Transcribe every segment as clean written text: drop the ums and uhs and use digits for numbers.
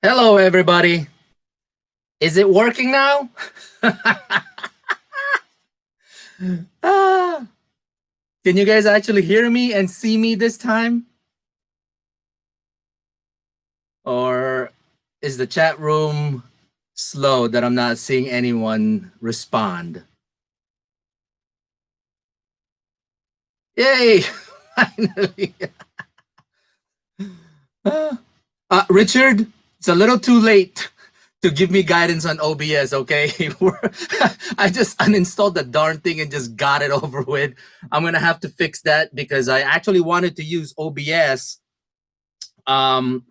Hello, everybody. Is it working now? Ah, can you guys actually hear me and see me this time? Or is the chat room slow that I'm not seeing anyone respond? Yay! Finally. Richard, it's a little too late to give me guidance on OBS, okay? I just uninstalled the darn thing and just got it over with. I'm going to have to fix that because I actually wanted to use OBS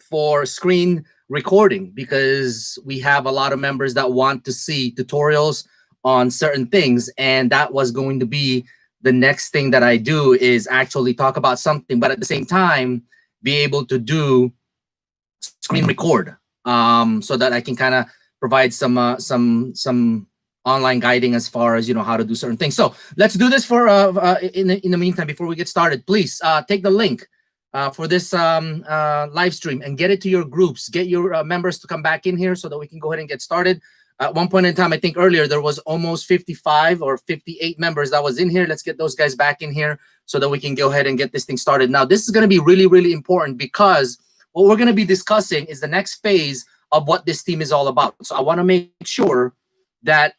for screen recording because we have a lot of members that want to see tutorials on certain things. And that was going to be the next thing that I do is actually talk about something, but at the same time, be able to do screen record so that I can kind of provide some online guiding as far as how to do certain things. So let's do this for in the meantime. Before we get started, please take the link for this live stream and get it to your groups. Get your members to come back in here so that we can go ahead and get started. At one point in time, I think earlier there was almost 55 or 58 members that was in here. Let's get those guys back in here so that we can go ahead and get this thing started. Now, this is going to be really, really important because what we're going to be discussing is the next phase of what this team is all about. So I want to make sure that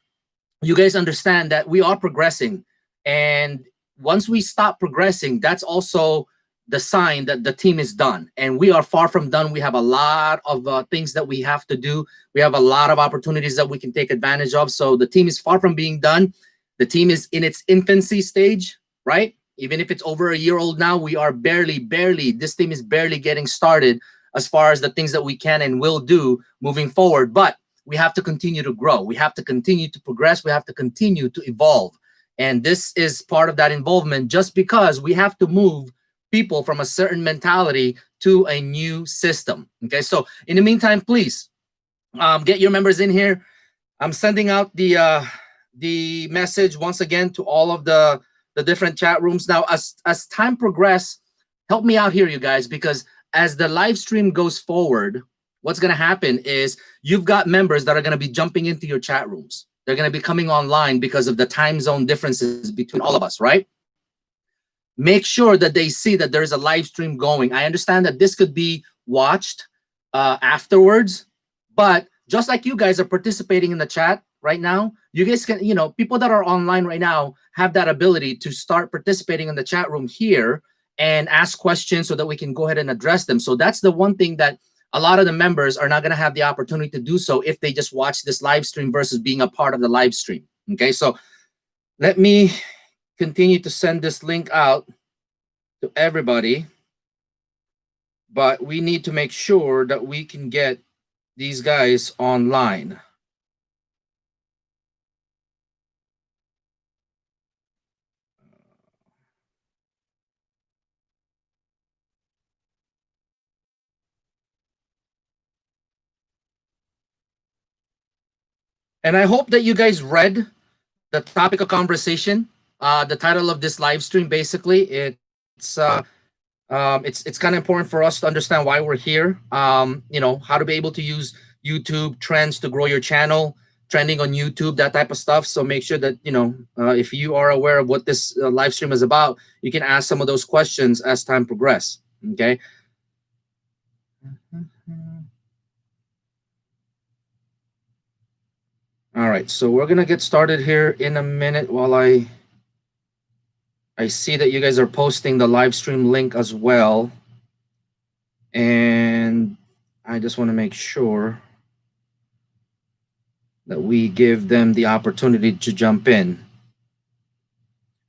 you guys understand that we are progressing. And once we stop progressing, that's also the sign that the team is done. And we are far from done. We have a lot of things that we have to do. We have a lot of opportunities that we can take advantage of. So the team is far from being done. The team is in its infancy stage, right? Even if it's over a year old now, we are barely, this team is barely getting started as far as the things that we can and will do moving forward. But we have to continue to grow. We have to continue to progress. We have to continue to evolve. And this is part of that involvement just because we have to move people from a certain mentality to a new system. Okay, so in the meantime, please get your members in here. I'm sending out the message once again to all of the different chat rooms. Now, as time progresses, help me out here, you guys, because as the live stream goes forward, what's going to happen is you've got members that are going to be jumping into your chat rooms. They're going to be coming online because of the time zone differences between all of us, right? Make sure that they see that there's a live stream going. I understand that this could be watched afterwards, but just like you guys are participating in the chat right now, you guys can, people that are online right now have that ability to start participating in the chat room here and ask questions so that we can go ahead and address them. So that's the one thing that a lot of the members are not going to have the opportunity to do so if they just watch this live stream versus being a part of the live stream. Okay, so let me continue to send this link out to everybody, but we need to make sure that we can get these guys online. And I hope that you guys read the topic of conversation. The title of this live stream, basically, it's kind of important for us to understand why we're here. How to be able to use YouTube trends to grow your channel, trending on YouTube, that type of stuff. So make sure that if you are aware of what this live stream is about, you can ask some of those questions as time progresses. Okay. All right, so we're gonna get started here in a minute while I see that you guys are posting the live stream link as well. And I just want to make sure that we give them the opportunity to jump in.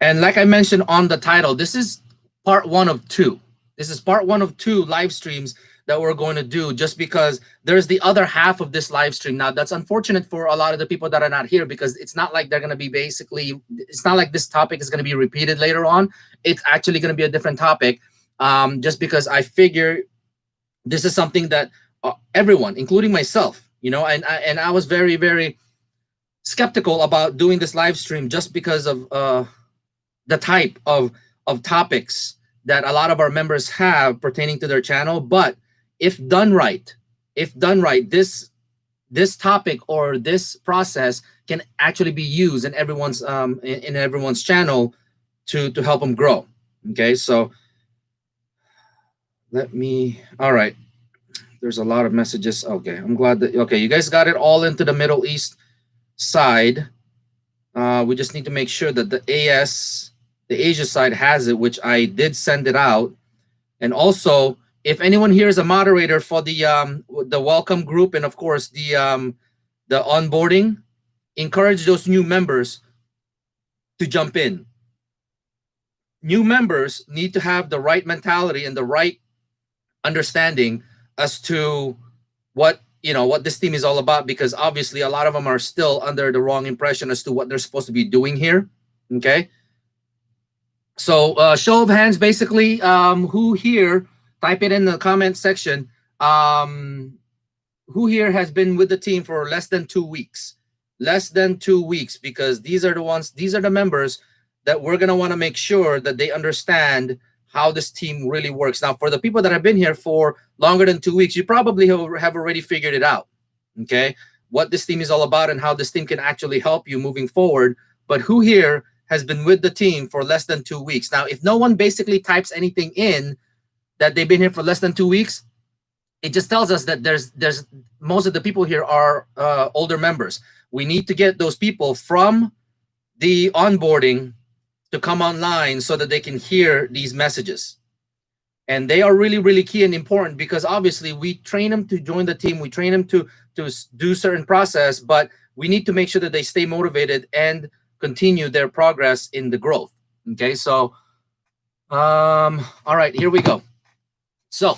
And like I mentioned on the title, this is part 1 of 2. This is part 1 of 2 live streams that we're going to do, just because there's the other half of this live stream. Now, that's unfortunate for a lot of the people that are not here, because it's not like they're going to be it's not like this topic is going to be repeated later on. It's actually going to be a different topic, just because I figure this is something that everyone, including myself, and I was very, very skeptical about doing this live stream just because of the type of topics that a lot of our members have pertaining to their channel. But if done right, if done right, this topic or this process can actually be used in everyone's in everyone's channel to help them grow. Okay, so let me. All right, there's a lot of messages. Okay, I'm glad that okay, you guys got it all into the Middle East side. We just need to make sure that the Asia side has it, which I did send it out. And also, if anyone here is a moderator for the welcome group and of course the onboarding, encourage those new members to jump in. New members need to have the right mentality and the right understanding as to what what this team is all about, because obviously a lot of them are still under the wrong impression as to what they're supposed to be doing here. Okay, so show of hands, basically, who here, type it in the comment section, who here has been with the team for less than 2 weeks? Less than 2 weeks, because these are the members that we're going to want to make sure that they understand how this team really works. Now, for the people that have been here for longer than 2 weeks, you probably have already figured it out, okay, what this team is all about and how this team can actually help you moving forward. But who here has been with the team for less than 2 weeks? Now, if no one basically types anything in that they've been here for less than 2 weeks, it just tells us that there's most of the people here are older members. We need to get those people from the onboarding to come online so that they can hear these messages. And they are really, really key and important, because obviously we train them to join the team. We train them to do certain process, but we need to make sure that they stay motivated and continue their progress in the growth. Okay, so all right, here we go. So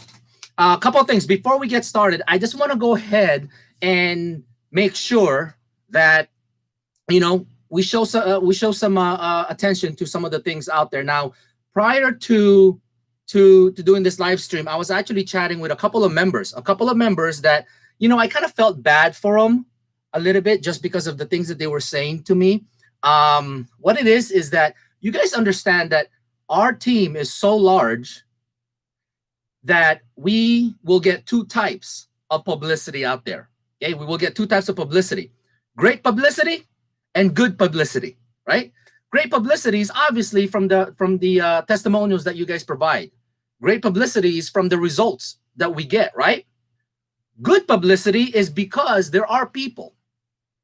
a couple of things before we get started. I just want to go ahead and make sure that we show some attention to some of the things out there. Now, prior to doing this live stream, I was actually chatting with a couple of members that I kind of felt bad for them a little bit, just because of the things that they were saying to me. What it is that you guys understand that our team is so large that we will get 2 types of publicity out there. Okay, we will get 2 types of publicity: great publicity and good publicity, right? Great publicity is obviously from the testimonials that you guys provide. Great publicity is from the results that we get, right? Good publicity is because there are people,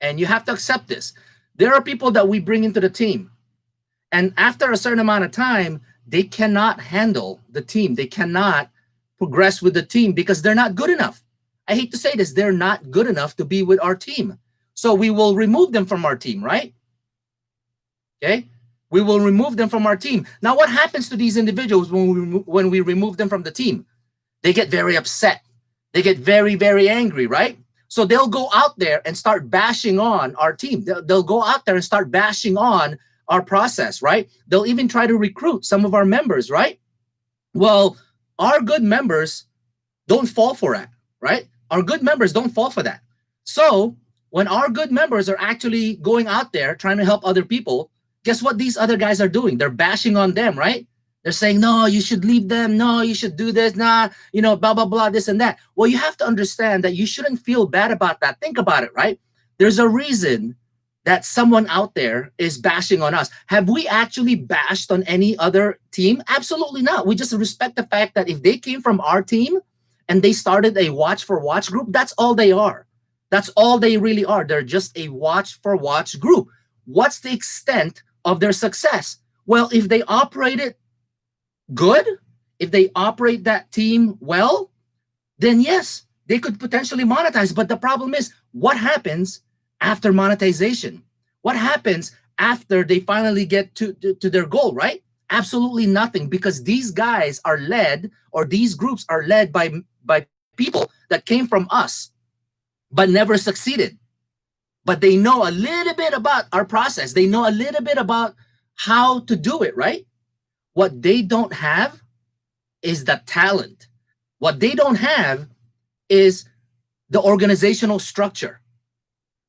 and you have to accept this, there are people that we bring into the team, and after a certain amount of time, they cannot handle the team. They cannot progress with the team because they're not good enough. I hate to say this, they're not good enough to be with our team. So we will remove them from our team, right? Okay, we will remove them from our team. Now, what happens to these individuals when we remove them from the team? They get very upset. They get very, very angry, right? So they'll go out there and start bashing on our team. They'll go out there and start bashing on our process, right? They'll even try to recruit some of our members, right? Well, our good members don't fall for that, right? Our good members don't fall for that. So when our good members are actually going out there trying to help other people, guess what these other guys are doing? They're bashing on them, right? They're saying, no, you should leave them. No, you should do this. Nah, blah, blah, blah, this and that. Well, you have to understand that you shouldn't feel bad about that. Think about it, right? There's a reason that someone out there is bashing on us. Have we actually bashed on any other team? Absolutely not. We just respect the fact that if they came from our team and they started a watch for watch group, that's all they are. That's all they really are. They're just a watch for watch group. What's the extent of their success? Well, if they operate it good, if they operate that team well, then yes, they could potentially monetize. But the problem is, what happens after monetization? What happens after they finally get to their goal, right? Absolutely nothing, because these guys are led, or these groups are led by people that came from us but never succeeded. But they know a little bit about our process. They know a little bit about how to do it, right? What they don't have is the talent. What they don't have is the organizational structure.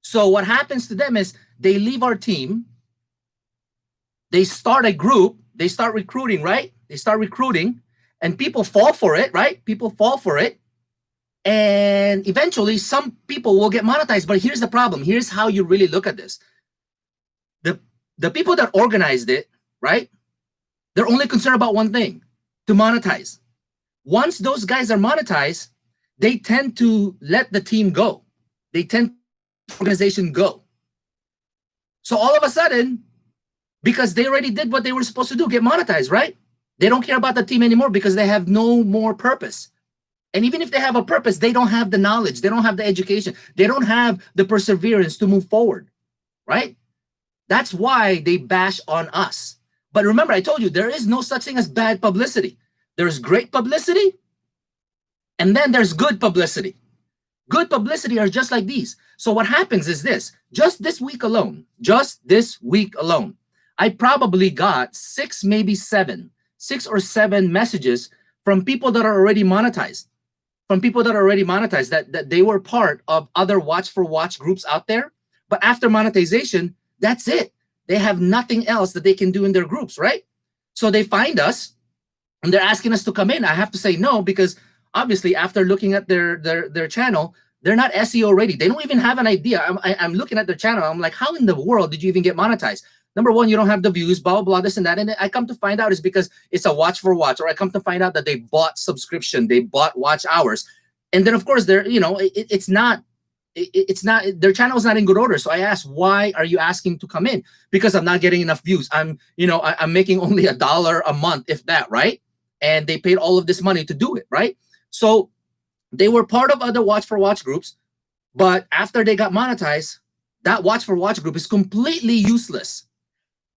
So what happens to them is they leave our team, they start a group, they start recruiting, right? They start recruiting, and people fall for it, right? People fall for it. And eventually some people will get monetized. But here's the problem. Here's how you really look at this. The people that organized it, right? They're only concerned about one thing, to monetize. Once those guys are monetized, they tend to let the team go. They tend to let the organization go. So all of a sudden, because they already did what they were supposed to do, get monetized, right? They don't care about the team anymore because they have no more purpose. And even if they have a purpose, they don't have the knowledge. They don't have the education. They don't have the perseverance to move forward, right? That's why they bash on us. But remember, I told you, there is no such thing as bad publicity. There's great publicity, and then there's good publicity. Good publicity are just like these. So what happens is this. Just this week alone, I probably got 6 or 7 messages from people that are already monetized. That they were part of other watch for watch groups out there. But after monetization, that's it. They have nothing else that they can do in their groups, right? So they find us and they're asking us to come in. I have to say no, because obviously after looking at their channel, they're not SEO ready. They don't even have an idea. I'm looking at their channel. I'm like, how in the world did you even get monetized? Number one, you don't have the views, blah, blah, blah, this and that. And I come to find out it's because it's a watch for watch, or I come to find out that they bought subscription, they bought watch hours. And then of course they're, it's not, their channel is not in good order. So I asked, why are you asking to come in? Because I'm not getting enough views. I'm making only $1 a month, if that, right? And they paid all of this money to do it, right? So they were part of other watch for watch groups, but after they got monetized, that watch for watch group is completely useless.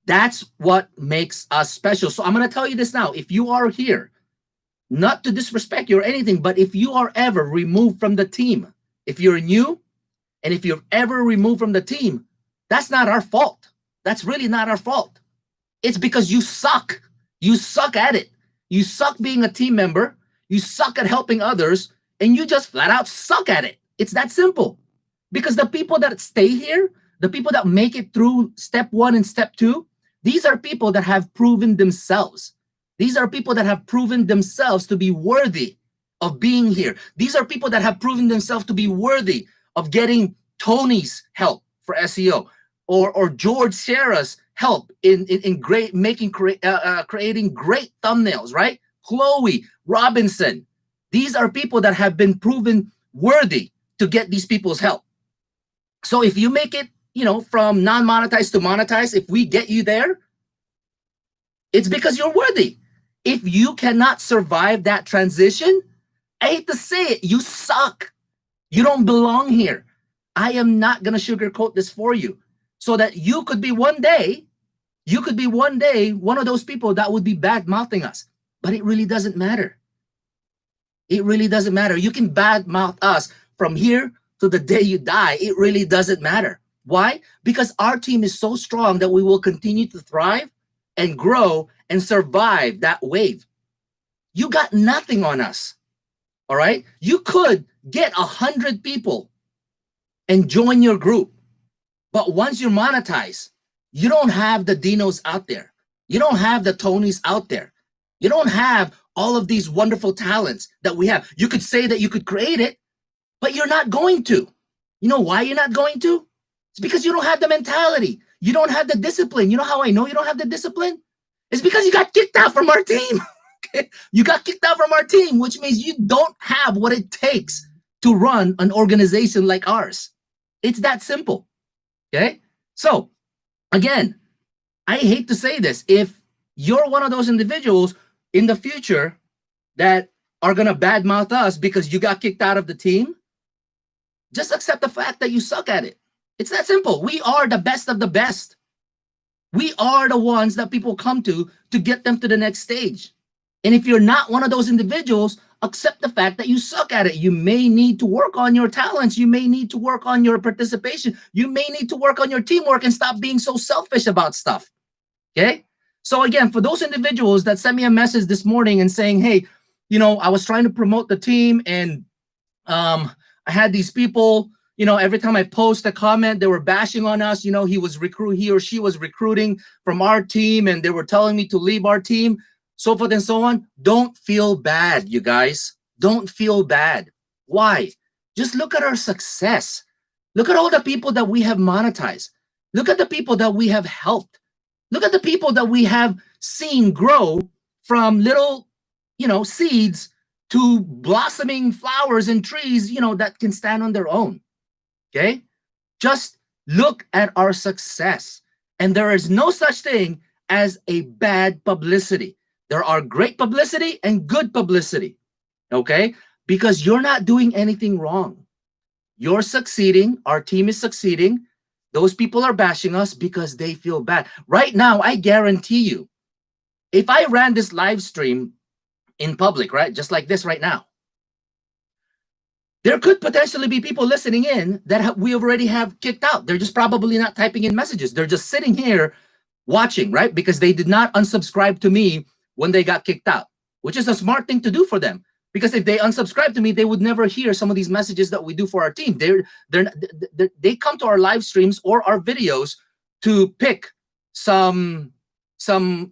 That's what makes us special. So I'm going to tell you this now. If you are here, not to disrespect you or anything, but if you are ever removed from the team, if you're new, and if you're ever removed from the team, that's not our fault. That's really not our fault. It's because you suck. You suck at it. You suck being a team member. You suck at helping others, and you just flat out suck at it. It's that simple. Because the people that stay here, the people that make it through step 1 and step 2, these are people that have proven themselves. These are people that have proven themselves to be worthy of being here. These are people that have proven themselves to be worthy of getting Tony's help for SEO, or George Sarah's help in creating great thumbnails, right? Chloe Robinson. These are people that have been proven worthy to get these people's help. So if you make it, from non-monetized to monetized, if we get you there, it's because you're worthy. If you cannot survive that transition, I hate to say it, you suck. You don't belong here. I am not going to sugarcoat this for you, so that you could be one day one of those people that would be bad-mouthing us. But it really doesn't matter. It really doesn't matter. You can bad-mouth us from here to the day you die. It really doesn't matter. Why? Because our team is so strong that we will continue to thrive and grow and survive that wave. You got nothing on us. All right? You could get 100 people and join your group. But once you're monetized, you don't have the Dinos out there. You don't have the Tonys out there. You don't have all of these wonderful talents that we have. You could say that you could create it, but you're not going to. You know why you're not going to? It's because you don't have the mentality. You don't have the discipline. You know how I know you don't have the discipline? It's because you got kicked out from our team. Okay? You got kicked out from our team, which means you don't have what it takes to run an organization like ours. It's that simple. Okay? So, again, I hate to say this. If you're one of those individuals in the future that are going to badmouth us because you got kicked out of the team, just accept the fact that you suck at it. It's that simple. We are the best of the best. We are the ones that people come to get them to the next stage. And if you're not one of those individuals, accept the fact that you suck at it. You may need to work on your talents. You may need to work on your participation. You may need to work on your teamwork and stop being so selfish about stuff. Okay? So again, for those individuals that sent me a message this morning and saying, hey, I was trying to promote the team and I had these people, every time I post a comment, they were bashing on us. He or she was recruiting from our team and they were telling me to leave our team, so forth and so on. Don't feel bad, you guys. Don't feel bad. Why? Just look at our success. Look at all the people that we have monetized. Look at the people that we have helped. Look at the people that we have seen grow from little, seeds to blossoming flowers and trees, that can stand on their own. Okay? Just look at our success. And there is no such thing as a bad publicity. There are great publicity and good publicity. Okay? Because you're not doing anything wrong. You're succeeding. Our team is succeeding. Those people are bashing us because they feel bad. Right now, I guarantee you, if I ran this live stream in public, right, just like this right now, there could potentially be people listening in that we already have kicked out. They're just probably not typing in messages. They're just sitting here watching, right? Because they did not unsubscribe to me when they got kicked out, which is a smart thing to do for them. Because if they unsubscribe to me, they would never hear some of these messages that we do for our team. They come to our live streams or our videos to pick some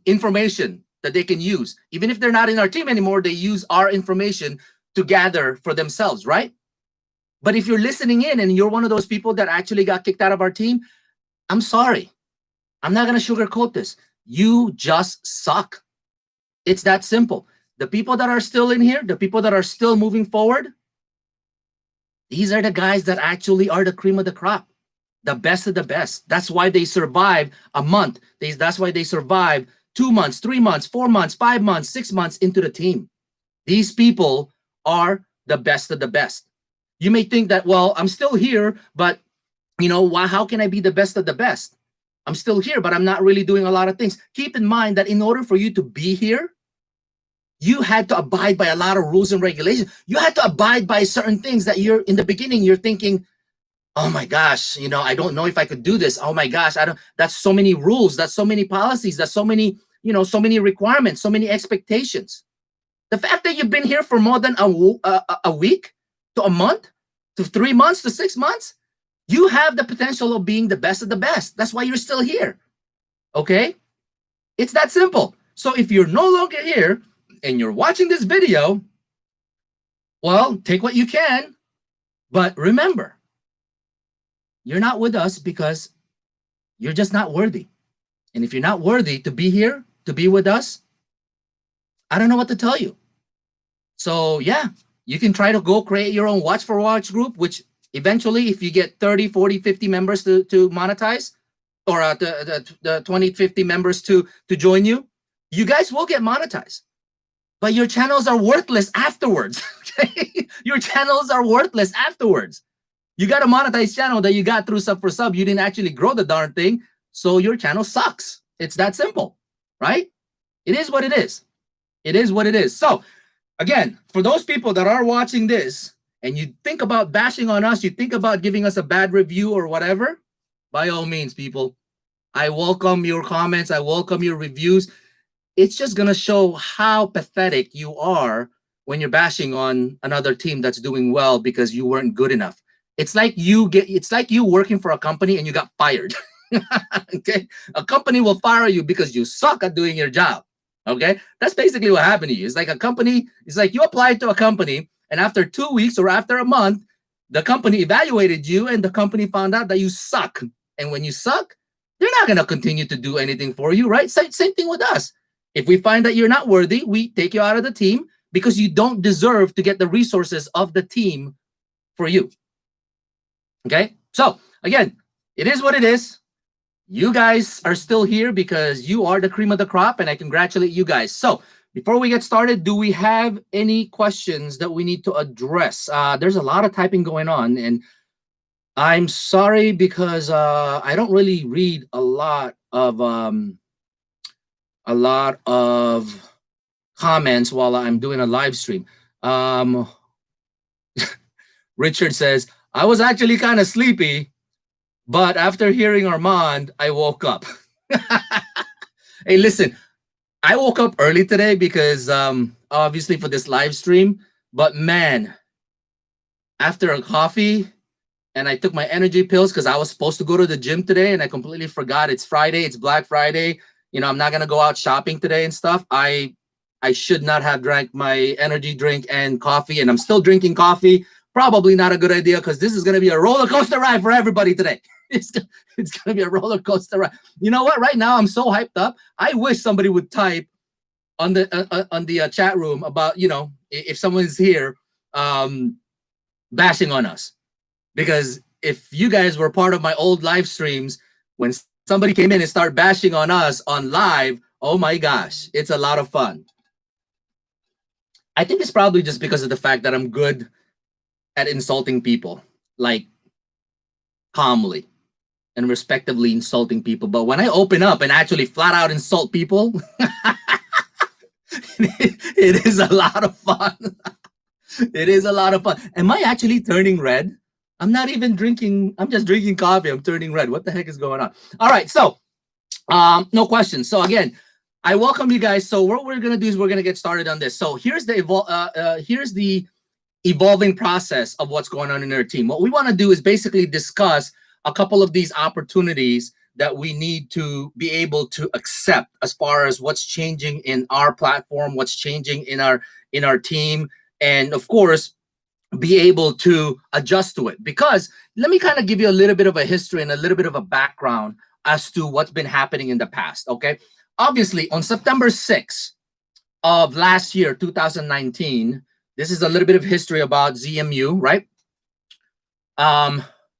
information that they can use. Even if they're not in our team anymore, they use our information to gather for themselves, right? But if you're listening in and you're one of those people that actually got kicked out of our team, I'm sorry. I'm not going to sugarcoat this. You just suck. It's that simple. The people that are still in here, the people that are still moving forward, these are the guys that actually are the cream of the crop, the best of the best. That's why they survive a month. That's why they survive 2 months, 3 months, 4 months, 5 months, 6 months into the team. These people are the best of the best. You may think that, well, I'm still here, but how can I be the best of the best? I'm still here, but I'm not really doing a lot of things. Keep in mind that in order for you to be here, you had to abide by a lot of rules and regulations. You had to abide by certain things that in the beginning, you're thinking, oh my gosh, I don't know if I could do this. Oh my gosh, that's so many rules. That's so many policies. That's so many, so many requirements, so many expectations. The fact that you've been here for more than a week to a month to 3 months to 6 months, you have the potential of being the best of the best. That's why you're still here. Okay? It's that simple. So if you're no longer here, and you're watching this video, well, take what you can, but remember, you're not with us because you're just not worthy. And if you're not worthy to be here, to be with us, I don't know what to tell you. So yeah, you can try to go create your own Watch for Watch group, which eventually, if you get 30, 40, 50 members to monetize, or the 20, 50 members to join you, you guys will get monetized. But your channels are worthless afterwards. Okay? Your channels are worthless afterwards. You got a monetized channel that you got through sub for sub. You didn't actually grow the darn thing, so your channel sucks. It's that simple, right? It is what it is. It is what it is. So, again, for those people that are watching this and you think about bashing on us, you think about giving us a bad review or whatever, by all means, people, I welcome your comments. I welcome your reviews. It's just going to show how pathetic you are when you're bashing on another team that's doing well because you weren't good enough. It's like you working for a company and you got fired. Okay? A company will fire you because you suck at doing your job. Okay? That's basically what happened to you. It's like you applied to a company and after 2 weeks or after a month, the company evaluated you and the company found out that you suck. And when you suck, they're not going to continue to do anything for you, right? Same thing with us. If we find that you're not worthy, we take you out of the team because you don't deserve to get the resources of the team for you. Okay? So, again, it is what it is. You guys are still here because you are the cream of the crop, and I congratulate you guys. So, before we get started, do we have any questions that we need to address? There's a lot of typing going on, and I'm sorry because I don't really read a lot of comments while I'm doing a live stream. Richard says, I was actually kind of sleepy, but after hearing Armand, I woke up. Hey, listen, I woke up early today because obviously for this live stream, but man, after a coffee and I took my energy pills because I was supposed to go to the gym today and I completely forgot. It's Friday, it's Black Friday. I'm not going to go out shopping today and stuff. I should not have drank my energy drink and coffee, and I'm still drinking coffee. probably not a good idea because this is going to be a roller coaster ride for everybody today. It's, it's going to be a roller coaster ride. You know what? Right now, I'm so hyped up. I wish somebody would type on the chat room about, if someone's here bashing on us. Because if you guys were part of my old live streams, when somebody came in and started bashing on us on live, oh my gosh, it's a lot of fun. I think it's probably just because of the fact that I'm good at insulting people, like calmly and respectively insulting people. But when I open up and actually flat out insult people, it is a lot of fun. It is a lot of fun. Am I actually turning red? I'm not even drinking. I'm just drinking coffee. I'm turning red. What the heck is going on? All right. So, no questions. So again, I welcome you guys. So what we're going to do is we're going to get started on this. So here's the evolving process of what's going on in our team. What we want to do is basically discuss a couple of these opportunities that we need to be able to accept as far as what's changing in our platform, what's changing in our team, and of course, be able to adjust to it. Because let me kind of give you a little bit of a history and a little bit of a background as to what's been happening in the past, okay? Obviously, on September 6th of last year, 2019, this is a little bit of history about ZMU, right?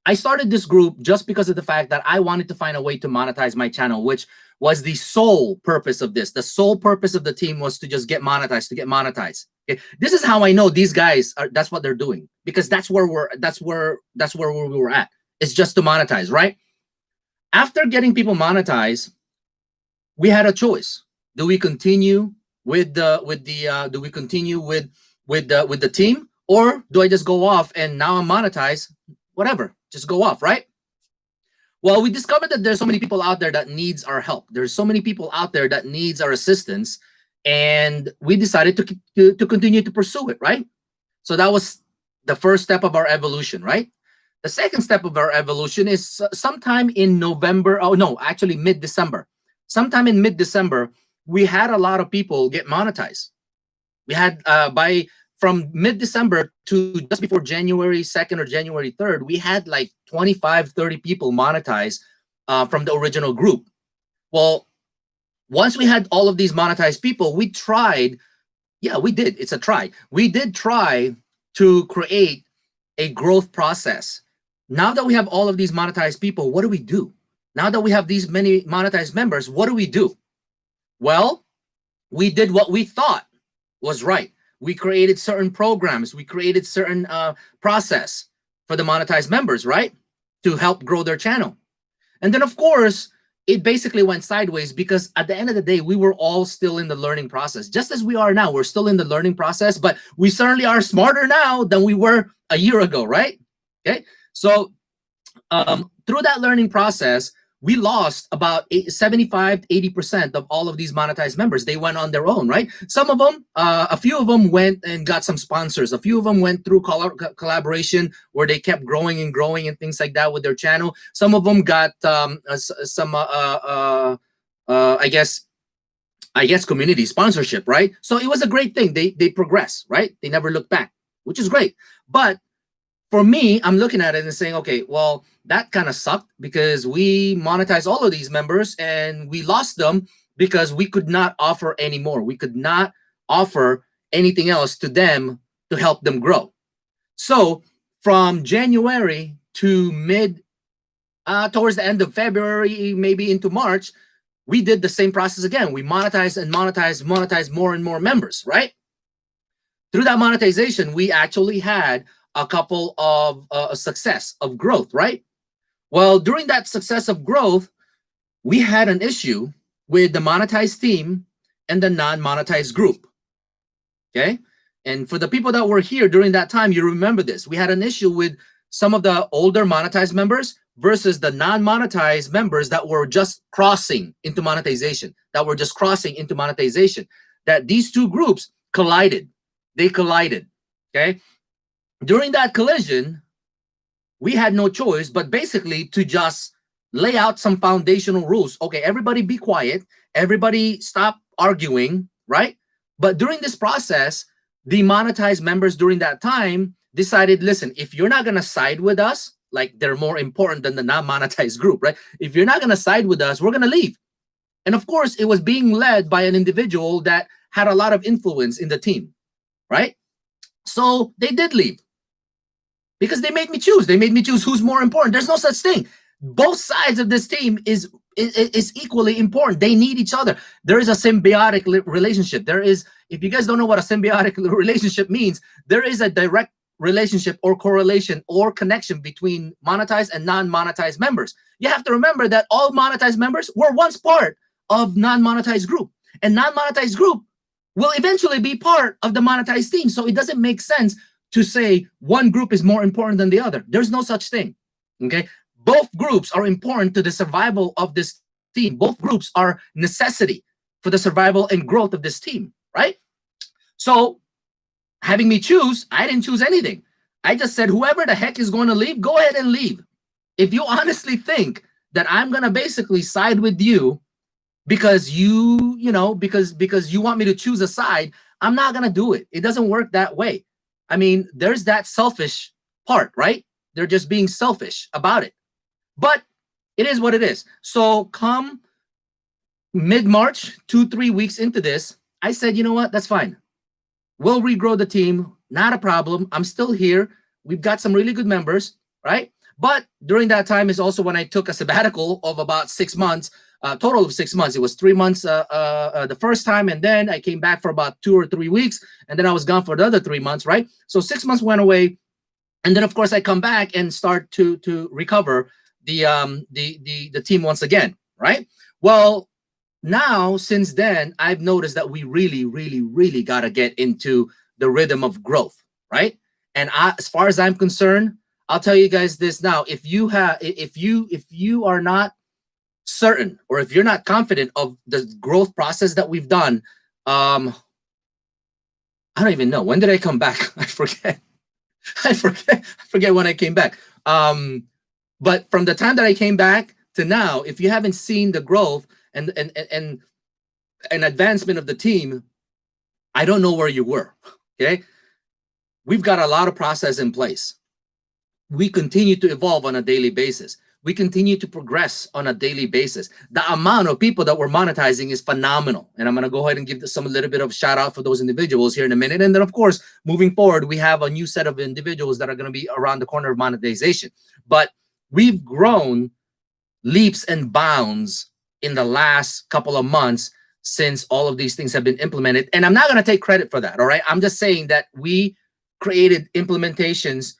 I started this group just because of the fact that I wanted to find a way to monetize my channel, which was the sole purpose of this. The sole purpose of the team was to just get monetized, Okay? This is how I know these guys are, that's what they're doing, because that's where we were at. It's just to monetize, right? After getting people monetized, we had a choice. Do we continue with the team, or do I just go off and now I'm monetized? Whatever, just go off, right? Well, we discovered that there's so many people out there that needs our help. There's so many people out there that needs our assistance, and we decided to continue to pursue it, right? So that was the first step of our evolution, right? The second step of our evolution is sometime in November. Oh no, actually mid-December. Sometime in mid-December, we had a lot of people get monetized. We had from mid-December to just before January 2nd or January 3rd, we had like 25, 30 people monetized from the original group. Well, once we had all of these monetized people, we tried, yeah, we did, it's a try. We did try to create a growth process. Now that we have all of these monetized people, what do we do? Now that we have these many monetized members, what do we do? Well, we did what we thought was right. We created certain programs. We created certain process for the monetized members, right? To help grow their channel. And then, of course, it basically went sideways because at the end of the day, we were all still in the learning process. Just as we are now, we're still in the learning process, but we certainly are smarter now than we were a year ago, right? Okay. So through that learning process, we lost about 75 to 80% of all of these monetized members. They went on their own, right? Some of them, a few of them went and got some sponsors. A few of them went through collaboration where they kept growing and things like that with their channel. Some of them got some, I guess, community sponsorship, right? So it was a great thing. They progressed, right? They never looked back, which is great. But for me, I'm looking at it and saying, okay, well, that kind of sucked because we monetized all of these members and we lost them because we could not offer anymore. We could not offer anything else to them to help them grow. So from January to towards the end of February, maybe into March, we did the same process again. We monetized more and more members, right? Through that monetization, we actually had a couple of success of growth, right? Well, during that success of growth, we had an issue with the monetized team and the non-monetized group, okay? And for the people that were here during that time, you remember this. We had an issue with some of the older monetized members versus the non-monetized members that were just crossing into monetization, that these two groups collided. They collided, okay? During that collision, we had no choice but basically to just lay out some foundational rules. Okay, everybody be quiet. Everybody stop arguing, right? But during this process, the monetized members during that time, decided, listen, if you're not going to side with us, like they're more important than the non-monetized group, right? If you're not going to side with us, we're going to leave. And of course, it was being led by an individual that had a lot of influence in the team, right? So they did leave because they made me choose. They made me choose who's more important. There's no such thing. Both sides of this team is equally important. They need each other. There is a symbiotic relationship. There is, if you guys don't know what a symbiotic relationship means, there is a direct relationship or correlation or connection between monetized and non-monetized members. You have to remember that all monetized members were once part of non-monetized group, and non-monetized group will eventually be part of the monetized team. So it doesn't make sense to say one group is more important than the other. There's no such thing. Okay, both groups are important to the survival of this team. Both groups are necessity for the survival and growth of this team, right? So having me choose, I didn't choose anything. I just said, whoever the heck is going to leave, go ahead and leave. If you honestly think that I'm going to basically side with you because because you want me to choose a side, I'm not going to do it. It doesn't work that way. I mean, there's that selfish part, right? They're just being selfish about it. But it is what it is. So come mid-March, 2-3 weeks into this, I said, you know what? That's fine. We'll regrow the team. Not a problem. I'm still here. We've got some really good members, right? But during that time is also when I took a sabbatical of about 6 months, total of 6 months. It was 3 months the first time, and then I came back for about 2 or 3 weeks, and then I was gone for the other 3 months, right? So 6 months went away, and then of course I come back and start to recover the team once again, right? Well, now since then I've noticed that we really got to get into the rhythm of growth, right? And as far as I'm concerned, I'll tell you guys this now: if you are not certain, or if you're not confident of the growth process that we've done, I don't even know, when did I come back? I forget. I forget when I came back. But from the time that I came back to now, if you haven't seen the growth and advancement of the team, I don't know where you were. Okay, we've got a lot of process in place. We continue to evolve on a daily basis. We continue to progress on a daily basis. The amount of people that we're monetizing is phenomenal. And I'm going to go ahead and give some a little bit of shout out for those individuals here in a minute. And then, of course, moving forward, we have a new set of individuals that are going to be around the corner of monetization. But we've grown leaps and bounds in the last couple of months since all of these things have been implemented. And I'm not going to take credit for that, all right? I'm just saying that we created implementations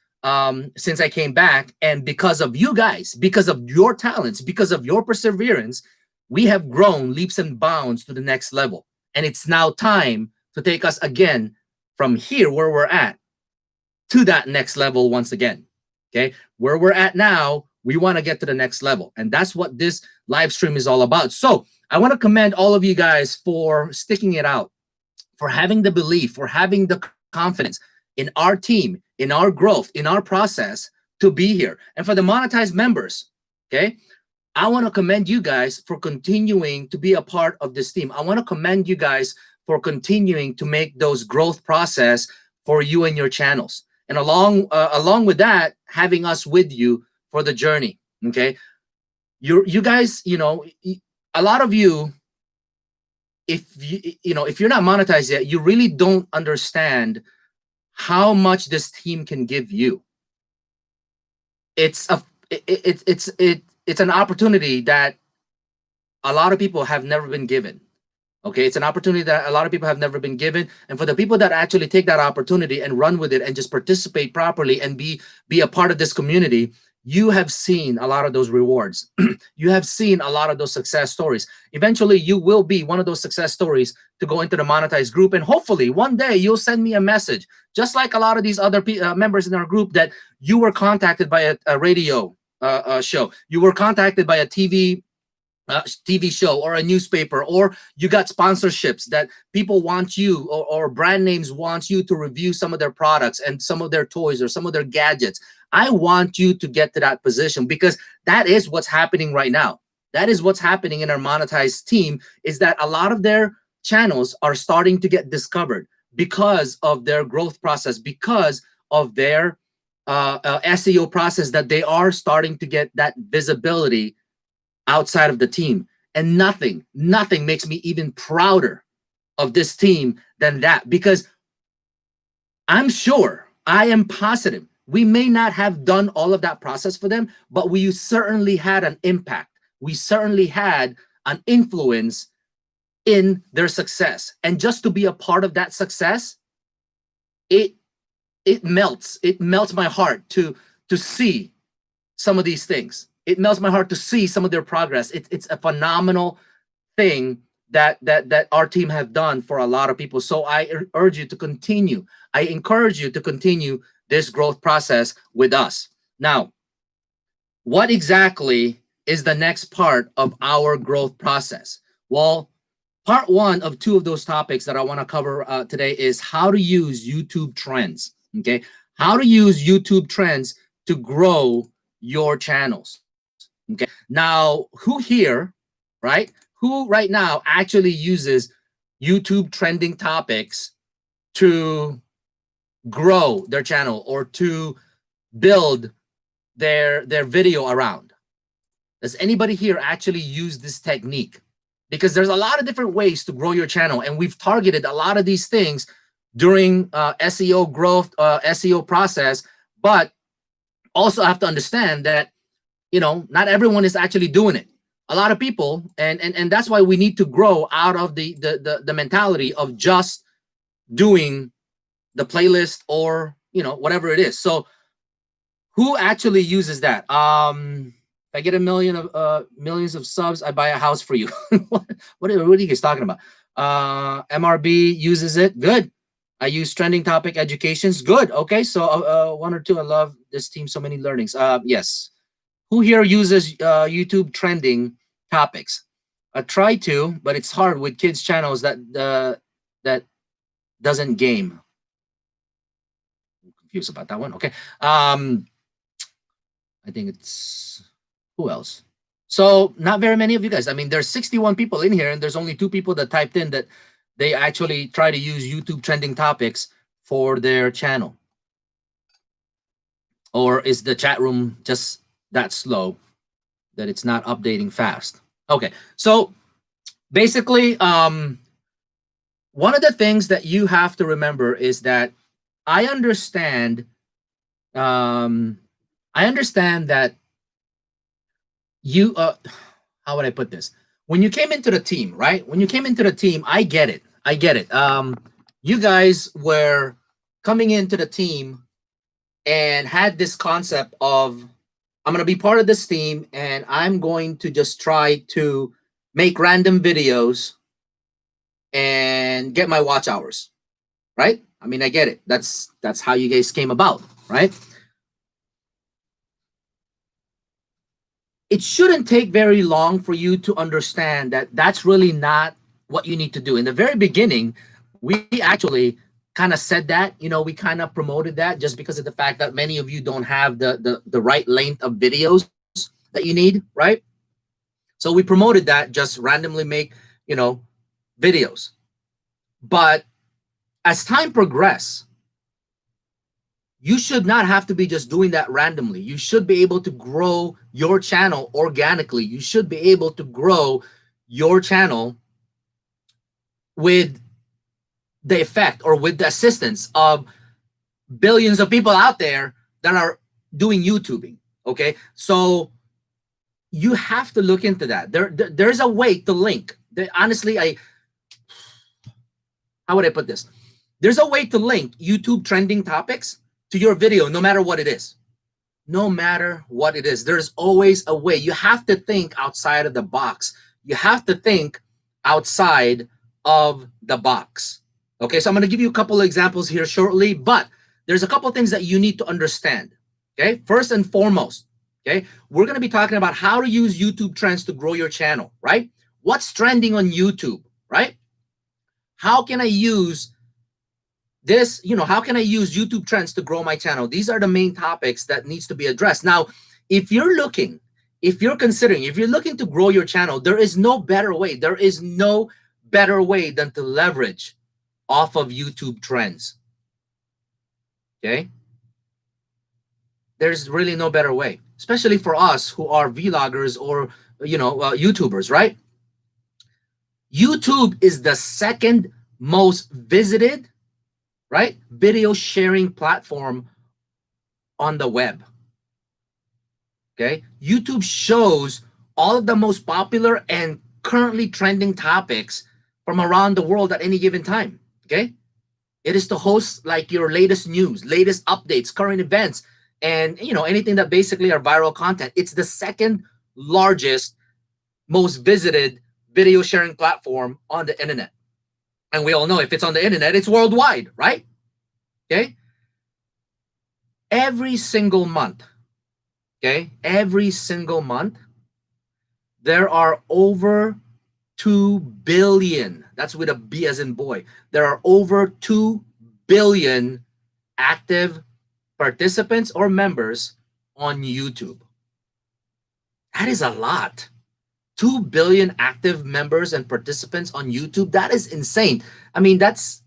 since I came back, and because of you guys, because of your talents, because of your perseverance, we have grown leaps and bounds to the next level. And it's now time to take us again from here where we're at to that next level once again. Okay, where we're at now, we want to get to the next level, and that's what this live stream is all about. So I want to commend all of you guys for sticking it out, for having the belief, for having the confidence in our team, in our growth, in our process to be here. And for the monetized members, okay, I want to commend you guys for continuing to be a part of this team. I want to commend you guys for continuing to make those growth process for you and your channels. And along with that, having us with you for the journey, okay? You guys, a lot of you, if you're not monetized yet, you really don't understand how much this team can give you. It's an opportunity that a lot of people have never been given. Okay, it's an opportunity that a lot of people have never been given, and for the people that actually take that opportunity and run with it and just participate properly and be a part of this community, you have seen a lot of those rewards. You have seen a lot of those success stories. Eventually, you will be one of those success stories to go into the monetized group, and hopefully one day you'll send me a message, just like a lot of these other members in our group, that you were contacted by a radio show, you were contacted by a TV show or a newspaper, or you got sponsorships that people want you, or brand names want you to review some of their products and some of their toys or some of their gadgets. I want you to get to that position, because that is what's happening right now. That is what's happening in our monetized team, is that a lot of their channels are starting to get discovered because of their growth process, because of their SEO process that they are starting to get that visibility outside of the team. And nothing makes me even prouder of this team than that, because I'm sure, I am positive, we may not have done all of that process for them, but we certainly had an impact. We certainly had an influence in their success. And just to be a part of that success, it melts my heart to see some of these things. It melts my heart to see some of their progress. It's a phenomenal thing that our team have done for a lot of people. So I urge you to continue. I encourage you to continue this growth process with us. Now, what exactly is the next part of our growth process? Well, part one of two of those topics that I want to cover today is how to use YouTube trends. Okay, how to use YouTube trends to grow your channels. Okay, now who here, right? Who right now actually uses YouTube trending topics to grow their channel or to build their video around? Does anybody here actually use this technique? Because there's a lot of different ways to grow your channel, and we've targeted a lot of these things during SEO growth, SEO process. But also have to understand that, you know, not everyone is actually doing it. A lot of people, and that's why we need to grow out of the mentality of just doing the playlist or, you know, whatever it is. So who actually uses that? If I get millions of subs, I buy a house for you. what are you guys talking about? MRB uses it. Good. I use trending topic educations. Good. Okay. So one or two. I love this team. So many learnings. Yes. Who here uses YouTube trending topics? I try to, but it's hard with kids channels that doesn't game. I'm confused about that one. Okay. I think it's, who else? So not very many of you guys. I mean, there's 61 people in here, and there's only 2 people that typed in that they actually try to use YouTube trending topics for their channel. Or is the chat room just that slow that it's not updating fast? Okay, so basically, one of the things that you have to remember is that I understand that you, how would I put this? When you came into the team, right? When you came into the team, I get it. You guys were coming into the team and had this concept of, I'm going to be part of this team and I'm going to just try to make random videos and get my watch hours, right? I mean, I get it. That's how you guys came about, right? It shouldn't take very long for you to understand that that's really not what you need to do. In the very beginning, we actually kind of said that, you know, we kind of promoted that just because of the fact that many of you don't have the right length of videos that you need, right? So we promoted that, just randomly make, you know, videos. But as time progresses, you should not have to be just doing that randomly. You should be able to grow your channel organically. You should be able to grow your channel with the effect or with the assistance of billions of people out there that are doing YouTubing. Okay, so you have to look into that. There's a way to link. Honestly, how would I put this? There's a way to link YouTube trending topics to your video, no matter what it is. No matter what it is, there's always a way. You have to think outside of the box. You have to think outside of the box. Okay, so I'm going to give you a couple of examples here shortly, but there's a couple of things that you need to understand. Okay, first and foremost, okay, we're going to be talking about how to use YouTube trends to grow your channel, right? What's trending on YouTube, right? How can I use this, you know, how can I use YouTube trends to grow my channel? These are the main topics that needs to be addressed. Now, if you're looking to grow your channel, there is no better way. There is no better way than to leverage off of YouTube trends. Okay? There's really no better way, especially for us who are vloggers or YouTubers, right? YouTube is the second most visited, right, video sharing platform on the web. Okay, YouTube shows all of the most popular and currently trending topics from around the world at any given time. Okay, it is to host like your latest news, latest updates, current events, and anything that basically are viral content. It's the second largest, most visited video sharing platform on the internet. And we all know if it's on the internet, it's worldwide, right? Okay. Every single month, okay, every single month, there are over 2 billion, that's with a B as in boy, there are over 2 billion active participants or members on YouTube. That is a lot. 2 billion active members and participants on YouTube. That is insane. I mean, that's,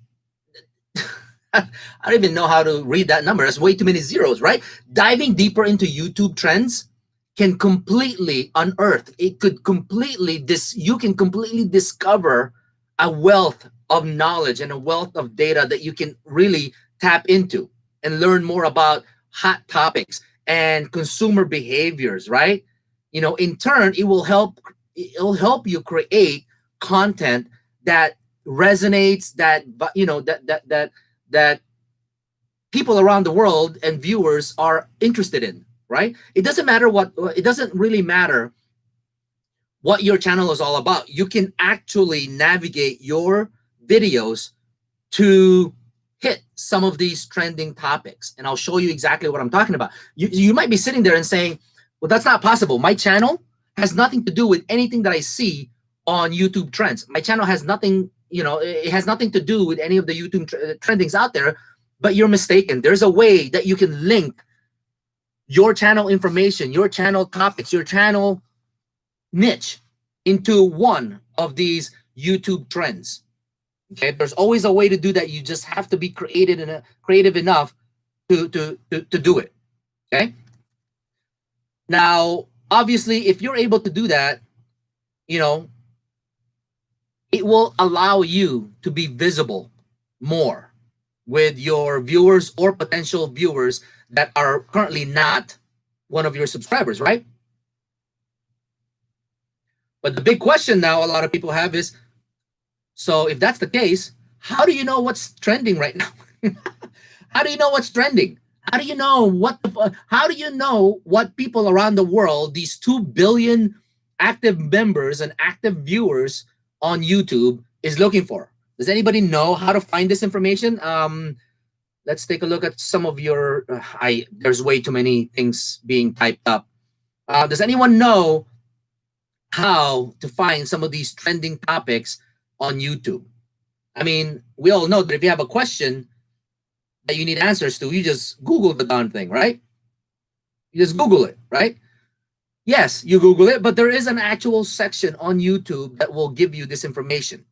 I don't even know how to read that number. That's way too many zeros, right? Diving deeper into YouTube trends can completely unearth. It could completely, you can completely discover a wealth of knowledge and a wealth of data that you can really tap into and learn more about hot topics and consumer behaviors, right? In turn, it'll help you create content that resonates, that that people around the world and viewers are interested in, right? It doesn't really matter what your channel is all about. You can actually navigate your videos to hit some of these trending topics. And I'll show you exactly what I'm talking about. You might be sitting there and saying, well, that's not possible. My channel has nothing to do with anything that I see on YouTube trends. My channel has nothing, it has nothing to do with any of the YouTube trendings out there. But you're mistaken. There's a way that you can link your channel information, your channel topics, your channel niche into one of these YouTube trends. Okay, there's always a way to do that. You just have to be creative enough to do it. Okay. Now, obviously, if you're able to do that, it will allow you to be visible more with your viewers or potential viewers that are currently not one of your subscribers, right? But the big question now a lot of people have is, so if that's the case, how do you know what's trending right now? How do you know what's trending? How do you know how do you know what people around the world, these 2 billion active members and active viewers on YouTube, is looking for? Does anybody know how to find this information? Let's take a look at some of your, there's way too many things being typed up. Does anyone know how to find some of these trending topics on YouTube? I mean, we all know that if you have a question that you need answers to, you just Google the darn thing, right? You just Google it, right? Yes, you Google it, but there is an actual section on YouTube that will give you this information,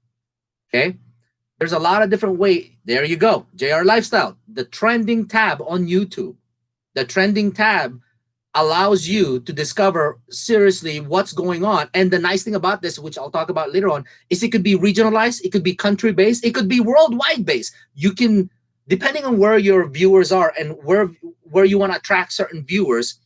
okay? There's a lot of different ways. There you go, JR Lifestyle, the trending tab on YouTube. The trending tab allows you to discover seriously what's going on. And the nice thing about this, which I'll talk about later on, is it could be regionalized, it could be country-based, it could be worldwide based. You can, depending on where your viewers are and where you want to attract certain viewers,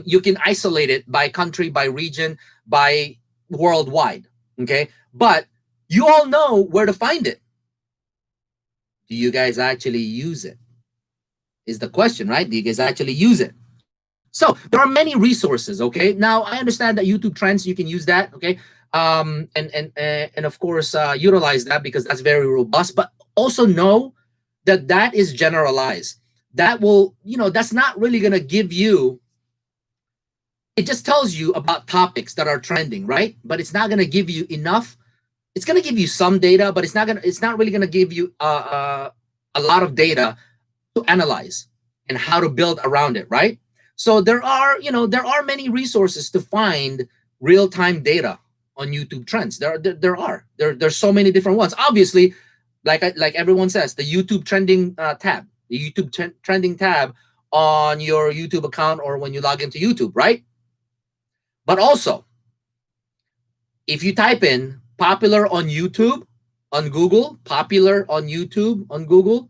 you can isolate it by country, by region, by worldwide, okay? But you all know where to find it. Do you guys actually use it? Is the question, right? Do you guys actually use it? So there are many resources, okay? Now, I understand that YouTube Trends, you can use that, okay? And of course, utilize that because that's very robust, but also know that that is generalized. That will, that's not really gonna give you, it just tells you about topics that are trending, right? But it's not gonna give you enough. It's gonna give you some data, but it's not really gonna give you a lot of data to analyze and how to build around it, right? So there are many resources to find real-time data on YouTube trends. There's so many different ones. Obviously, like everyone says, the YouTube trending tab, the YouTube trending tab on your YouTube account or when you log into YouTube, right? But also, if you type in popular on YouTube on Google, popular on YouTube on Google,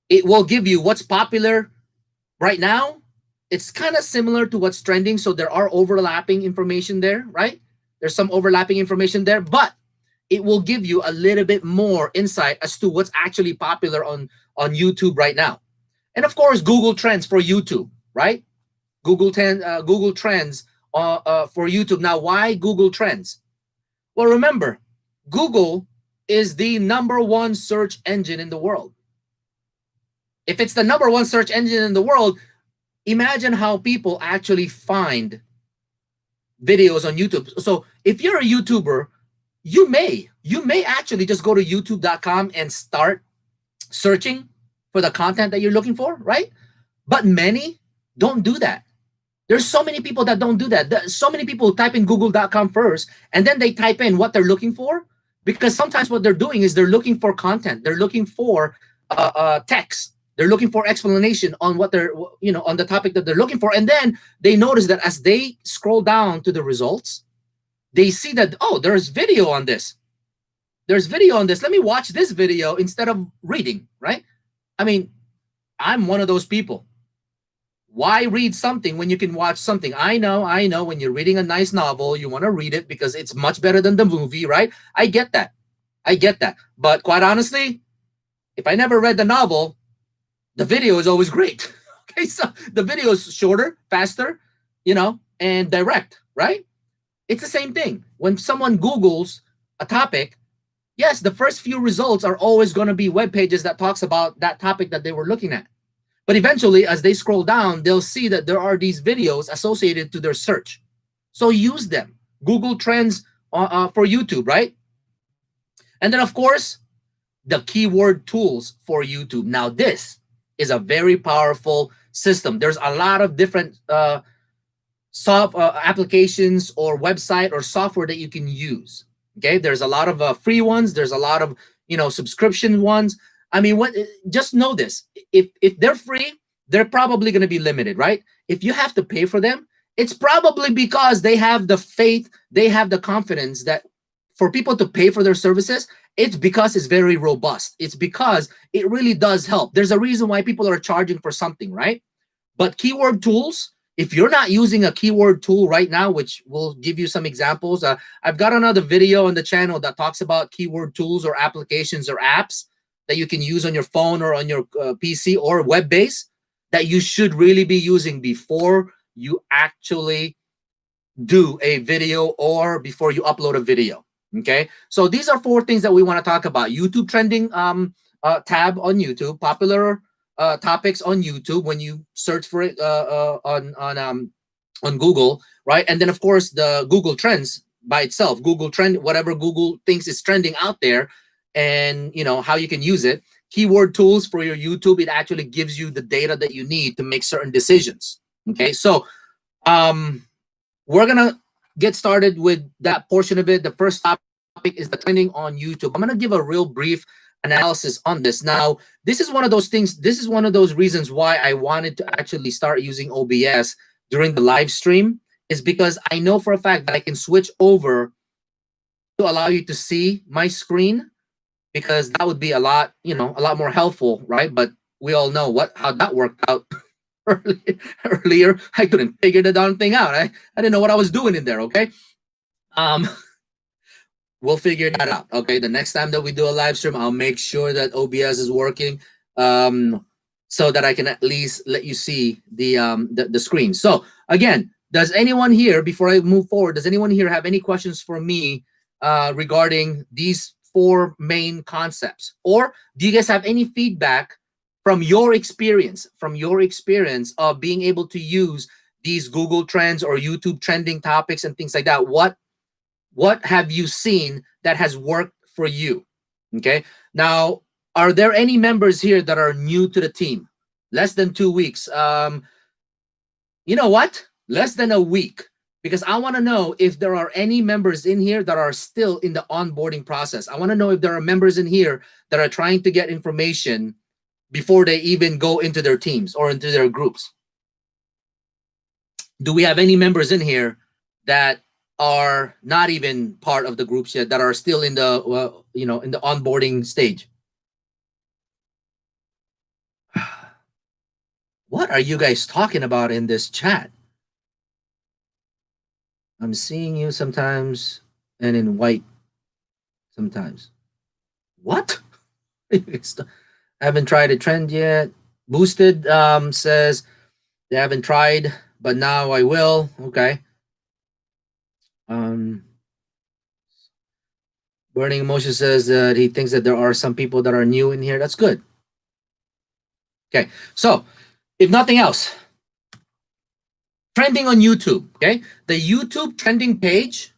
it will give you what's popular right now. It's kind of similar to what's trending. So there are overlapping information there, right? There's some overlapping information there, but it will give you a little bit more insight as to what's actually popular on YouTube right now. And of course, Google Trends for YouTube, right? Google Trends for YouTube. Now, why Google Trends? Well, remember, Google is the #1 search engine in the world. If it's the #1 search engine in the world, imagine how people actually find videos on YouTube. So if you're a YouTuber, you may actually just go to youtube.com and start searching for the content that you're looking for, right? But many don't do that. There's so many people that don't do that. So many people type in google.com first, and then they type in what they're looking for, because sometimes what they're doing is they're looking for content. They're looking for text. They're looking for explanation on what they're, on the topic that they're looking for. And then they notice that as they scroll down to the results, they see that, oh, there's video on this. There's video on this. Let me watch this video instead of reading, right? I mean, I'm one of those people. Why read something when you can watch something? I know when you're reading a nice novel, you want to read it because it's much better than the movie, right? I get that. But quite honestly, if I never read the novel, the video is always great. Okay, so the video is shorter, faster, and direct, right? It's the same thing. When someone Googles a topic, yes, the first few results are always going to be web pages that talks about that topic that they were looking at. But eventually, as they scroll down, they'll see that there are these videos associated to their search. So use them. Google Trends for YouTube, right? And then, of course, the keyword tools for YouTube. Now, this is a very powerful system. There's a lot of different applications or website or software that you can use. Okay, there's a lot of free ones. There's a lot of subscription ones. I mean, just know this: if they're free, they're probably going to be limited, right? If you have to pay for them, it's probably because they have the faith, they have the confidence that for people to pay for their services, it's because it's very robust. It's because it really does help. There's a reason why people are charging for something, right? But keyword tools, if you're not using a keyword tool right now, which will give you some examples, I've got another video on the channel that talks about keyword tools or applications or apps that you can use on your phone or on your PC or web-based that you should really be using before you actually do a video or before you upload a video. Okay, so these are 4 things that we want to talk about. YouTube trending tab on YouTube, popular topics on YouTube when you search for it on Google, right? And then of course the Google Trends by itself, Google Trend, whatever Google thinks is trending out there, and how you can use it. Keyword tools for your YouTube, it actually gives you the data that you need to make certain decisions. Okay, so we're gonna get started with that portion of it. The first topic is the trending on YouTube. I'm gonna give a real brief analysis on this. Now, this is one of those things, this is one of those reasons why I wanted to actually start using OBS during the live stream, is because I know for a fact that I can switch over to allow you to see my screen, because that would be a lot more helpful, right? But we all know how that worked out earlier. I couldn't figure the darn thing out. I didn't know what I was doing in there, okay? We'll figure that out, okay? The next time that we do a live stream, I'll make sure that OBS is working so that I can at least let you see the screen. So again, does anyone here, before I move forward, does anyone here have any questions for me regarding these 4 main concepts? Or do you guys have any feedback from your experience of being able to use these Google Trends or YouTube trending topics and things like that? What have you seen that has worked for you? Okay. Now, are there any members here that are new to the team? Less than 2 weeks. You know what? Less than a week. Because I want to know if there are any members in here that are still in the onboarding process. I want to know if there are members in here that are trying to get information before they even go into their teams or into their groups. Do we have any members in here that are not even part of the groups yet, that are still in the in the onboarding stage? What are you guys talking about in this chat? I'm seeing you sometimes and in white sometimes. What? I haven't tried a trend yet. Boosted says they haven't tried, but now I will. Okay. Burning Emotion says that he thinks that there are some people that are new in here. That's good. Okay. So, if nothing else, trending on YouTube. Okay. The YouTube trending page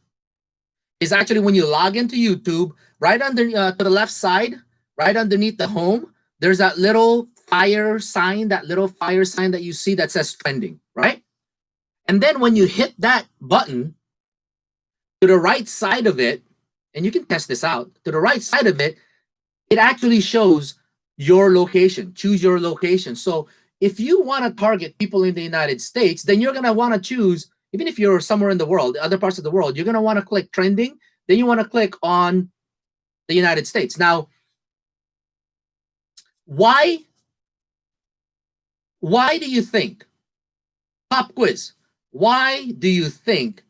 is actually when you log into YouTube, right under to the left side, right underneath the home, there's that little fire sign, that you see that says trending, right? And then when you hit that button, to the right side of it, and you can test this out, to the right side of it, it actually shows your location. Choose your location. So if you want to target people in the United States, then you're going to want to choose, even if you're somewhere in the world, other parts of the world, you're going to want to click trending. Then you want to click on the United States. Now, why do you think, pop quiz, why do you think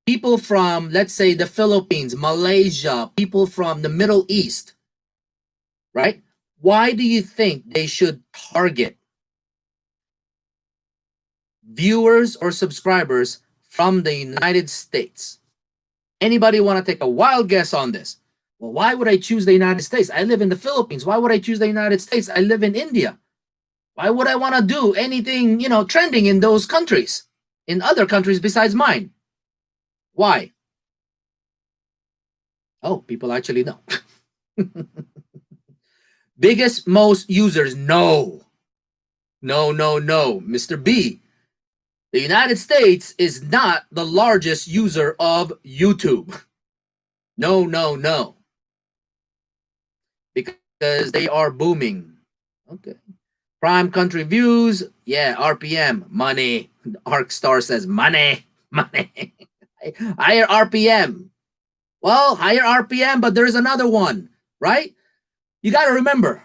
people from, let's say, the Philippines, Malaysia, people from the Middle East, right? Why do you think they should target viewers or subscribers from the United States? Anybody want to take a wild guess on this? Well, why would I choose the United States? I live in the Philippines. Why would I choose the United States? I live in India. Why would I want to do anything, trending in those countries, in other countries besides mine? Why? Oh, people actually know. Biggest, most users? No. No, no, no. Mr. B, the United States is not the largest user of YouTube. No, no, no. Because they are booming. Okay. Prime country views. Yeah, RPM. Money. ArcStar says money. Money. Higher RPM. Well, higher RPM, but there's another one, right? You got to remember,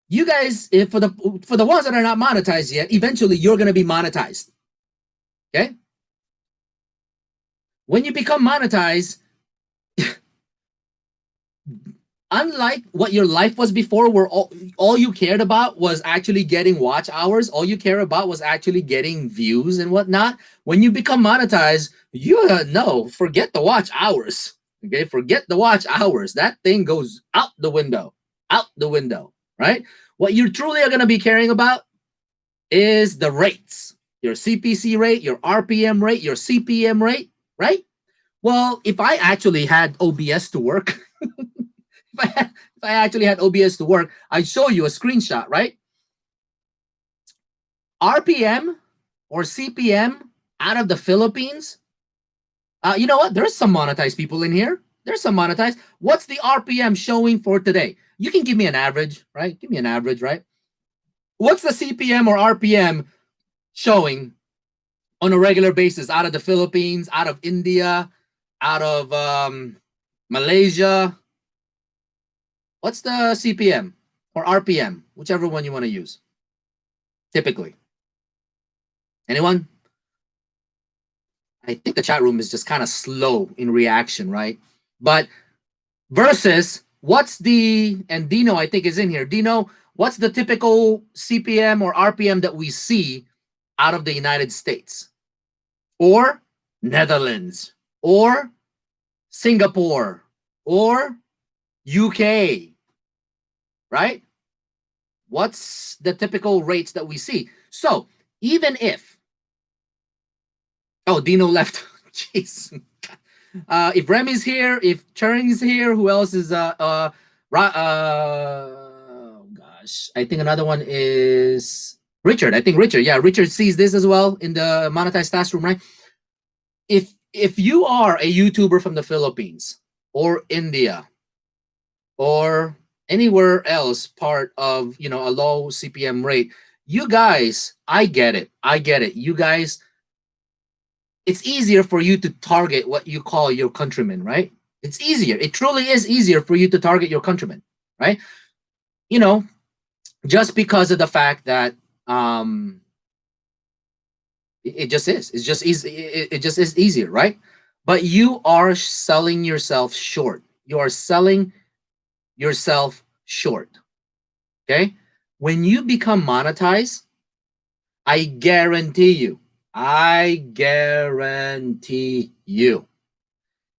you guys, for the ones that are not monetized yet, eventually you're going to be monetized. Okay? When you become monetized, unlike what your life was before, where all you cared about was actually getting watch hours, all you care about was actually getting views and whatnot, when you become monetized, forget the watch hours. Okay? Forget the watch hours. That thing goes out the window. Out the window, right? What you truly are going to be caring about is the rates. Your CPC rate, your RPM rate, your CPM rate, right? Well, if I actually had OBS to work, if I actually had OBS to work, I'd show you a screenshot, right? RPM or CPM out of the Philippines. You know what? There's some monetized people in here. There's some monetized. What's the RPM showing for today? You can give me an average, right? Give me an average, right? What's the CPM or RPM showing on a regular basis out of the Philippines, out of India, out of Malaysia? What's the CPM or RPM, whichever one you want to use, typically? Anyone? I think the chat room is just kind of slow in reaction, right? But versus and Dino, I think, is in here. Dino, what's the typical CPM or RPM that we see out of the United States or Netherlands or Singapore or UK, right? What's the typical rates that we see? So even if, Dino left. Jeez. If Remy's here, if Churing's here, who else is gosh, I think another one is Richard. I think Richard. Yeah, Richard sees this as well in the monetized classroom, right? If you are a YouTuber from the Philippines or India or anywhere else part of, you know, a low CPM rate, you guys, I get it. I get it. You guys, it's easier for you to target what you call your countrymen, right? It's easier. It truly is easier for you to target your countrymen, right? You know, just because of the fact that it just is. It's just easy. It just is easier, right? But you are selling yourself short. You are selling yourself short. Okay? When you become monetized, I guarantee you,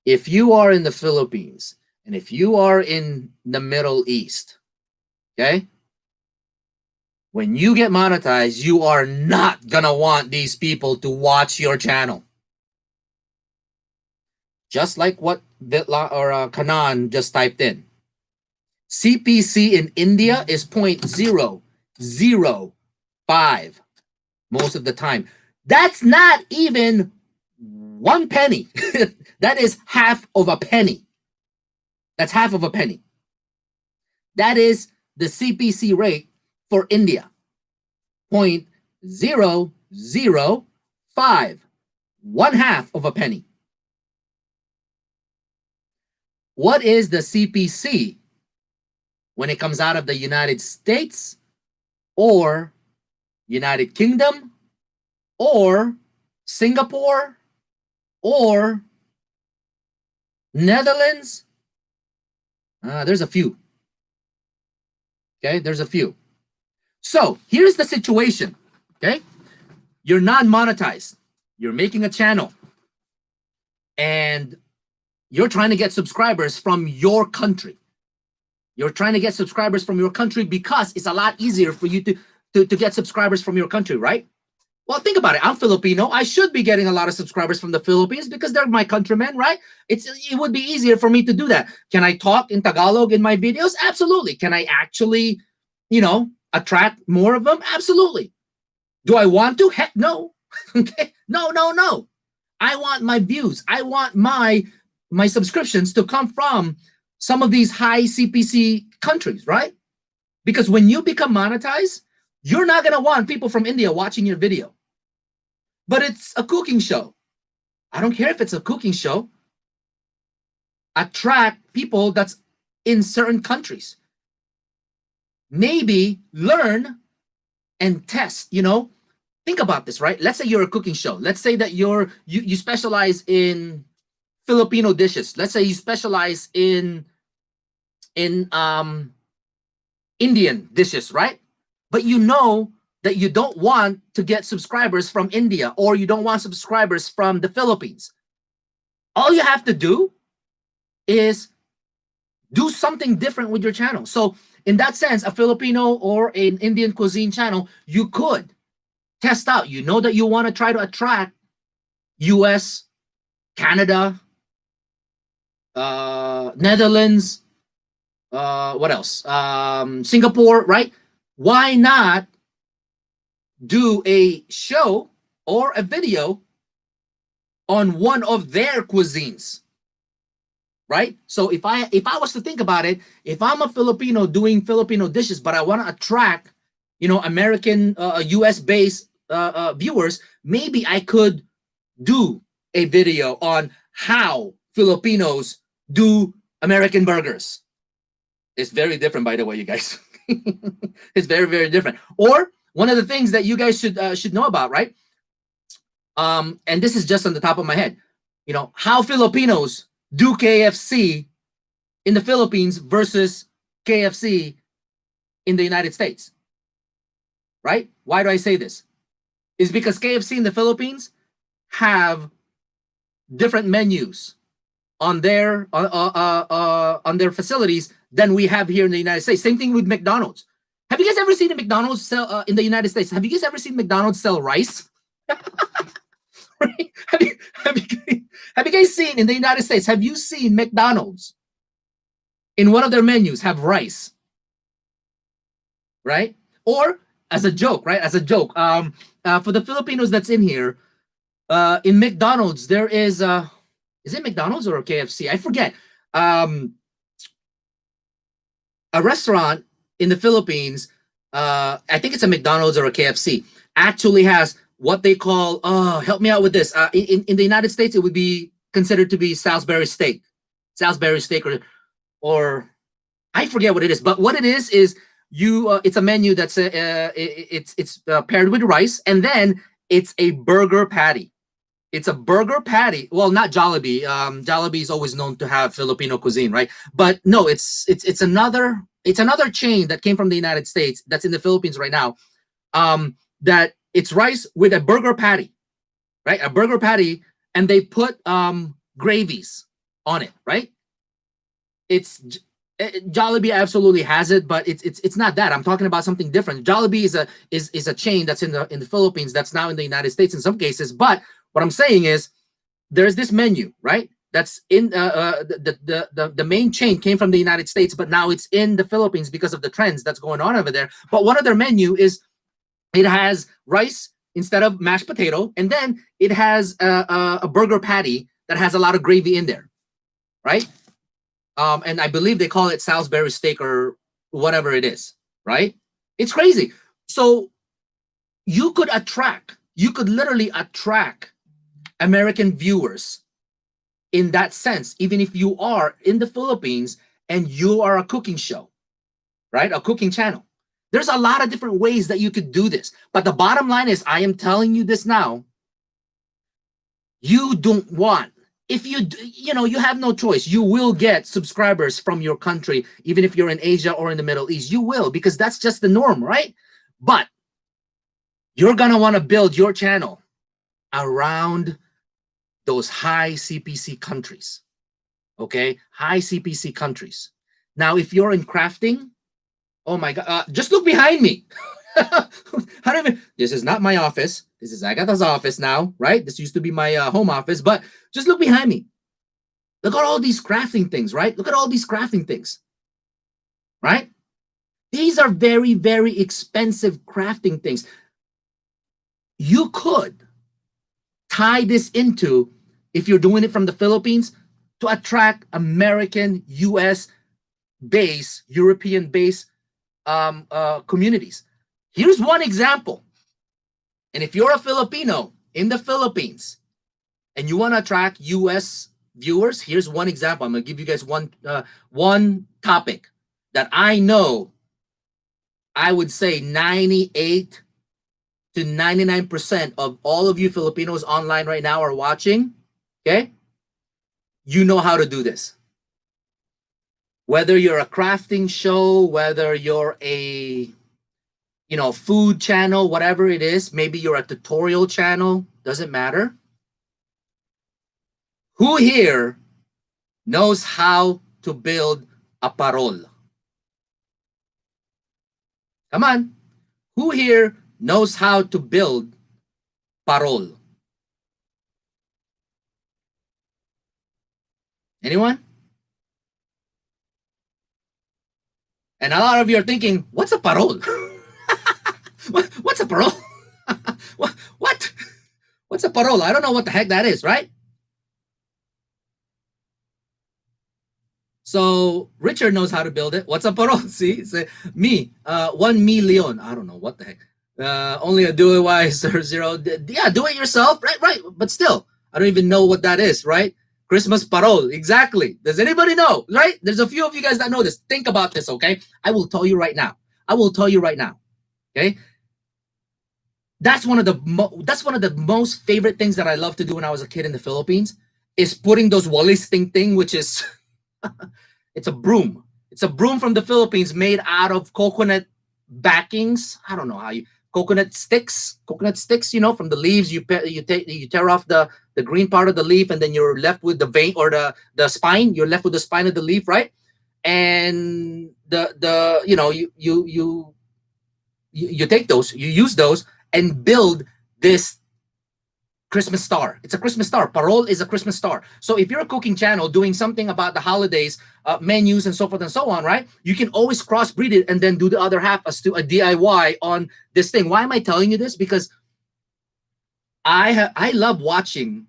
if you are in the Philippines and if you are in the Middle East, okay, when you get monetized, you are not gonna want these people to watch your channel. Just like what Vitla or Kanan just typed in. CPC in India is 0.005 most of the time. That's not even 1 penny. That is half of a penny. That's half of a penny. That is the CPC rate for India. 0.005. 1/2 of a penny. What is the CPC when it comes out of the United States or United Kingdom or Singapore or Netherlands? There's a few. Okay, there's a few. So here's the situation. Okay, you're non-monetized. You're making a channel and you're trying to get subscribers from your country. You're trying to get subscribers from your country because it's a lot easier for you to get subscribers from your country, right? Well, think about it. I'm Filipino. I should be getting a lot of subscribers from the Philippines because they're my countrymen, right? It would be easier for me to do that. Can I talk in Tagalog in my videos? Absolutely. Can I actually, you know, attract more of them? Absolutely. Do I want to? Heck no. Okay. No, no, no. I want my views. I want my subscriptions to come from some of these high CPC countries, right? Because when you become monetized, you're not going to want people from India watching your video. But it's a cooking show. I don't care if it's a cooking show. Attract people that's in certain countries. Maybe learn and test, you know. Think about this, right? Let's say you're a cooking show. Let's say that you specialize in Filipino dishes. Let's say you specialize in Indian dishes, right? But you know that you don't want to get subscribers from India or you don't want subscribers from the Philippines. All you have to do is do something different with your channel. So in that sense, a Filipino or an Indian cuisine channel, you could test out. You know that you want to try to attract US, Canada, Netherlands, what else? Singapore, right? Why not do a show or a video on one of their cuisines? Right? So if I was to think about it, if I'm a Filipino doing Filipino dishes, but I want to attract, you know, American, US based viewers, maybe I could do a video on how Filipinos do American burgers. It's very different, by the way, you guys. It's very, very different. Or one of the things that you guys should know about, right? And this is just on the top of my head, you know, how Filipinos do KFC in the Philippines versus KFC in the United States, right? Why do I say this? Is because KFC in the Philippines have different menus on their facilities than we have here in the United States. Same thing with McDonald's. Have you guys ever seen a McDonald's sell in the United States? Have you guys ever seen McDonald's sell rice? Right? Have you guys seen in the United States? Have you seen McDonald's in one of their menus have rice? Right? Or as a joke, right? As a joke, for the Filipinos that's in here, in McDonald's there is it McDonald's or KFC? I forget. A restaurant in the Philippines, I think it's a McDonald's or a KFC, actually has what they call, help me out with this. In the United States, it would be considered to be Salisbury steak, or I forget what it is. But what it is you, it's a menu that's it's paired with rice, and then it's a burger patty. It's a burger patty. Well, not Jollibee. Jollibee is always known to have Filipino cuisine, right? But no, it's another chain that came from the United States that's in the Philippines right now. That it's rice with a burger patty, right? A burger patty, and they put gravies on it, right? It's Jollibee absolutely has it, but it's not that. I'm talking about something different. Jollibee is a chain that's in the Philippines that's now in the United States in some cases. But what I'm saying is there's this menu, right? That's in the main chain came from the United States, but now it's in the Philippines because of the trends that's going on over there. But one of their menu is it has rice instead of mashed potato, and then it has a burger patty that has a lot of gravy in there, right? And I believe they call it Salisbury steak or whatever it is, right? It's crazy. So you could literally attract American viewers in that sense, even if you are in the Philippines and you are a cooking show, right? A cooking channel. There's a lot of different ways that you could do this. But the bottom line is, I am telling you this now. You don't want, if you have no choice. You will get subscribers from your country, even if you're in Asia or in the Middle East. You will, because that's just the norm, right? But you're going to want to build your channel around those high CPC countries, okay? High CPC countries. Now, if you're in crafting, oh my God, just look behind me. This is not my office. This is Agatha's office now, right? This used to be my home office, but just look behind me. Look at all these crafting things, right? Look at all these crafting things, right? These are very, very expensive crafting things. You could tie this into, if you're doing it from the Philippines, to attract American, US base, European base communities. Here's one example. And if you're a Filipino in the Philippines and you want to attract US viewers, here's one example. I'm going to give you guys one topic that I know, I would say 98 to 99% of all of you Filipinos online right now are watching, okay? You know how to do this. Whether you're a crafting show, whether you're a food channel, whatever it is, maybe you're a tutorial channel, doesn't matter. Who here knows how to build a parol? Come on. Who here knows how to build parol? Anyone? And a lot of you are thinking, what's a parol? What's a parol? What? What's a parol? I don't know what the heck that is, right? So Richard knows how to build it. What's a parol? See, me, 1 million. I don't know what the heck. Only a DIY or zero. Yeah, do it yourself, right. But still, I don't even know what that is, right? Christmas parol, exactly. Does anybody know, right? There's a few of you guys that know this. Think about this, okay? I will tell you right now. Okay? That's one of the most favorite things that I love to do when I was a kid in the Philippines, is putting those walis thing, which is it's a broom. It's a broom from the Philippines made out of coconut backings. I don't know how you coconut sticks, from the leaves. You tear off the green part of the leaf, and then you're left with the vein or the spine. You're left with the spine of the leaf, right? And you take those, you use those, and build this Christmas star. It's a Christmas star. Parol is a Christmas star. So if you're a cooking channel doing something about the holidays, menus and so forth and so on, right? You can always crossbreed it and then do the other half as to a DIY on this thing. Why am I telling you this? Because I love watching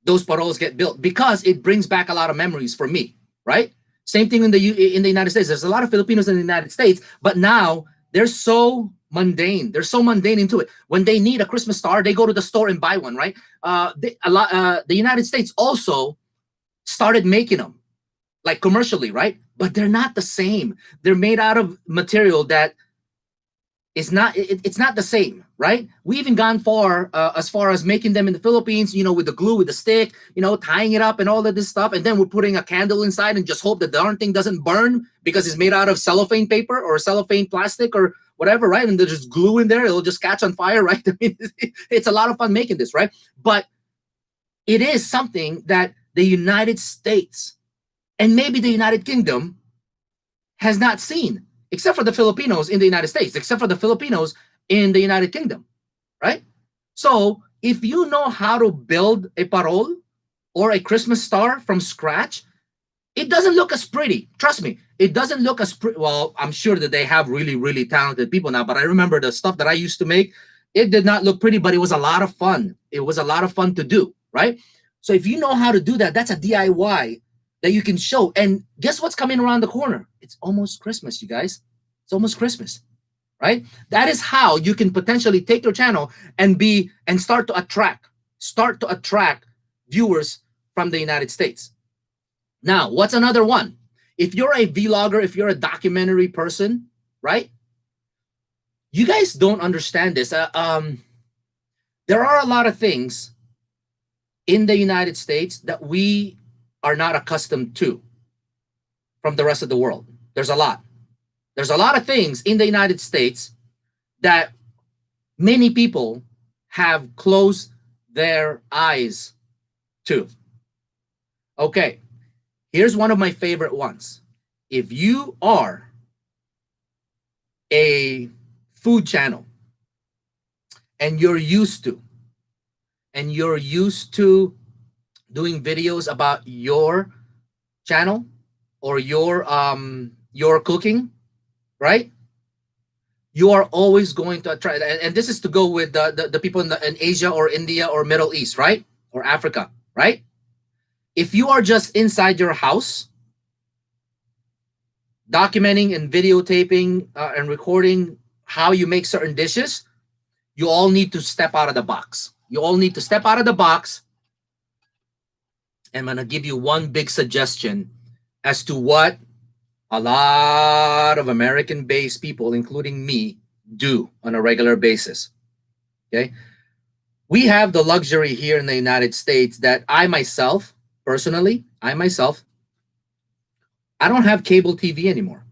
those parols get built, because it brings back a lot of memories for me, right? Same thing in the United States. There's a lot of Filipinos in the United States, but now they're so mundane. They're so mundane into it. When they need a Christmas star, they go to the store and buy one, right? The United States also started making them like commercially, right? But they're not the same. They're made out of material that is not, it's not the same, right? We even gone as far as making them in the Philippines, you know, with the glue, with the stick, you know, tying it up and all of this stuff. And then we're putting a candle inside and just hope the darn thing doesn't burn because it's made out of cellophane paper or cellophane plastic or whatever, right? And there's just glue in there. It'll just catch on fire, right? I mean, it's a lot of fun making this, right? But it is something that the United States and maybe the United Kingdom has not seen, except for the Filipinos in the United States, except for the Filipinos in the United Kingdom, right? So if you know how to build a parol or a Christmas star from scratch, it doesn't look as pretty. Trust me, it doesn't look as pretty. Well, I'm sure that they have really, really talented people now, but I remember the stuff that I used to make. It did not look pretty, but it was a lot of fun. It was a lot of fun to do, right? So if you know how to do that, that's a DIY that you can show. And guess what's coming around the corner? It's almost Christmas, you guys. It's almost Christmas, right? That is how you can potentially take your channel and start to attract viewers from the United States. Now, what's another one? If you're a vlogger, if you're a documentary person, right? You guys don't understand this. There are a lot of things in the United States that we are not accustomed to from the rest of the world. There's a lot. There's a lot of things in the United States that many people have closed their eyes to. Okay, here's one of my favorite ones. If you are a food channel and you're used to doing videos about your channel or your cooking, right? You are always going to try, and this is to go with the people in Asia or India or Middle East, right? Or Africa, right? If you are just inside your house, documenting and videotaping and recording how you make certain dishes, you all need to step out of the box. You all need to step out of the box. I'm going to give you one big suggestion as to what a lot of American-based people, including me, do on a regular basis. Okay? We have the luxury here in the United States that I myself, personally, I don't have cable TV anymore.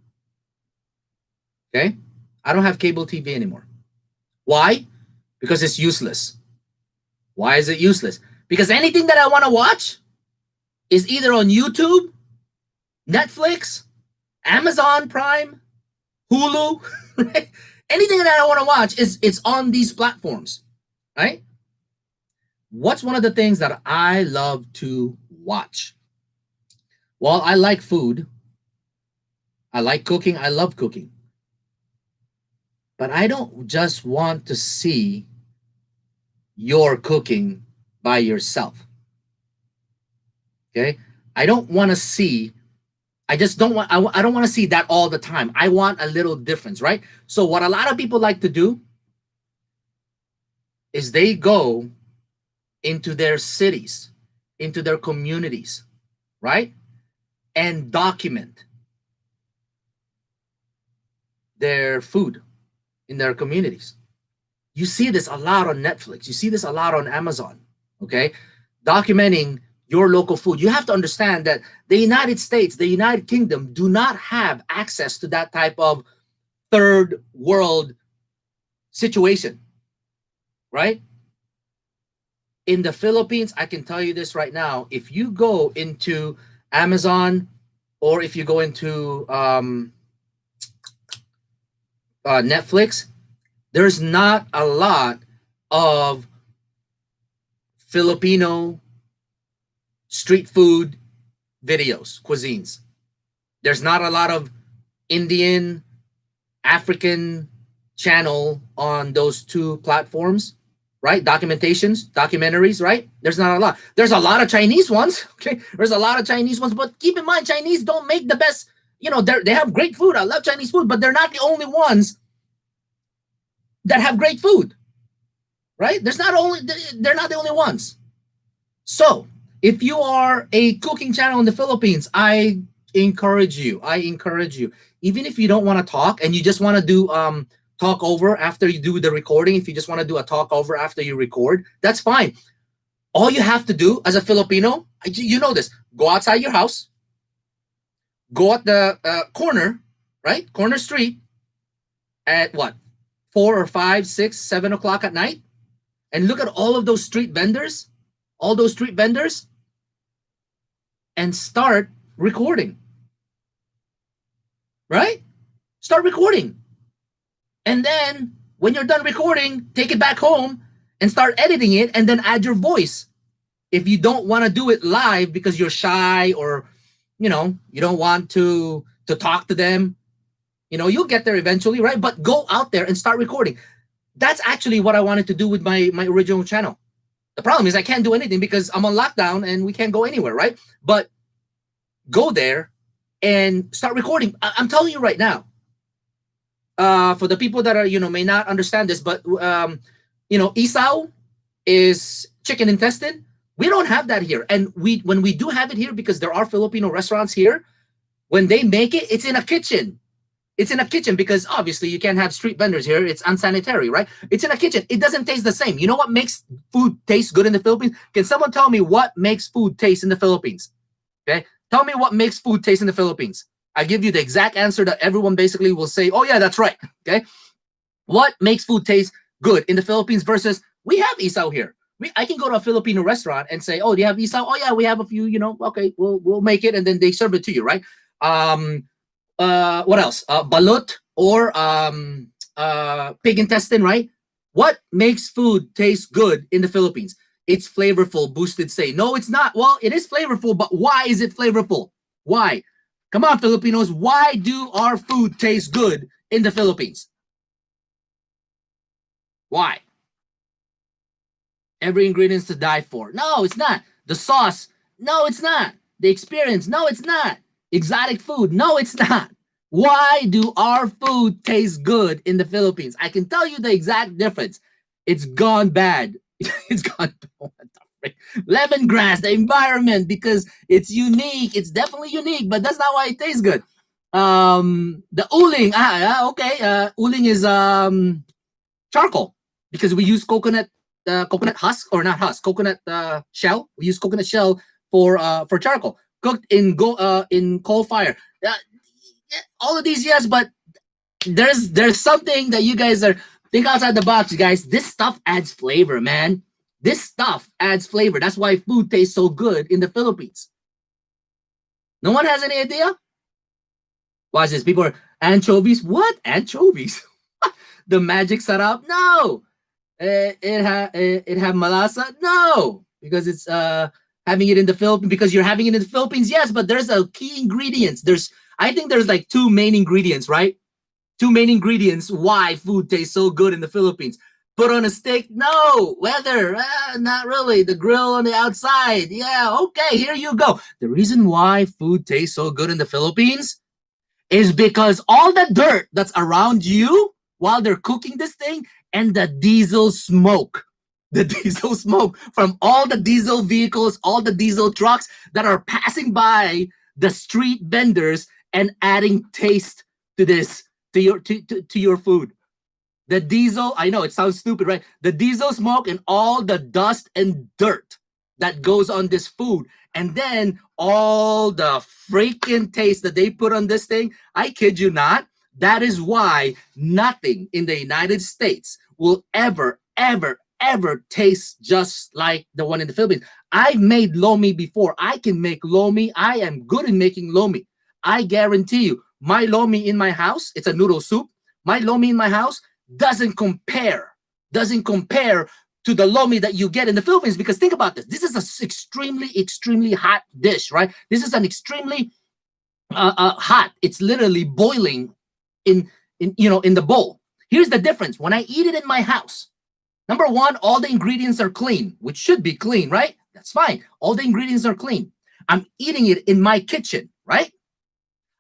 Okay? I don't have cable TV anymore. Why? Because it's useless. Why is it useless? Because anything that I want to watch is either on YouTube, Netflix, Amazon Prime, Hulu, right? Anything that I want to watch it's on these platforms, right? What's one of the things that I love to watch? Well, I like food. I like cooking. I love cooking. But I don't just want to see your cooking by yourself. Okay? I don't want to see, I don't want to see that all the time. I want a little difference, right? So what a lot of people like to do is they go into their cities, into their communities, right? And document their food in their communities. You see this a lot on Netflix. You see this a lot on Amazon, okay? Documenting your local food. You have to understand that the United States, the United Kingdom do not have access to that type of third world situation, right? In the Philippines, I can tell you this right now, if you go into Amazon or if you go into Netflix, there's not a lot of Filipino street food videos, cuisines. There's not a lot of Indian, African channel on those two platforms. right? Documentaries, right? There's not a lot. There's a lot of Chinese ones. Okay, there's a lot of Chinese ones, but keep in mind, Chinese don't make the best. You know, they have great food. I love Chinese food, but they're not the only ones that have great food, right? They're not the only ones. So if you are a cooking channel in the Philippines, I encourage you. Even if you don't want to talk and you just want to do talk over after you do the recording, if you just want to do a talk over after you record, that's fine. All you have to do as a Filipino, you know this, go outside your house, go at the corner, right? Corner street at what? 4 or 5, 6, 7 o'clock at night, and look at all of those street vendors, and start recording, right? Start recording. And then when you're done recording, take it back home and start editing it and then add your voice. If you don't want to do it live because you're shy or, you don't want to talk to them, you'll get there eventually, right? But go out there and start recording. That's actually what I wanted to do with my original channel. The problem is I can't do anything because I'm on lockdown and we can't go anywhere, right? But go there and start recording. I'm telling you right now, for the people that are, may not understand this, but, isaw is chicken intestine. We don't have that here. And when we do have it here, because there are Filipino restaurants here, when they make it, it's in a kitchen. It's in a kitchen because obviously you can't have street vendors here. It's unsanitary, right? It's in a kitchen. It doesn't taste the same. You know what makes food taste good in the Philippines? Can someone tell me what makes food taste in the Philippines? Okay. Tell me what makes food taste in the Philippines. I give you the exact answer that everyone basically will say, oh yeah, that's right. Okay. What makes food taste good in the Philippines versus we have isaw here. I can go to a Filipino restaurant and say, oh, do you have isaw? Oh yeah, we have a few, okay, we'll make it. And then they serve it to you, right? What else? Balut or pig intestine, right? What makes food taste good in the Philippines? It's flavorful, boosted say. No, it's not. Well, it is flavorful, but why is it flavorful? Why? Come on, Filipinos. Why do our food taste good in the Philippines? Why? Every ingredient's to die for. No, it's not. The sauce. No, it's not. The experience. No, it's not. Exotic food. No, it's not. Why do our food taste good in the Philippines? I can tell you the exact difference. It's gone bad. It's gone. Lemongrass, the environment, because it's unique. It's definitely unique, but that's not why it tastes good. The uling. Okay. Uling is charcoal because we use coconut husk, or not husk, coconut shell. We use coconut shell for charcoal, cooked in coal fire. All of these, yes, but there's something that you guys are think outside the box, guys. This stuff adds flavor, man. This stuff adds flavor. That's why food tastes so good in the Philippines. No one has any idea? Watch this. People are anchovies. What anchovies? The magic sarap? No. It have malasa? No, because it's having it in the Philippines. Because you're having it in the Philippines, yes. But there's a key ingredients. I think there's like two main ingredients, right? Two main ingredients why food tastes so good in the Philippines. Put on a steak? No. Weather? Not really. The grill on the outside? Yeah, okay, here you go. The reason why food tastes so good in the Philippines is because all the dirt that's around you while they're cooking this thing and the diesel smoke. The diesel smoke from all the diesel vehicles, all the diesel trucks that are passing by the street vendors and adding taste to this, to your food. The diesel, I know it sounds stupid, right? The diesel smoke and all the dust and dirt that goes on this food. And then all the freaking taste that they put on this thing, I kid you not, that is why nothing in the United States will ever, ever, ever taste just like the one in the Philippines. I've made lomi before. I can make lomi. I am good in making lomi. I guarantee you, my lomi in my house, it's a noodle soup. My lomi in my house doesn't compare to the lomi that you get in the Philippines. Because think about this. This is an extremely, extremely hot dish, right? This is an extremely hot. It's literally boiling in the bowl. Here's the difference. When I eat it in my house, Number one, all the ingredients are clean, which should be clean, right? That's fine. All the ingredients are clean. I'm eating it in my kitchen, right?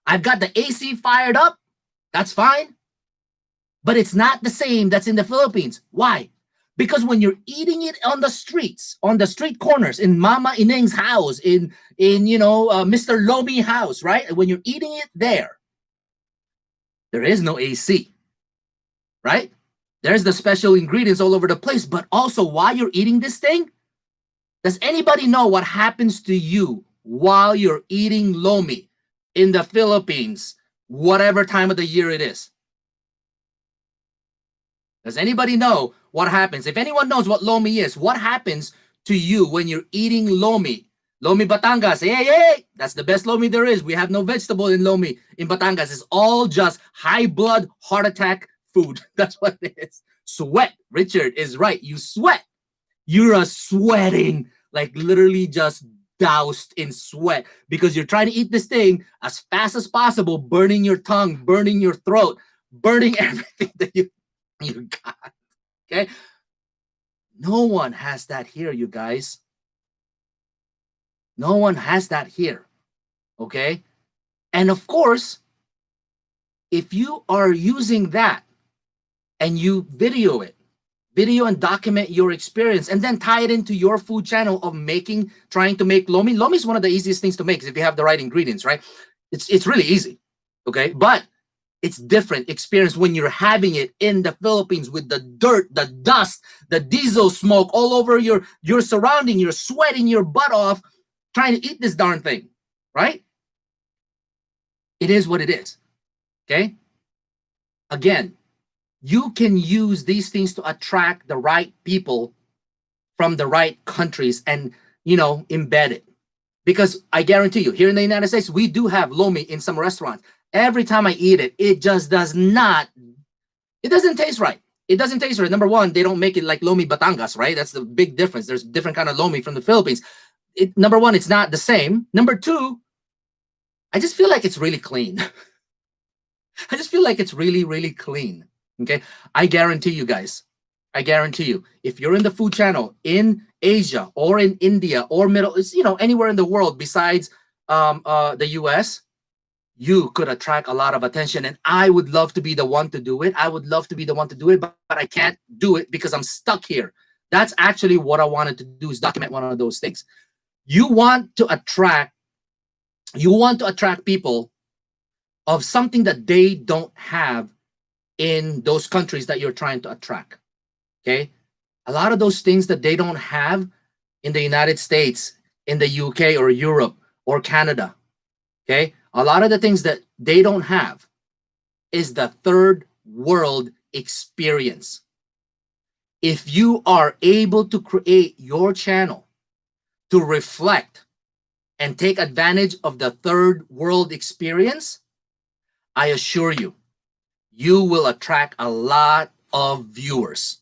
I've got the AC fired up. That's fine. But it's not the same that's in the Philippines. Why? Because when you're eating it on the streets, on the street corners, in Mama Ineng's house, in Mr. Lomi house, right? When you're eating it there is no AC, right? There's the special ingredients all over the place. But also, while you're eating this thing, does anybody know what happens to you while you're eating lomi in the Philippines, whatever time of the year it is? Does anybody know what happens? If anyone knows what lomi is, what happens to you when you're eating lomi? Lomi Batangas, hey, that's the best lomi there is. We have no vegetable in lomi in Batangas. It's all just high blood, heart attack food. That's what it is. Sweat. Richard is right. You sweat. You're sweating, like literally just doused in sweat because you're trying to eat this thing as fast as possible, burning your tongue, burning your throat, burning everything that you got. Okay? No one has that here, you guys. No one has that here. Okay? And of course, if you are using that and you video and document your experience and then tie it into your food channel of trying to make lomi. Lomi is one of the easiest things to make if you have the right ingredients, right? It's really easy, okay? But it's different experience when you're having it in the Philippines with the dirt, the dust, the diesel smoke all over your surrounding. You're sweating your butt off trying to eat this darn thing, right? It is what it is, okay? Again, you can use these things to attract the right people from the right countries and, embed it. Because I guarantee you, here in the United States, we do have lomi in some restaurants. Every time I eat it, it just doesn't taste right. It doesn't taste right. Number one, they don't make it like lomi Batangas, right? That's the big difference. There's different kind of lomi from the Philippines. Number one, it's not the same. Number two, I just feel like it's really clean. I just feel like it's really, really clean. Okay, I guarantee you guys, if you're in the food channel in Asia or in India or Middle East, anywhere in the world besides the US, you could attract a lot of attention. And I would love to be the one to do it. But I can't do it because I'm stuck here. That's actually what I wanted to do, is document one of those things. You want to attract people of something that they don't have in those countries that you're trying to attract, okay? A lot of those things that they don't have in the United States, in the UK or Europe or Canada, okay? A lot of the things that they don't have is the third world experience. If you are able to create your channel to reflect and take advantage of the third world experience, I assure you, you will attract a lot of viewers,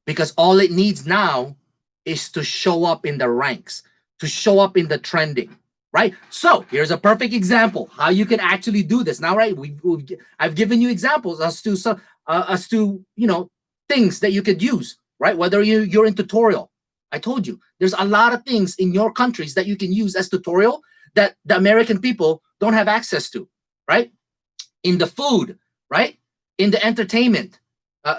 because all it needs now is to show up in the ranks, to show up in the trending, right? So here's a perfect example how you can actually do this now, right? I've given you examples as to things that you could use, right? Whether you're in tutorial, I told you there's a lot of things in your countries that you can use as tutorial that the American people don't have access to, right? In the food, right? In the entertainment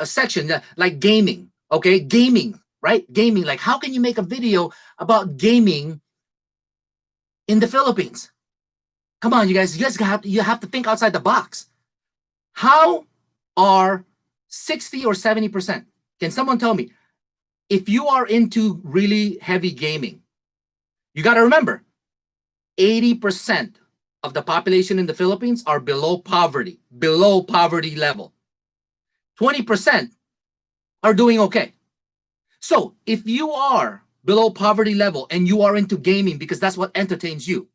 section, like gaming, okay? Gaming, right? Gaming, like how can you make a video about gaming in the Philippines? Come on, you guys have to think outside the box. How are 60 or 70%? Can someone tell me? If you are into really heavy gaming, you got to remember, 80% of the population in the Philippines are below poverty level. 20% are doing okay. So if you are below poverty level and you are into gaming because that's what entertains you,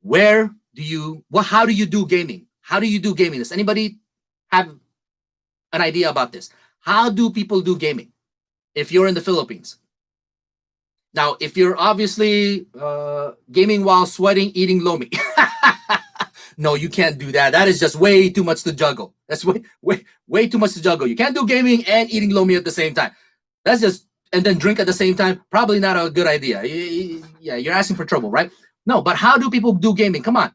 how do you do gaming? How do you do gaming? Does anybody have an idea about this? How do people do gaming if you're in the Philippines? Now, if you're obviously gaming while sweating, eating lomi, No, you can't do that. That is just way too much to juggle. That's way too much to juggle. You can't do gaming and eating lomi at the same time. That's just, and then drink at the same time. Probably not a good idea. Yeah, you're asking for trouble, right? No, but how do people do gaming? Come on.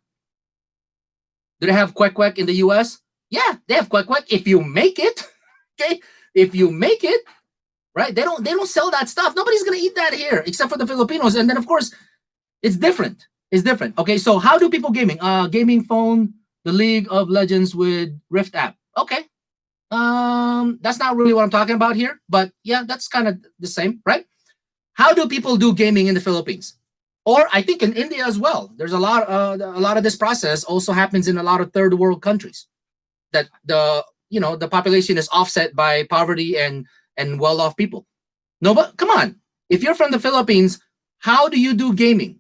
Do they have quack quack in the US? Yeah, they have quack quack if you make it. Okay? If you make it, right? They don't sell that stuff. Nobody's gonna eat that here except for the Filipinos. And then of course, it's different. It's different. Okay, so how do people gaming? Gaming phone, the League of Legends with Rift app. Okay. That's not really what I'm talking about here, but yeah, that's kind of the same, right? How do people do gaming in the Philippines? Or I think in India as well. There's a lot of this process also happens in a lot of third world countries. That the population is offset by poverty and well-off people. No, but come on. If you're from the Philippines, how do you do gaming?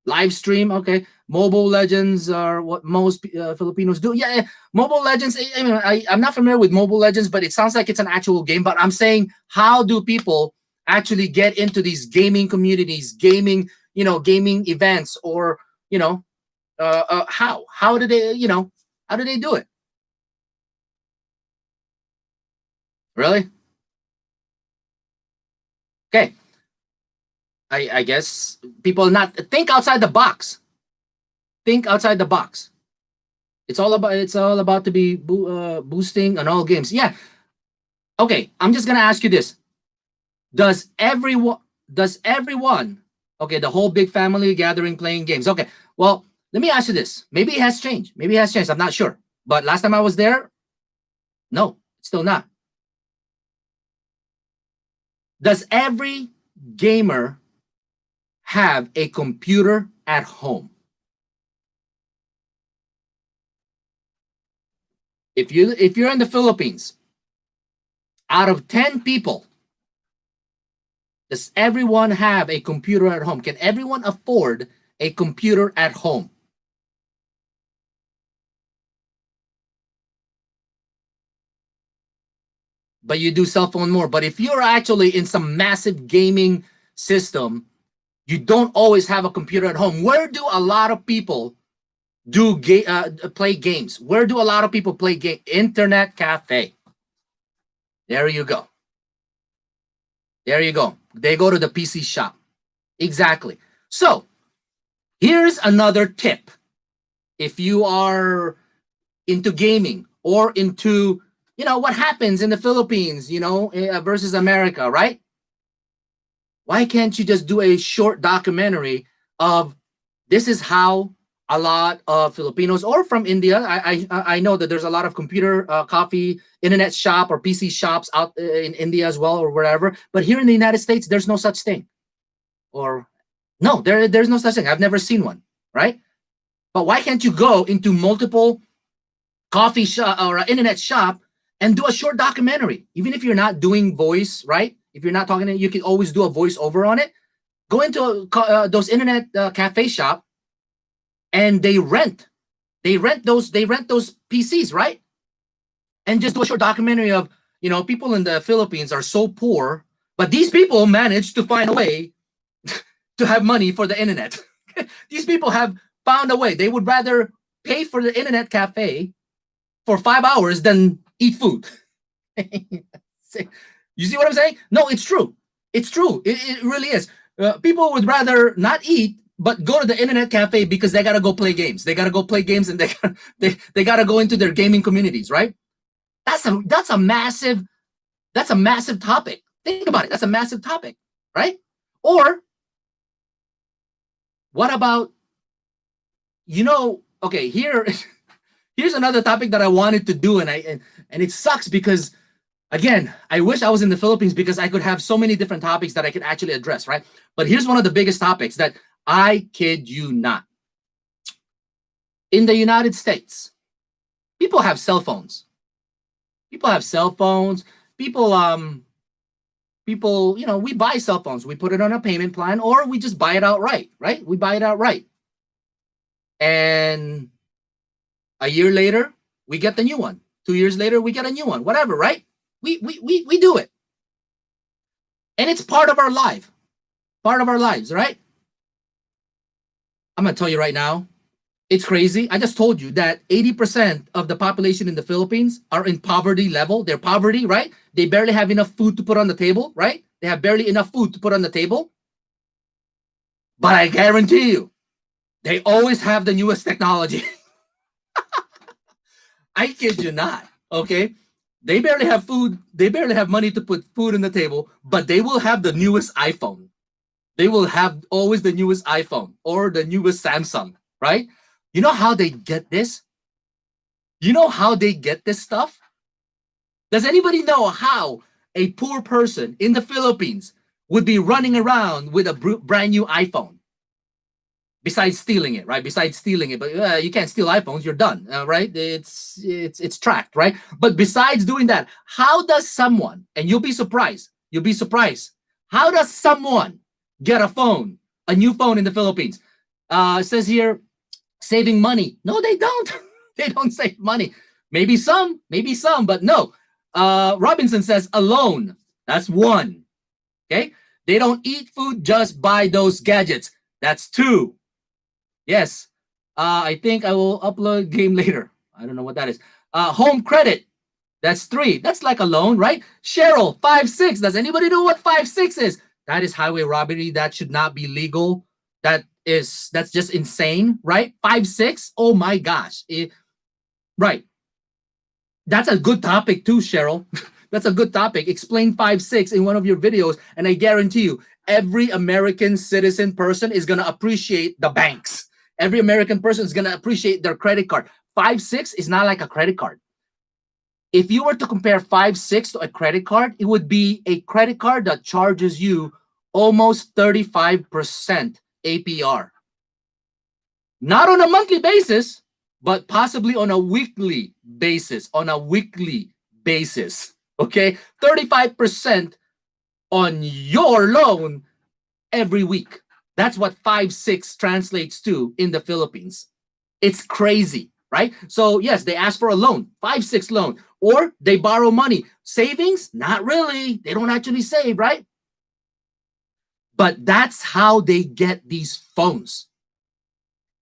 Live stream, okay. Mobile Legends are what most Filipinos do. Yeah, Mobile Legends. I mean, I'm not familiar with Mobile Legends, but it sounds like it's an actual game. But I'm saying, how do people actually get into these gaming communities, gaming events, or how do they how do they do it? Really? Okay. I guess people not think outside the box. Think outside the box. It's all about to be boosting on all games. Yeah. Okay. I'm just gonna ask you this: Does everyone? Okay, the whole big family gathering playing games. Okay. Well, let me ask you this. Maybe it has changed. Maybe it has changed. I'm not sure. But last time I was there, no, still not. Does every gamer have a computer at home? If you're in the Philippines, out of 10 people, does everyone have a computer at home? Can everyone afford a computer at home? But you do cell phone more. But if you're actually in some massive gaming system, you don't always have a computer at home. Where do a lot of people play games? Where do a lot of people play game? Internet cafe. There you go. There you go. They go to the PC shop. Exactly. So here's another tip. If you are into gaming or into, what happens in the Philippines, versus America, right? Why can't you just do a short documentary of this is how a lot of Filipinos or from India, I know that there's a lot of computer, coffee, internet shop or PC shops out in India as well or wherever. But here in the United States, there's no such thing. Or no, there's no such thing. I've never seen one, right? But why can't you go into multiple coffee shop or internet shop and do a short documentary? Even if you're not doing voice, right? If you're not talking, you can always do a voiceover on it. Go into those internet cafe shop, and they rent those PCs, right? And just do a short documentary of people in the Philippines are so poor, but these people managed to find a way to have money for the internet. These people have found a way. They would rather pay for the internet cafe for 5 hours than eat food. You see what I'm saying? No, it's true. It's true. It really is. People would rather not eat but go to the internet cafe because they gotta go play games. They gotta go play games, and they gotta go into their gaming communities, right? That's a massive topic. Think about it. That's a massive topic, right? Or what about okay, here's another topic that I wanted to do, and it sucks because again, I wish I was in the Philippines because I could have so many different topics that I could actually address, right? But here's one of the biggest topics that I kid you not. In the United States, people have cell phones. People have cell phones. People, we buy cell phones. We put it on a payment plan or we just buy it outright, right? We buy it outright. And a year later, we get the new one. 2 years later, we get a new one. Whatever, right? We do it. And it's part of our life. Part of our lives, right? I'm going to tell you right now, It's crazy. I just told you that 80% of the population in the Philippines are in poverty level. They're poverty, right? They barely have enough food to put on the table, right? They have barely enough food to put on the table. But I guarantee you, they always have the newest technology. I kid you not. Okay. They barely have food. They barely have money to put food on the table, but they will have the newest iPhone. They will have always the newest iPhone or the newest Samsung, right? You know how they get this? You know how they get this stuff? Does anybody know how a poor person in the Philippines would be running around with a brand new iPhone? Besides stealing it, right? Besides stealing it, but you can't steal iPhones. You're done, right? It's tracked, right? But besides doing that, how does someone? And you'll be surprised. You'll be surprised. How does someone get a phone, a new phone in the Philippines? It says here, saving money. No, they don't. They don't save money. Maybe some, but no. Robinson says alone. That's one. Okay. They don't eat food, just buy those gadgets. That's two. Yes. I think I will upload game later. I don't know what that is. Home credit. That's three. That's like a loan, right? Cheryl, 5'6". Does anybody know what 5'6" is? That is highway robbery. That should not be legal. That's just insane, right? 5'6". Oh my gosh. Right. That's a good topic too, Cheryl. That's a good topic. Explain 5'6" in one of your videos, and I guarantee you, every American citizen person is gonna appreciate the banks. Every American person is gonna appreciate their credit card. 5'6" is not like a credit card. If you were to compare 5'6" to a credit card, it would be a credit card that charges you almost 35% APR. Not on a monthly basis, but possibly on a weekly basis. Okay? 35% on your loan every week. That's what 5'6" translates to in the Philippines. It's crazy, right? So yes, they ask for a loan, 5'6" loan, or they borrow money. Savings? Not really. They don't actually save, right? But that's how they get these phones.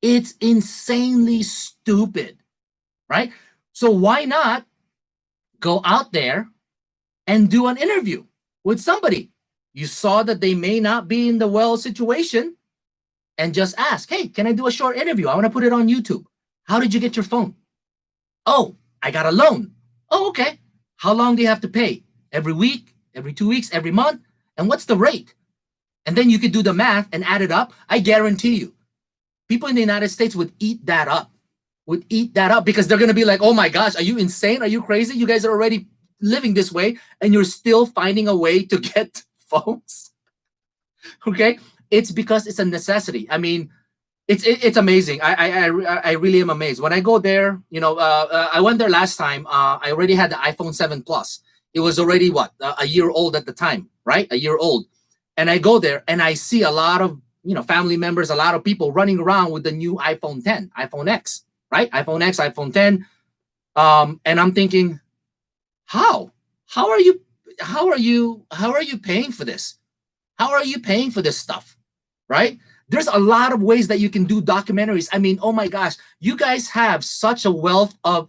It's insanely stupid, right? So why not go out there and do an interview with somebody? You saw that they may not be in the well situation, and just ask, hey, can I do a short interview? I want to put it on YouTube. How did you get your phone? Oh, I got a loan. Oh, okay. How long do you have to pay? Every week, every 2 weeks, every month? And what's the rate? And then you could do the math and add it up. I guarantee you, people in the United States would eat that up. Because they're going to be like, oh my gosh, are you insane? Are you crazy? You guys are already living this way and you're still finding a way to get phones. Okay? It's because it's a necessity. I mean, it's amazing. I really am amazed. When I go there, I went there last time. I already had the iPhone 7 Plus. It was already a year old at the time, right? A year old. And I go there and I see a lot of family members, a lot of people running around with the new iPhone 10, iPhone X, right? iPhone X, iPhone 10. And I'm thinking, how are you paying for this? How are you paying for this stuff, right? There's a lot of ways that you can do documentaries. I mean, oh my gosh, you guys have such a wealth of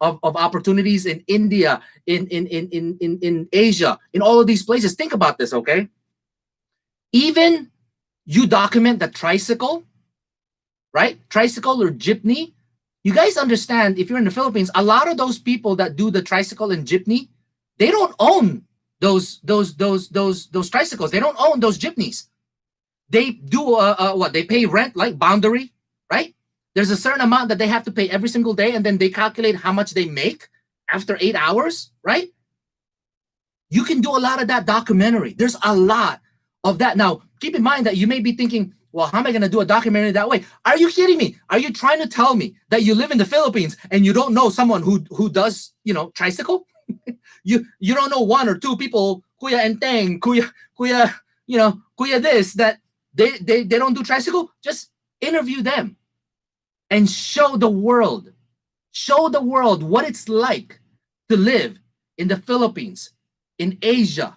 opportunities in India, in Asia, in all of these places. Think about this, okay? Even you document the tricycle, right? Tricycle or jeepney. You guys understand, if you're in the Philippines, a lot of those people that do the tricycle and jeepney, they don't own those tricycles. They don't own those jeepneys. They do what? They pay rent, like boundary, right? There's a certain amount that they have to pay every single day, and then they calculate how much they make after 8 hours, right? You can do a lot of that documentary. There's a lot of that. Now, keep in mind that you may be thinking, well, how am I going to do a documentary that way? Are you kidding me? Are you trying to tell me that you live in the Philippines and you don't know someone who does, tricycle? you don't know one or two people, Kuya Enteng, Kuya, Kuya this, that they don't do tricycle? Just interview them and show the world what it's like to live in the Philippines, in Asia,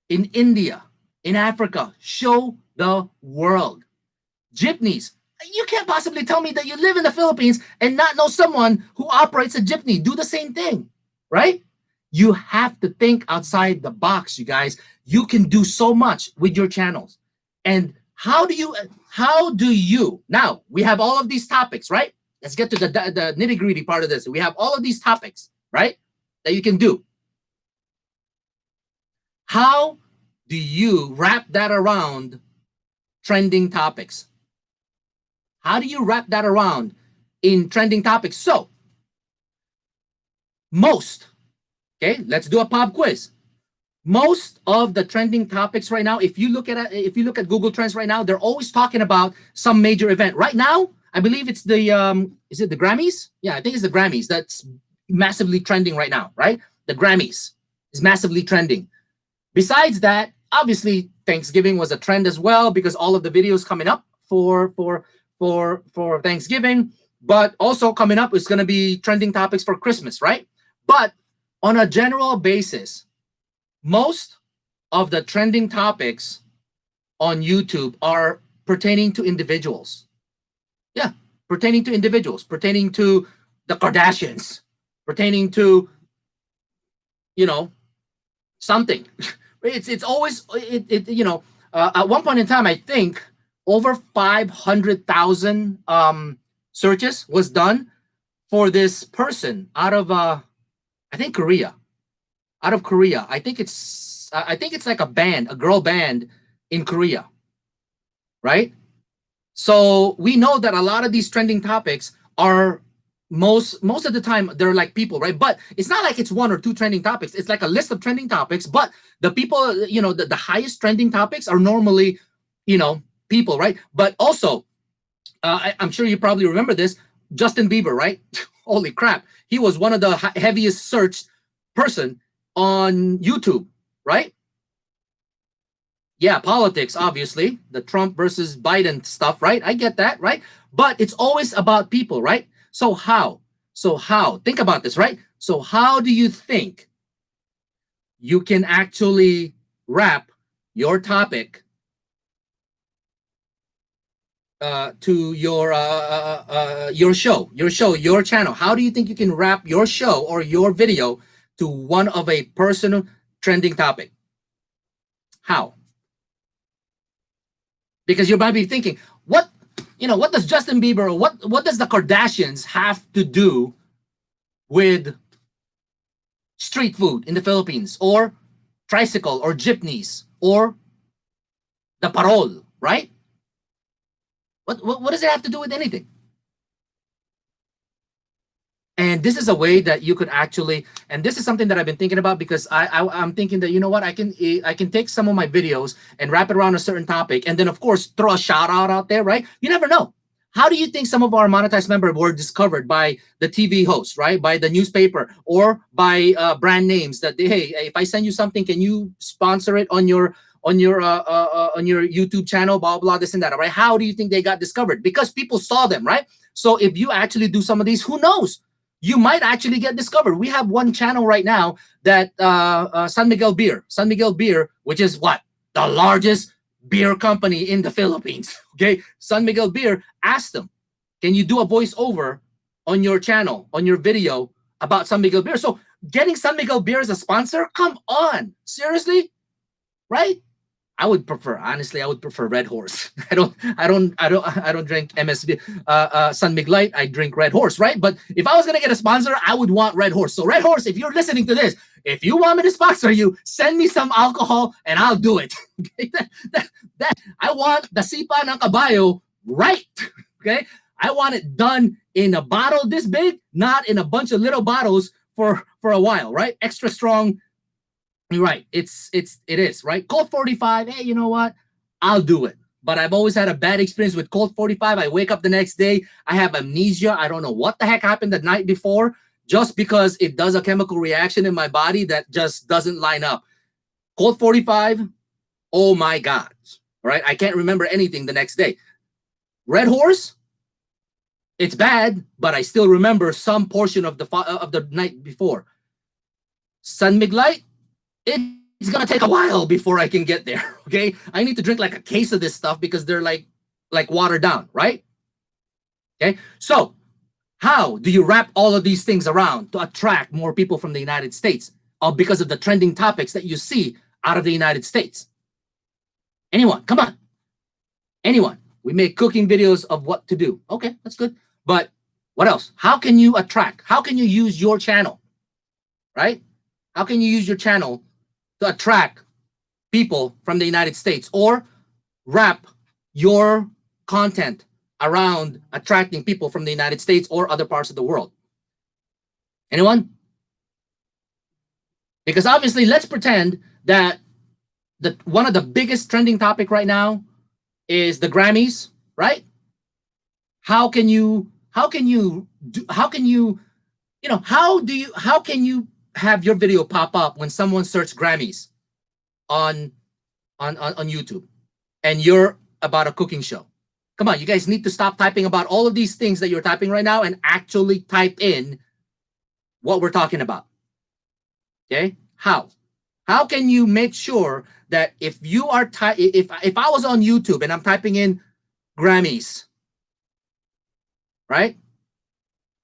in India, in Africa. Show the world. Jeepneys. You can't possibly tell me that you live in the Philippines and not know someone who operates a jeepney. Do the same thing, right? You have to think outside the box, you guys. You can do so much with your channels. And how do you now we have all of these topics, right? Let's get to the nitty-gritty part of this. We have all of these topics, right? That you can do. How do you wrap that around trending topics? How do you wrap that around in trending topics? So, okay, let's do a pop quiz. Most of the trending topics right now, if you look at Google Trends right now, they're always talking about some major event. Right now, I believe it's the is it the Grammys? Yeah, I think it's the Grammys that's massively trending right now, right? The Grammys is massively trending. Besides that, obviously Thanksgiving was a trend as well because all of the videos coming up for Thanksgiving, but also coming up is going to be trending topics for Christmas, right? But on a general basis, most of the trending topics on YouTube are pertaining to individuals. Yeah, pertaining to individuals, pertaining to the Kardashians, pertaining to, you know, something. It's always at one point in time, I think over 500,000 searches was done for this person out of I think Korea, out of Korea. I think it's like a band, a girl band in Korea, right? So we know that a lot of these trending topics are most of the time they're like people, right? But it's not like it's one or two trending topics. It's like a list of trending topics, but the people, the highest trending topics are normally, people, right? But also, I'm sure you probably remember this, Justin Bieber, right? Holy crap. He was one of the heaviest searched person on YouTube, right? Yeah, politics, obviously, the Trump versus Biden stuff, right? I get that, right? But it's always about people, right? So how? Think about this, right? So how do you think you can actually wrap your topic to your show, your channel? How do you think you can wrap your show or your video to one of a personal trending topic? How? Because you might be thinking, what does Justin Bieber or what does the Kardashians have to do with street food in the Philippines or tricycle or jeepneys or the parol, right? What does it have to do with anything? And this is a way that you could actually, and this is something that I've been thinking about because I'm thinking that, you know what, I can take some of my videos and wrap it around a certain topic, and then of course throw a shout out there, right? You never know. How do you think some of our monetized members were discovered by the TV host, right? By the newspaper or by brand names that hey, if I send you something, can you sponsor it on your YouTube channel, blah blah this and that, right? How do you think they got discovered? Because people saw them, right? So if you actually do some of these, who knows? You might actually get discovered. We have one channel right now that San Miguel Beer, which is what? The largest beer company in the Philippines. Okay, San Miguel Beer asked them, can you do a voiceover on your channel, on your video about San Miguel Beer? So getting San Miguel Beer as a sponsor, come on, seriously, right? I would prefer Red Horse. I don't drink MSB San Mig Light. I drink Red Horse, right? But if I was gonna get a sponsor, I would want Red Horse. So Red Horse, if you're listening to this, if you want me to sponsor you, send me some alcohol and I'll do it. Okay? That I want the sipa ng kabayo right. Okay, I want it done in a bottle this big, not in a bunch of little bottles for a while, right? Extra strong. Right. It is, right? Colt 45, hey, you know what? I'll do it. But I've always had a bad experience with Colt 45. I wake up the next day, I have amnesia. I don't know what the heck happened the night before, just because it does a chemical reaction in my body that just doesn't line up. Colt 45, oh my God. Right? I can't remember anything the next day. Red Horse, it's bad, but I still remember some portion of the night before. San Mig Light, it's gonna take a while before I can get there. Okay, I need to drink like a case of this stuff because they're like watered down, right? Okay, so how do you wrap all of these things around to attract more people from the United States because of the trending topics that you see out of the United States? Anyone? Come on. Anyone? We make cooking videos of what to do. Okay, that's good. But what else? How can you attract? How can you use your channel, right? How can you use your channel to attract people from the United States or wrap your content around attracting people from the United States or other parts of the world? Anyone? Because obviously, let's pretend that one of the biggest trending topic right now is the Grammys, right? How can you how can you have your video pop up when someone searches Grammys on on YouTube and you're about a cooking show? Come on, you guys need to stop typing about all of these things that you're typing right now and actually type in what we're talking about. Okay? How can you make sure that if you are if I was on YouTube and I'm typing in Grammys, right?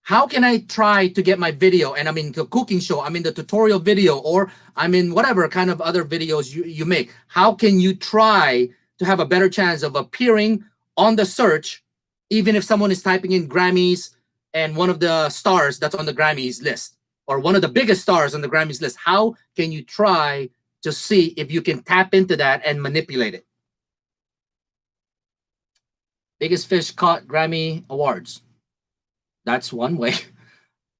How can I try to get my video and I'm in the cooking show, I'm in the tutorial video, or I'm in whatever kind of other videos you make? How can you try to have a better chance of appearing on the search, even if someone is typing in Grammys and one of the stars that's on the Grammys list, or one of the biggest stars on the Grammys list? How can you try to see if you can tap into that and manipulate it? Biggest fish caught Grammy Awards. That's one way.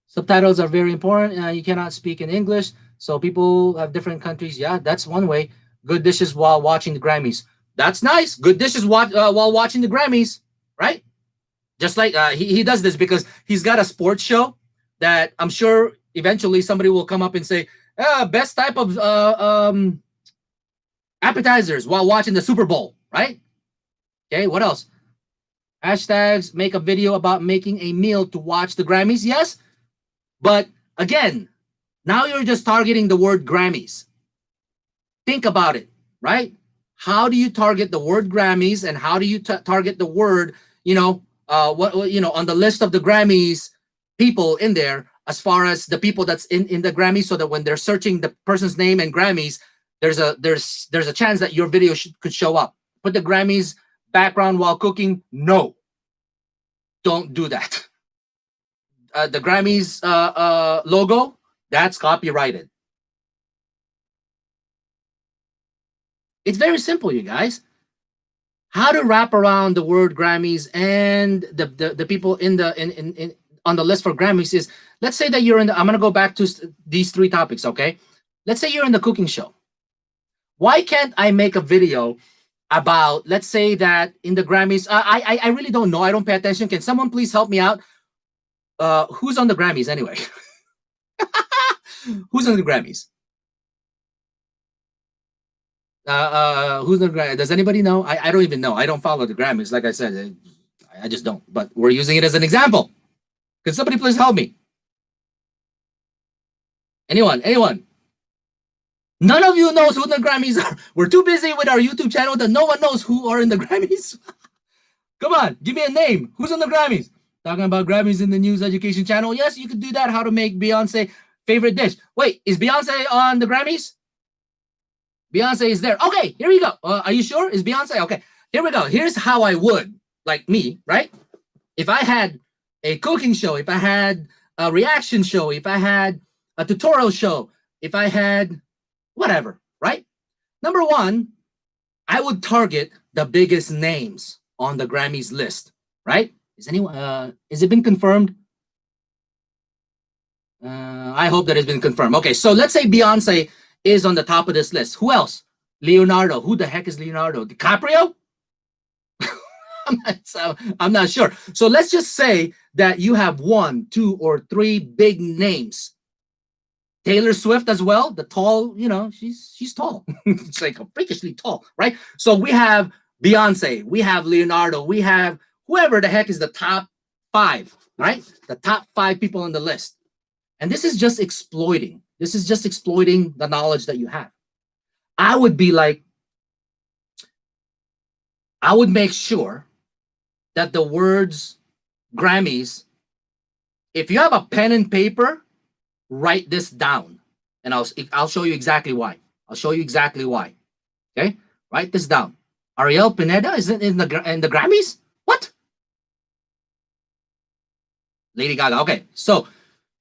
Subtitles are very important. You cannot speak in English, so people have different countries. Yeah, that's one way. Good dishes while watching the Grammys. That's nice. Good dishes while watching the Grammys, right? Just like he does this because he's got a sports show that I'm sure eventually somebody will come up and say, best type of appetizers while watching the Super Bowl, right? Okay, what else? Hashtags, make a video about making a meal to watch the Grammys. Yes, but again, now you're just targeting the word Grammys. Think about it, right? How do you target the word Grammys, and how do you target the word, on the list of the Grammys people in there, as far as the people that's in the Grammys, so that when they're searching the person's name and Grammys, there's a chance that your video could show up. Put the Grammys background while cooking. No, don't do that. The Grammys logo, that's copyrighted. It's very simple, you guys. How to wrap around the word Grammys and the people in on the list for Grammys is, let's say that you're in the, I'm going to go back to these three topics, okay? Let's say you're in the cooking show. Why can't I make a video about, let's say that in the Grammys, I really don't know. I don't pay attention. Can someone please help me out? Who's on the Grammys anyway? Who's on the Grammys? Who's the Grammys? Does anybody know? I don't even know. I don't follow the Grammys. Like I said, I just don't. But we're using it as an example. Can somebody please help me? Anyone? None of you knows who the Grammys are. We're too busy with our YouTube channel that no one knows who are in the Grammys. Come on, give me a name. Who's on the Grammys? Talking about Grammys in the news education channel. Yes, you could do that. How to make Beyonce favorite dish. Wait, is Beyonce on the Grammys? Beyonce is there. Okay, here we go. Are you sure? Is Beyonce? Okay, here we go. Here's how I would, like me, right? If I had a cooking show, if I had a reaction show, if I had a tutorial show, if I had whatever, right? Number one, I would target the biggest names on the Grammys list, right? Is it been confirmed? I hope that it's been confirmed. Okay, so let's say Beyonce is on the top of this list. Who else? Leonardo. Who the heck is Leonardo? DiCaprio? I'm not sure. So let's just say that you have 1, 2, or 3 big names. Taylor Swift as well, the tall, she's tall. It's like freakishly tall, right? So we have Beyonce, we have Leonardo, we have whoever the heck is the top 5, right? The top 5 people on the list. And this is just exploiting. This is just exploiting the knowledge that you have. I would be like, I would make sure that the words Grammys, if you have a pen and paper, write this down, and I'll show you exactly why. I'll show you exactly why. Okay, write this down. Ariel Pineda isn't in the Grammys. What? Lady Gaga. Okay, so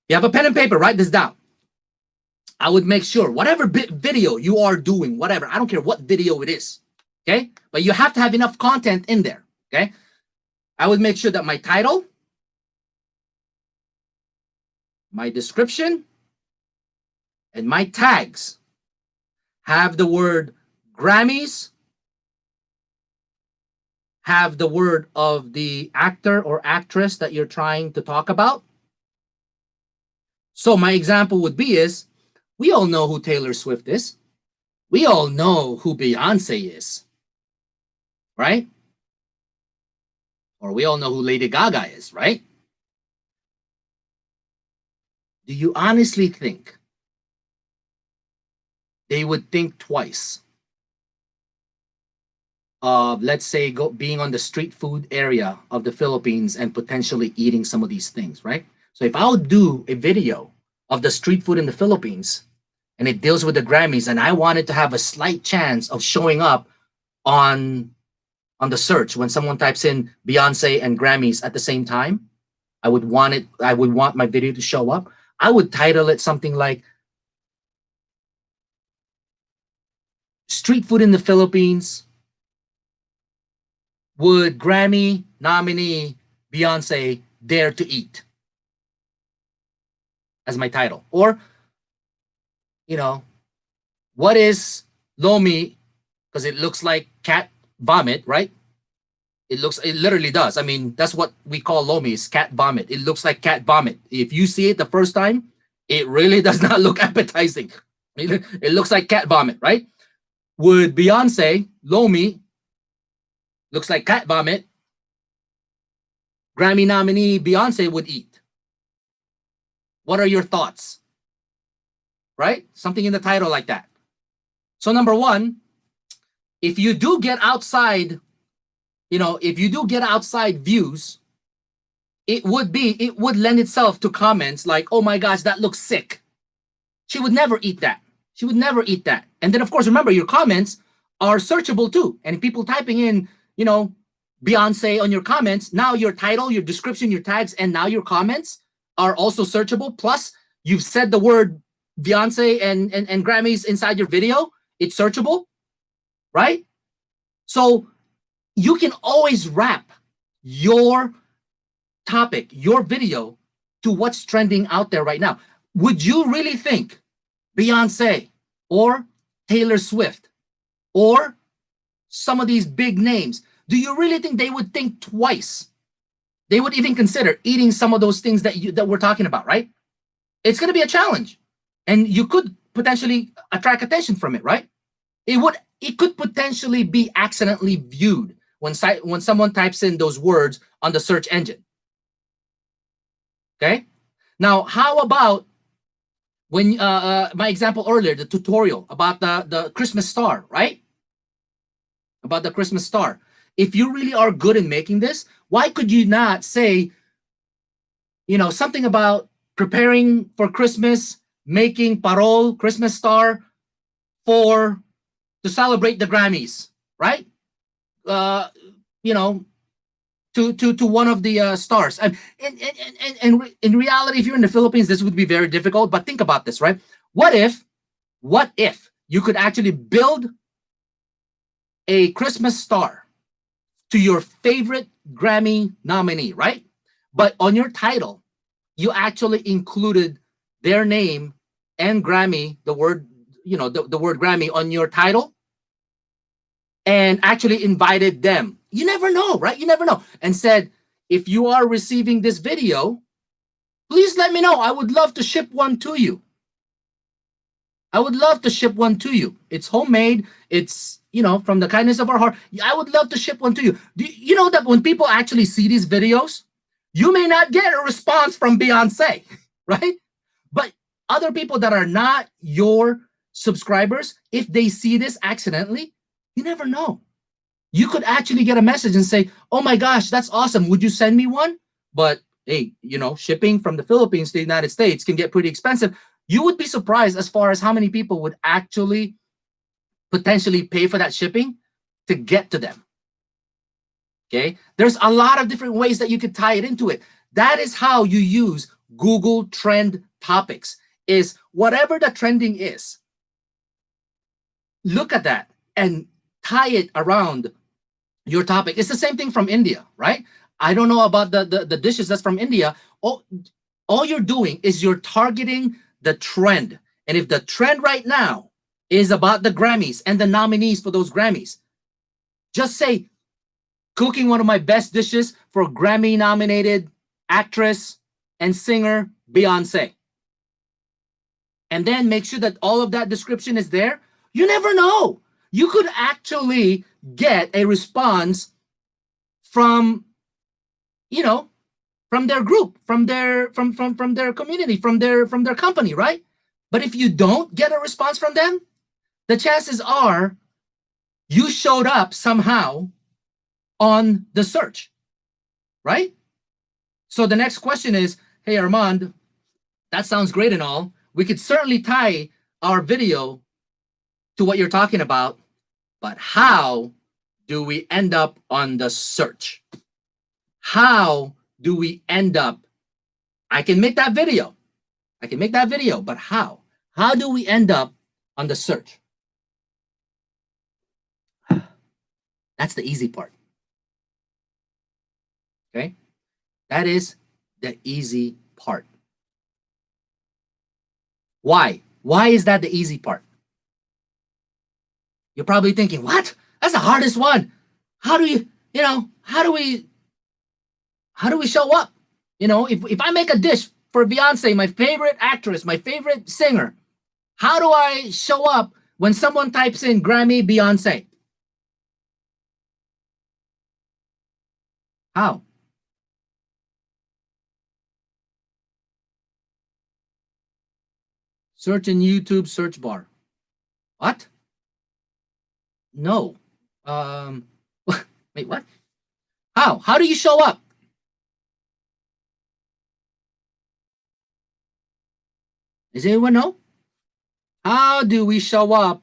you have a pen and paper. Write this down. I would make sure whatever video you are doing, whatever, I don't care what video it is. Okay, but you have to have enough content in there. Okay, I would make sure that my title, my description, and my tags have the word Grammys, have the word of the actor or actress that you're trying to talk about. So my example would be is, we all know who Taylor Swift is. We all know who Beyonce is, right? Or we all know who Lady Gaga is, right? Do you honestly think they would think twice of, let's say, being on the street food area of the Philippines and potentially eating some of these things, right? So if I would do a video of the street food in the Philippines and it deals with the Grammys, and I wanted to have a slight chance of showing up on the search when someone types in Beyonce and Grammys at the same time, I would want my video to show up. I would title it something like Street Food in the Philippines, would Grammy nominee Beyonce dare to eat? As my title. Or, what is Lomi? Because it looks like cat vomit, right? It literally does. I mean, that's what we call Lomi, is cat vomit. It looks like cat vomit. If you see it the first time, it really does not look appetizing. It looks like cat vomit, right? Would Beyonce, Lomi, looks like cat vomit, Grammy nominee Beyonce would eat? What are your thoughts? Right? Something in the title like that. So number one, if you do get outside, if you do get outside views, it would lend itself to comments like, oh my gosh, that looks sick. She would never eat that. She would never eat that. And then of course, remember, your comments are searchable too. And people typing in, Beyonce on your comments, now your title, your description, your tags, and now your comments are also searchable. Plus, you've said the word Beyonce and Grammys inside your video. It's searchable, right? So you can always wrap your topic, your video, to what's trending out there right now. Would you really think Beyonce or Taylor Swift or some of these big names, do you really think they would think twice? They would even consider eating some of those things that we're talking about, right? It's going to be a challenge, and you could potentially attract attention from it, right? It could potentially be accidentally viewed when someone types in those words on the search engine. Okay. Now, how about when my example earlier, the tutorial about the Christmas star, right? About the Christmas star. If you really are good in making this, why could you not say, something about preparing for Christmas, making parol, Christmas star, to celebrate the Grammys, right? To one of the stars. And in reality, if you're in the Philippines, this would be very difficult. But think about this, right? What if you could actually build a Christmas star to your favorite Grammy nominee, right? But on your title, you actually included their name and Grammy, the word, the word Grammy on your title, and actually invited them. You never know, right? You never know. And said, if you are receiving this video, please let me know. I would love to ship one to you. I would love to ship one to you. It's homemade. It's, from the kindness of our heart. I would love to ship one to you. Do you know that when people actually see these videos, you may not get a response from Beyonce, right? But other people that are not your subscribers, if they see this accidentally, you never know. You could actually get a message and say, oh my gosh, that's awesome. Would you send me one? but hey, you know, shipping from the Philippines to the United States can get pretty expensive. You would be surprised as far as how many people would actually potentially pay for that shipping to get to them. Okay, there's a lot of different ways that you could tie it into it. That is how you use Google Trend Topics, is whatever the trending is, look at that and tie it around your topic. It's the same thing from India, right? I don't know about the dishes that's from India. All you're doing is you're targeting the trend. And if the trend right now is about the Grammys and the nominees for those Grammys, just say, cooking one of my best dishes for Grammy nominated actress and singer Beyonce. And then make sure that all of that description is there. You never know. You could actually get a response from, you know, from their group, from their community, from their company, right? But if you don't get a response from them, the chances are you showed up somehow on the search, right? So the next question is, hey, Armand, that sounds great and all. We could certainly tie our video to what you're talking about, but how do we end up on the search? How do we end up? I can make that video. But how? How do we end up on the search? That's the easy part. Okay? That is the easy part. Why? Why is that the easy part? You're probably thinking, what? That's the hardest one. How do you, how do we show up? You know, if I make a dish for Beyonce, my favorite actress, my favorite singer, how do I show up when someone types in Grammy Beyonce? How? Search in YouTube search bar. What? No. Wait, what? How? How do you show up? Does anyone know? How do we show up?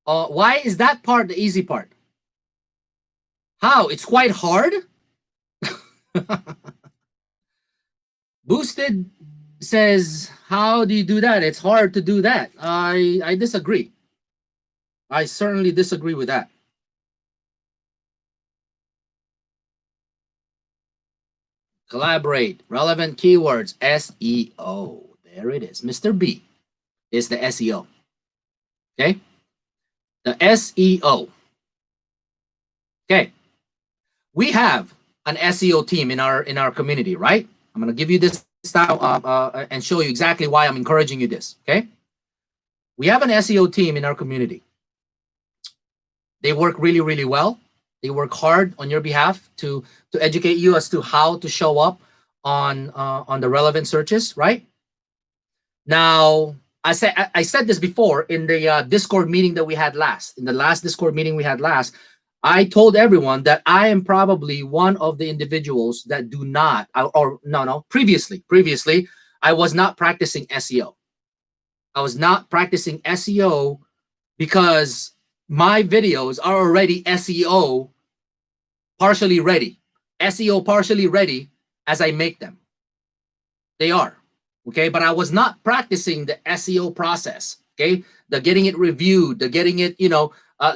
Why is that part the easy part? How? It's quite hard. Boosted says, how do you do that? It's hard to do that. I disagree. I certainly disagree with that. Collaborate, relevant keywords, SEO. There it is. Mr. B is the SEO. Okay? The SEO. Okay. We have an SEO team in our community, right? I'm going to give you this style and show you exactly why I'm encouraging you this, okay? We have an SEO team in our community. They work really, really well. They work hard on your behalf to educate you as to how to show up on the relevant searches, right? Now, I said this before in the Discord meeting that we had last. In the last Discord meeting we had last, I told everyone that I am probably one of the individuals that do not, previously, I was not practicing SEO. I was not practicing SEO because my videos are already SEO partially ready. SEO partially ready as I make them. They are, okay? But I was not practicing the SEO process, okay? The getting it reviewed, the getting it,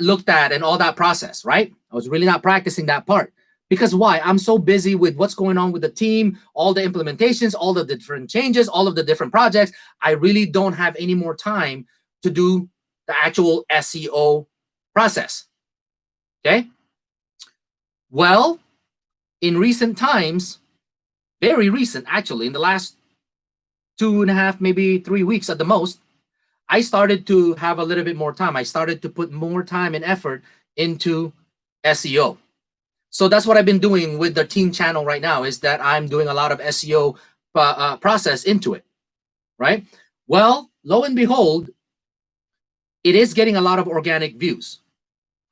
looked at and all that process, right? I was really not practicing that part. Because why? I'm so busy with what's going on with the team, all the implementations, all the different changes, all of the different projects. I really don't have any more time to do the actual SEO process, okay? Well, in recent times, very recent actually, in the last 2.5, maybe 3 weeks at the most, I started to have a little bit more time. I started to put more time and effort into SEO. So that's what I've been doing with the team channel right now, is that I'm doing a lot of SEO process into it, right? Well, lo and behold, it is getting a lot of organic views.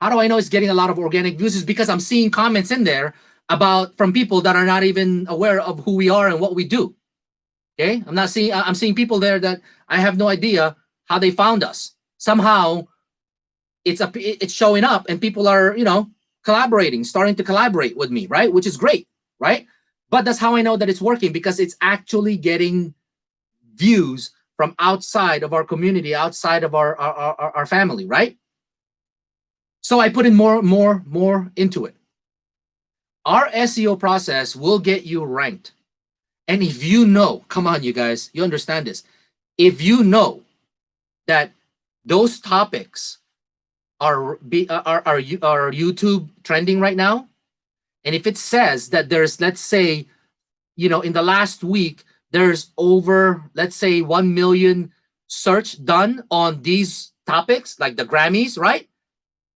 How do I know it's getting a lot of organic views? Is because I'm seeing comments in there about from people that are not even aware of who we are and what we do. Okay, I'm seeing people there that I have no idea how they found us. Somehow it's showing up, and people are collaborating, starting to collaborate with me, right? Which is great, right? But that's how I know that it's working, because it's actually getting views from outside of our community, outside of our family, right? So I put in more into it. Our SEO process will get you ranked. And if you know, come on, you guys, you understand this. If you know that those topics are YouTube trending right now, and if it says that there's, let's say, in the last week, there's over, let's say, 1 million search done on these topics, like the Grammys, right?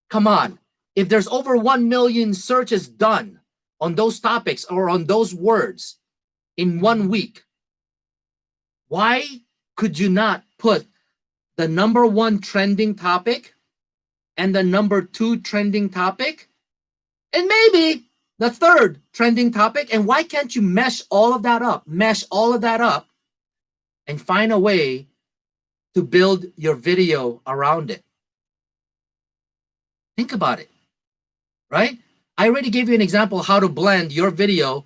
Come on. If there's over 1 million searches done on those topics or on those words in 1 week, why could you not put the #1 trending topic and the #2 trending topic and maybe the 3rd trending topic? And why can't you mesh all of that up and find a way to build your video around it? Think about it, right? I already gave you an example how to blend your video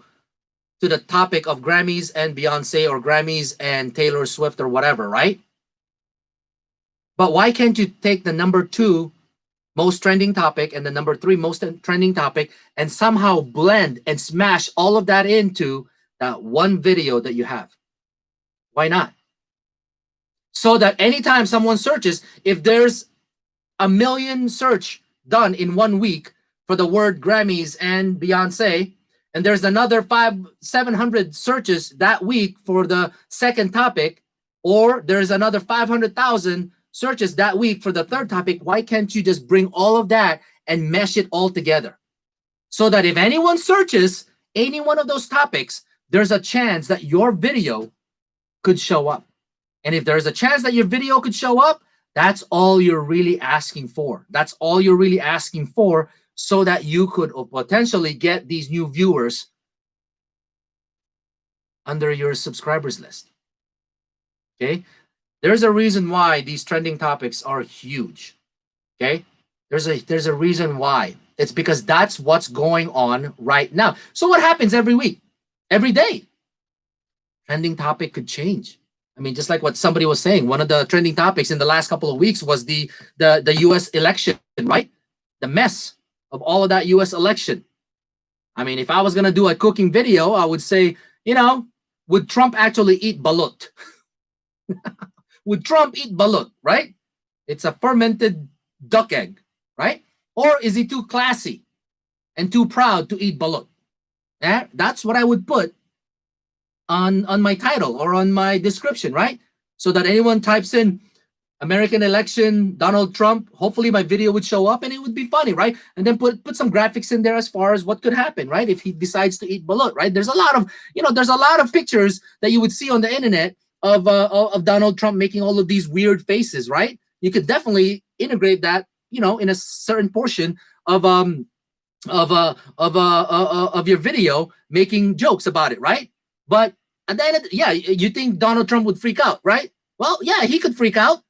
to the topic of Grammys and Beyonce, or Grammys and Taylor Swift, or whatever, right? But why can't you take the #2 most trending topic and the #3 most trending topic and somehow blend and smash all of that into that one video that you have? Why not? So that anytime someone searches, if there's 1 million search done in 1 week for the word Grammys and Beyonce, and there's another 700 searches that week for the second topic, or there's another 500,000 searches that week for the third topic, why can't you just bring all of that and mesh it all together? So that if anyone searches any one of those topics, there's a chance that your video could show up. And if there's a chance that your video could show up, that's all you're really asking for. That's all you're really asking for, so that you could potentially get these new viewers under your subscribers list. Okay? There's a reason why these trending topics are huge. Okay? There's a reason why. It's because that's what's going on right now. So what happens every week? Every day? Trending topic could change. I mean, just like what somebody was saying, one of the trending topics in the last couple of weeks was the US election, right? The mess of all of that US election. I mean, if I was going to do a cooking video, I would say, would Trump actually eat balut? Would Trump eat balut, right? It's a fermented duck egg, right? Or is he too classy and too proud to eat balut? That's what I would put on my title or on my description, right? So that anyone types in American election, Donald Trump, hopefully my video would show up and it would be funny, right? And then put some graphics in there as far as what could happen, right? If he decides to eat balut, right? There's a lot of pictures that you would see on the internet of Donald Trump making all of these weird faces, right? You could definitely integrate that, in a certain portion of your video, making jokes about it, right? But at the end of you think Donald Trump would freak out, right? Well, yeah, he could freak out.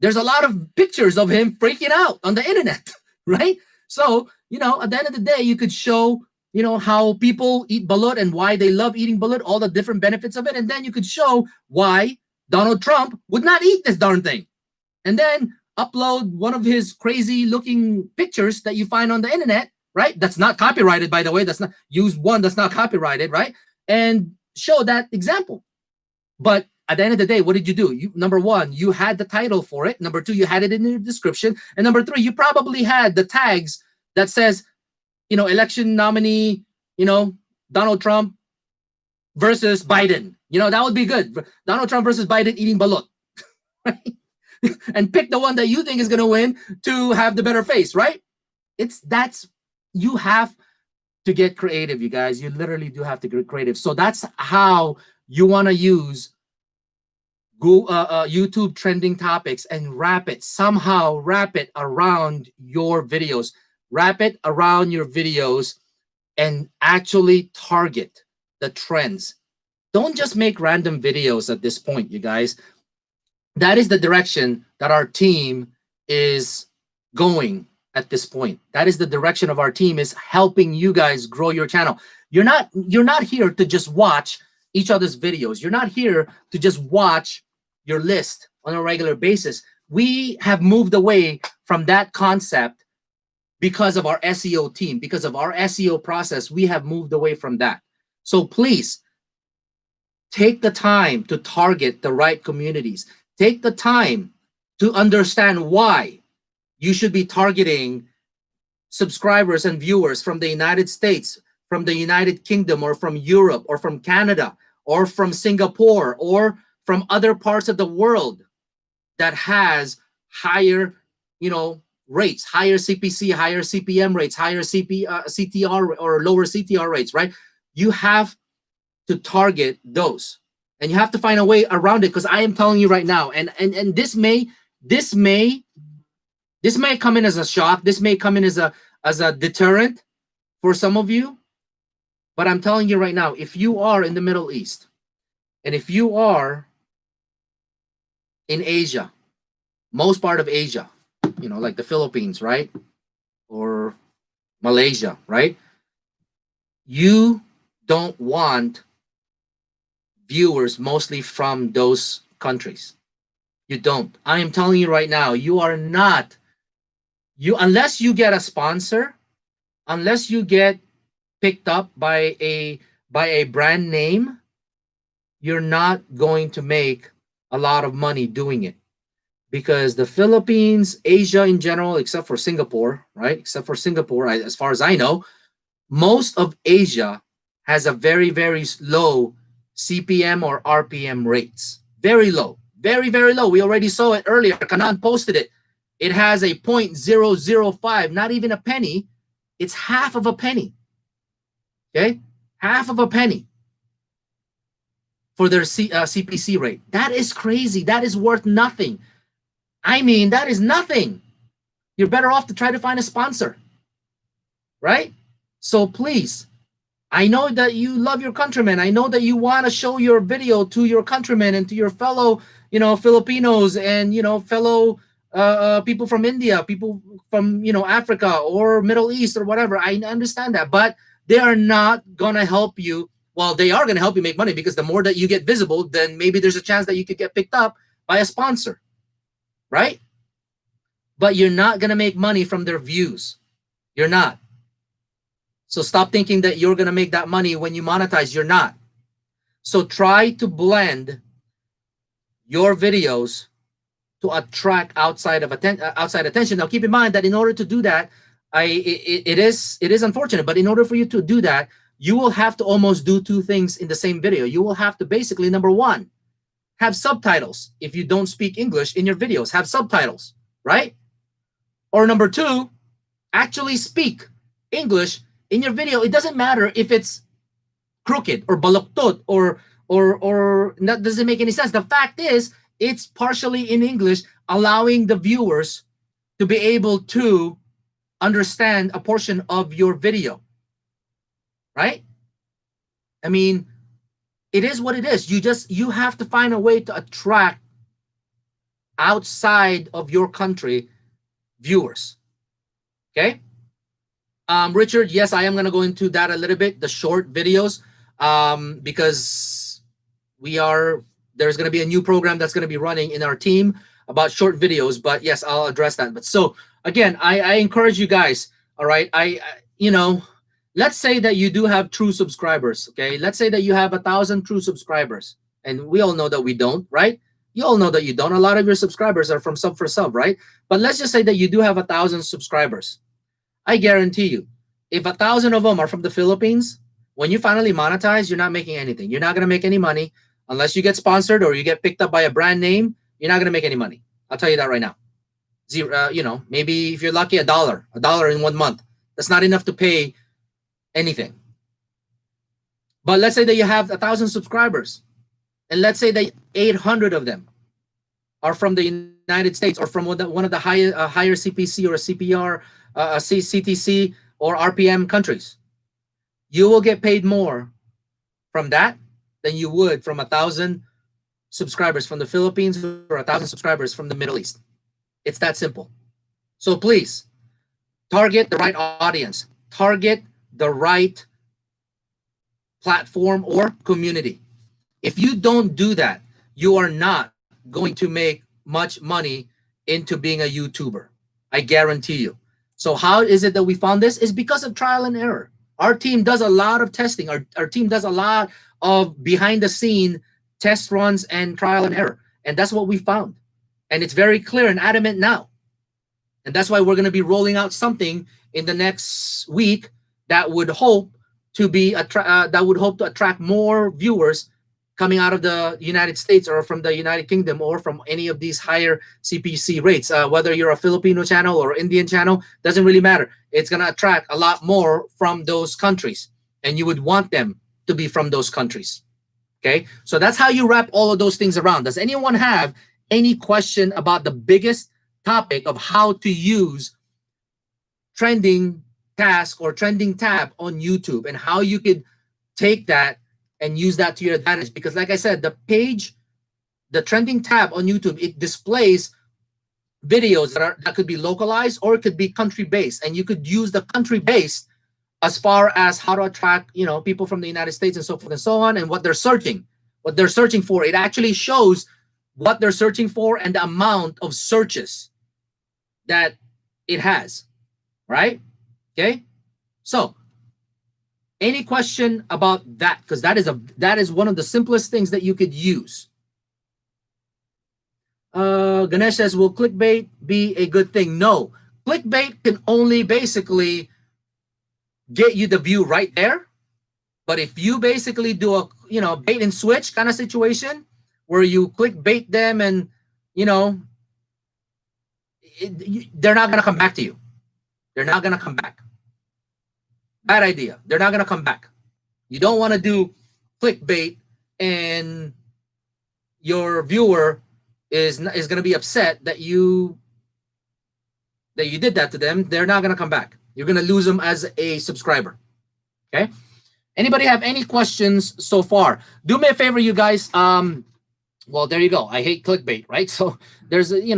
There's a lot of pictures of him freaking out on the internet, right? So, at the end of the day, you could show, how people eat balut and why they love eating balut, all the different benefits of it. And then you could show why Donald Trump would not eat this darn thing. And then upload one of his crazy looking pictures that you find on the internet, right? That's not copyrighted, by the way. That's not, use one that's not copyrighted, right? And show that example. But at the end of the day, what did you do? Number one, you had the title for it. Number two, you had it in the description. And number three, you probably had the tags that says, election nominee, Donald Trump versus Biden. That would be good. Donald Trump versus Biden eating balut. Right? And pick the one that you think is going to win to have the better face, right? You have to get creative, you guys. You literally do have to get creative. So that's how you want to use YouTube trending topics and somehow wrap it around your videos. Wrap it around your videos and actually target the trends. Don't just make random videos at this point, you guys. That is the direction that our team is going at this point. That is the direction of our team, is helping you guys grow your channel. You're not here to just watch each other's videos. You're not here to just watch your list on a regular basis. We have moved away from that concept because of our SEO team, because of our SEO process. We have moved away from that. So please take the time to target the right communities. Take the time to understand why you should be targeting subscribers and viewers from the United States, from the United Kingdom, or from Europe, or from Canada, or from Singapore, or from other parts of the world that has higher, rates, higher CPC, higher CPM rates, higher CTR or lower CTR rates, right? You have to target those, and you have to find a way around it, because I am telling you right now, and this may come in as a shock, this may come in as a deterrent for some of you, but I'm telling you right now, if you are in the Middle East, and if you are in Asia, most part of Asia, like the Philippines, right? Or Malaysia, right? You don't want viewers mostly from those countries. You don't. I am telling you right now, you are not, unless you get a sponsor, unless you get picked up by a brand name, you're not going to make a lot of money doing it. Because the Philippines, Asia in general, except for Singapore, right? Except for Singapore, as far as I know, most of Asia has a very, very low CPM or RPM rates. Very low. Very, very low. We already saw it earlier. Kanan posted it. It has a 0.005, not even a penny. It's half of a penny. Okay? Half of a penny for their CPC rate. That is crazy. That is worth nothing. I mean, that is nothing. You're better off to try to find a sponsor, right? So please, I know that you love your countrymen. I know that you want to show your video to your countrymen and to your fellow, Filipinos and, fellow people from India, people from, Africa or Middle East or whatever. I understand that, but they are not going to help you. Well, they are going to help you make money, because the more that you get visible, then maybe there's a chance that you could get picked up by a sponsor, right? But you're not going to make money from their views. You're not. So stop thinking that you're going to make that money when you monetize. You're not. So try to blend your videos to attract outside attention. Now, keep in mind that in order to do that, it is unfortunate, but in order for you to do that, you will have to almost do two things in the same video. You will have to basically, number one, have subtitles. If you don't speak English in your videos, have subtitles, right? Or number two, actually speak English in your video. It doesn't matter if it's crooked or baloktot or that doesn't make any sense. The fact is, it's partially in English, allowing the viewers to be able to understand a portion of your video, right? I mean, it is what it is. You have to find a way to attract outside of your country viewers. Okay? Richard, yes, I am going to go into that a little bit, the short videos, because there's going to be a new program that's going to be running in our team about short videos. But yes, I'll address that. But so again, I encourage you guys. All right, let's say that you do have true subscribers. Okay, let's say that you have 1,000 true subscribers, and we all know that we don't, right? You all know that you don't. A lot of your subscribers are from sub for sub, right? But let's just say that you do have 1,000 subscribers. I guarantee you, if 1,000 of them are from the Philippines, when you finally monetize, you're not making anything. You're not going to make any money unless you get sponsored or you get picked up by a brand name. You're not going to make any money. I'll tell you that right now. Zero, maybe if you're lucky, $1 in 1 month. That's not enough to pay anything. But let's say that you have 1,000 subscribers, and let's say that 800 of them are from the United States or from one of the higher CPC or CPR, CTC or RPM countries. you will get paid more from that than you would from 1,000 subscribers from the Philippines or 1,000 subscribers from the Middle East. It's that simple. So please target the right audience, target the right platform or community. If you don't do that, you are not going to make much money into being a YouTuber. I guarantee you. So how is it that we found this? Is because of trial and error. Our team does a lot of testing. Our team does a lot of behind the scene test runs and trial and error. And that's what we found. And it's very clear and adamant now. And that's why we're going to be rolling out something in the next week that would hope to attract more viewers coming out of the United States or from the United Kingdom or from any of these higher CPC rates. Whether you're a Filipino channel or Indian channel, doesn't really matter. It's going to attract a lot more from those countries, and you would want them to be from those countries. Okay, so that's how you wrap all of those things around. Does anyone have any question about the biggest topic of how to use trending task or trending tab on YouTube and how you could take that and use that to your advantage? Because like I said, the trending tab on YouTube, it displays videos that could be localized or it could be country based, and you could use the country based as far as how to attract, you know, people from the United States and so forth and so on, and what they're searching for. It actually shows what they're searching for and the amount of searches that it has, right? Okay, so any question about that? Because that is one of the simplest things that you could use. Ganesh says, will clickbait be a good thing? No, clickbait can only basically get you the view right there. But if you basically do a, you know, bait and switch kind of situation where you clickbait them and, you know, they're not going to come back to you. They're not going to come back. Bad idea. They're not going to come back. You don't want to do clickbait and your viewer is going to be upset that you did that to them. They're not going to come back. You're going to lose them as a subscriber. Okay. Anybody have any questions so far? Do me a favor, you guys. Well, there you go. I hate clickbait, right? So you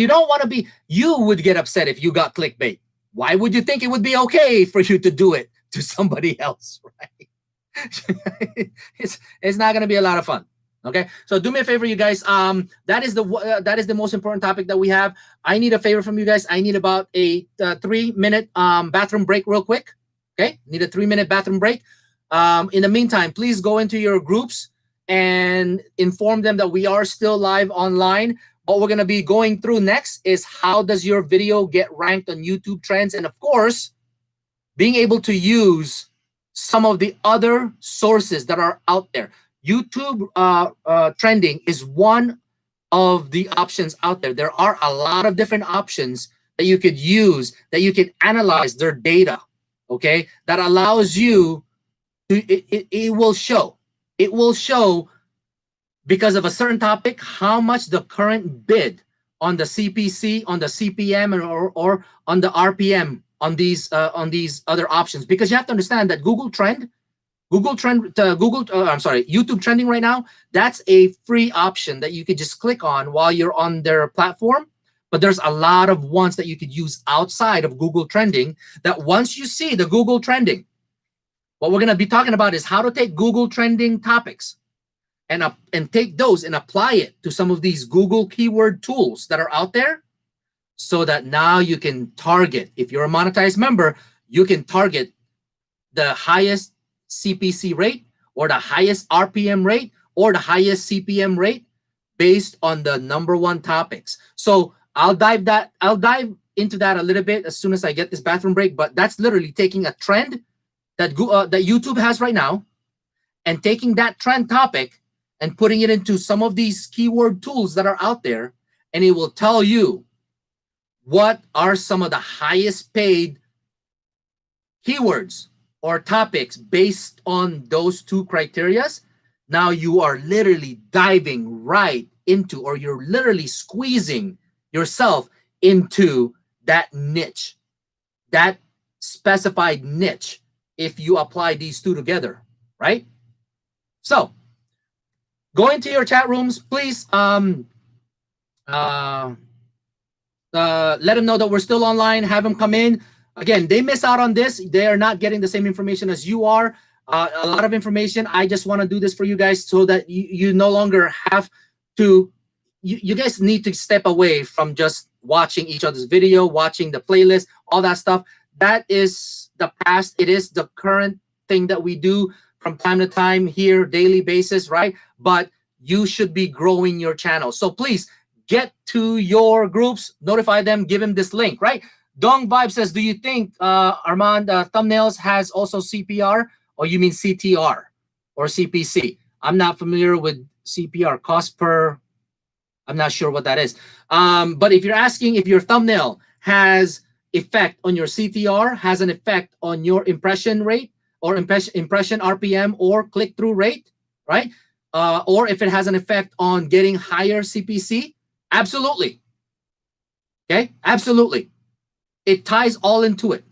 don't want to be, you would get upset if you got clickbait. Why would you think it would be okay for you to do it to somebody else, right? It's not going to be a lot of fun. Okay, so do me a favor, you guys. That is the most important topic that we have. I need a favor from you guys. I need about a 3-minute bathroom break, real quick. Okay, need a 3-minute bathroom break. In the meantime, please go into your groups and inform them that we are still live online. What we're going to be going through next is how does your video get ranked on YouTube trends, and of course, being able to use some of the other sources that are out there. YouTube trending is one of the options out there. There are a lot of different options that you could use, that you can analyze their data, okay? That allows you to, it will show. It will show, because of a certain topic, how much the current bid on the CPC, on the CPM, or on the RPM on these other options. Because you have to understand that YouTube trending right now, that's a free option that you could just click on while you're on their platform. But there's a lot of ones that you could use outside of Google trending, that once you see the Google trending, what we're going to be talking about is how to take Google trending topics and take those and apply it to some of these Google keyword tools that are out there, so that now you can target, if you're a monetized member, you can target the highest CPC rate or the highest RPM rate or the highest CPM rate based on the #1 topics. So I'll dive into that a little bit as soon as I get this bathroom break, but that's literally taking a trend that YouTube has right now and taking that trend topic and putting it into some of these keyword tools that are out there, and it will tell you what are some of the highest paid keywords or topics based on those two criterias. Now you are literally diving right into, or you're literally squeezing yourself into that niche, that specified niche if you apply these two together, right? So go into your chat rooms, please. Uh, let them know that we're still online. Have them come in. Again, they miss out on this. They are not getting the same information as you are. A lot of information. I just want to do this for you guys so that you no longer have to. You guys need to step away from just watching each other's video, watching the playlist, all that stuff. That is the past. It is the current thing that we do from time to time here, daily basis, right? But you should be growing your channel. So please get to your groups, notify them, give them this link, right? Dong Vibe says, do you think Armand thumbnails has also CPR, or you mean CTR or CPC? I'm not familiar with CPR, cost per. I'm not sure what that is. But if you're asking if your thumbnail has effect on your CTR, has an effect on your impression rate or impression RPM or click-through rate, right? Or if it has an effect on getting higher CPC, absolutely. Okay, absolutely. It ties all into it.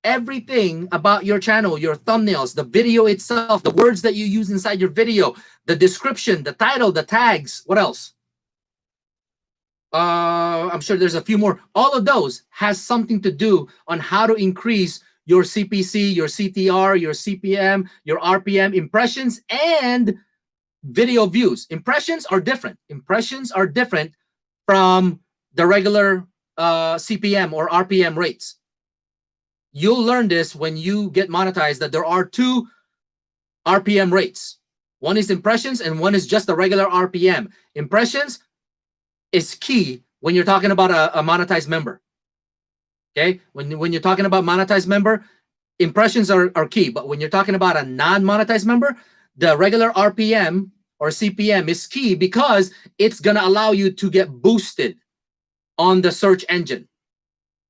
Everything about your channel, your thumbnails, the video itself, the words that you use inside your video, the description, the title, the tags, what else? I'm sure there's a few more. All of those has something to do on how to increase your CPC, your CTR, your CPM, your RPM, impressions, and video views. Impressions are different. Impressions are different from the regular CPM or RPM rates. You'll learn this when you get monetized, that there are two RPM rates. One is impressions and one is just the regular RPM. Impressions is key when you're talking about a monetized member. Okay, when you're talking about monetized member, impressions are key. But when you're talking about a non-monetized member, the regular RPM or CPM is key because it's gonna allow you to get boosted on the search engine.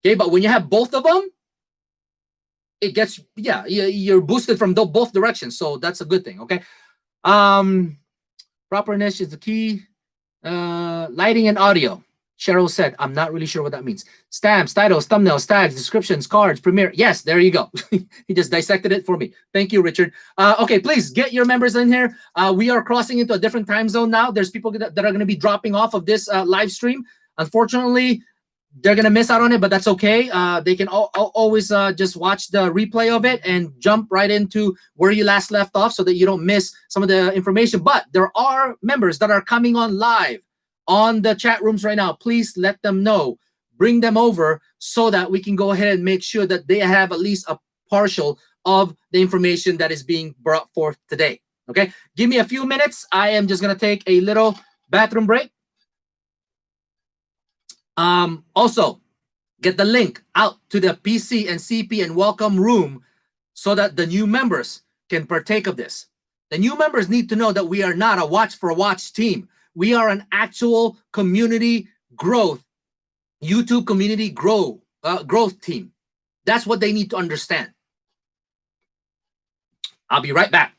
Okay, but when you have both of them, it gets, yeah, you're boosted from both directions. So that's a good thing. Okay. Proper niche is the key. Lighting and audio. Cheryl said, I'm not really sure what that means. Stamps, titles, thumbnails, tags, descriptions, cards, premiere. Yes, there you go. He just dissected it for me. Thank you, Richard. Okay, please get your members in here. We are crossing into a different time zone now. There's people that are going to be dropping off of this live stream. Unfortunately, they're going to miss out on it, but that's okay. They can always just watch the replay of it and jump right into where you last left off so that you don't miss some of the information. But there are members that are coming on live on the chat rooms right now. Please let them know. Bring them over so that we can go ahead and make sure that they have at least a partial of the information that is being brought forth today. Okay, give me a few minutes. I am just going to take a little bathroom break. Also, get the link out to the PC and CP and welcome room so that the new members can partake of this. The new members need to know that we are not a watch for watch team. We are an actual community growth, YouTube community growth team. That's what they need to understand. I'll be right back.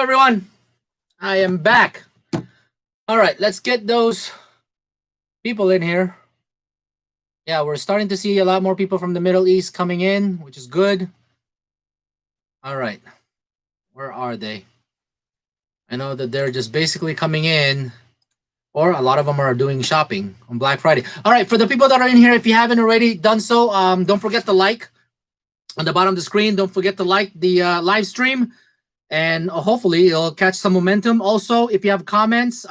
everyone. I am back. All right, let's get those people in here. Yeah, we're starting to see a lot more people from the Middle East coming in, which is good. All right, where are they? I know that they're just basically coming in, or a lot of them are doing shopping on Black Friday. All right, for the people that are in here, if you haven't already done so, don't forget to like on the bottom of the screen. Don't forget to like the live stream, and hopefully it'll catch some momentum. Also, if you have comments,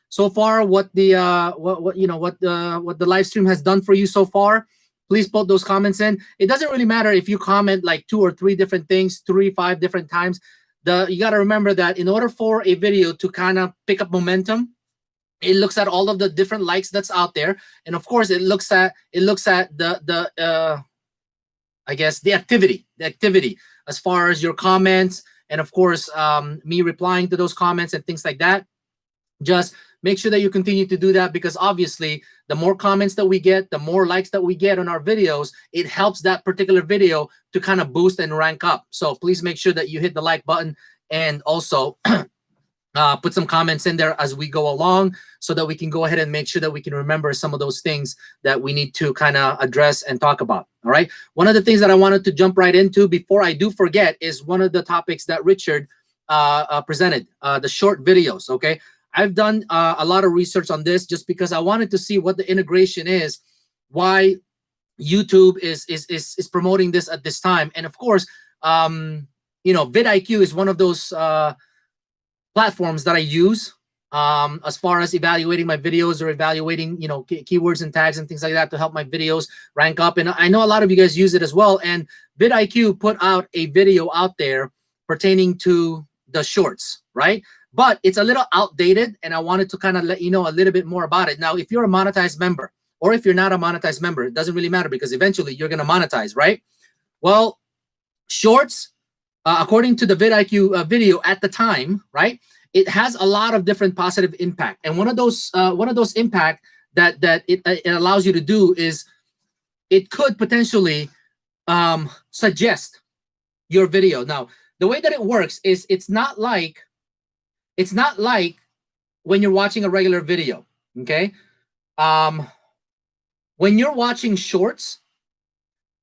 so far what the what the live stream has done for you so far, please put those comments in. It doesn't really matter if you comment like 2 or 3 different things, 3, 5 different times. You got to remember that in order for a video to kind of pick up momentum, it looks at all of the different likes that's out there, and of course it looks at the I guess the activity as far as your comments, and of course me replying to those comments and things like that. Just make sure that you continue to do that, because obviously the more comments that we get, the more likes that we get on our videos, it helps that particular video to kind of boost and rank up. So please make sure that you hit the like button, and also put some comments in there as we go along, so that we can go ahead and make sure that we can remember some of those things that we need to kind of address and talk about. All right. One of the things that I wanted to jump right into before I do forget is one of the topics that Richard presented, the short videos. Okay. I've done a lot of research on this just because I wanted to see what the integration is, why YouTube is promoting this at this time. And of course, vidIQ is one of those platforms that I use as far as evaluating my videos, or evaluating keywords and tags and things like that to help my videos rank up. And I know a lot of you guys use it as well. And vidIQ put out a video out there pertaining to the shorts, right? But it's a little outdated, and I wanted to kind of let you know a little bit more about it. Now, if you're a monetized member, or if you're not a monetized member, it doesn't really matter, because eventually you're going to monetize, right? Well, shorts, according to the vidIQ video at the time, right, it has a lot of different positive impact. And one of those impact that it allows you to do is it could potentially suggest your video. Now, the way that it works is it's not like when you're watching a regular video. Okay, when you're watching shorts,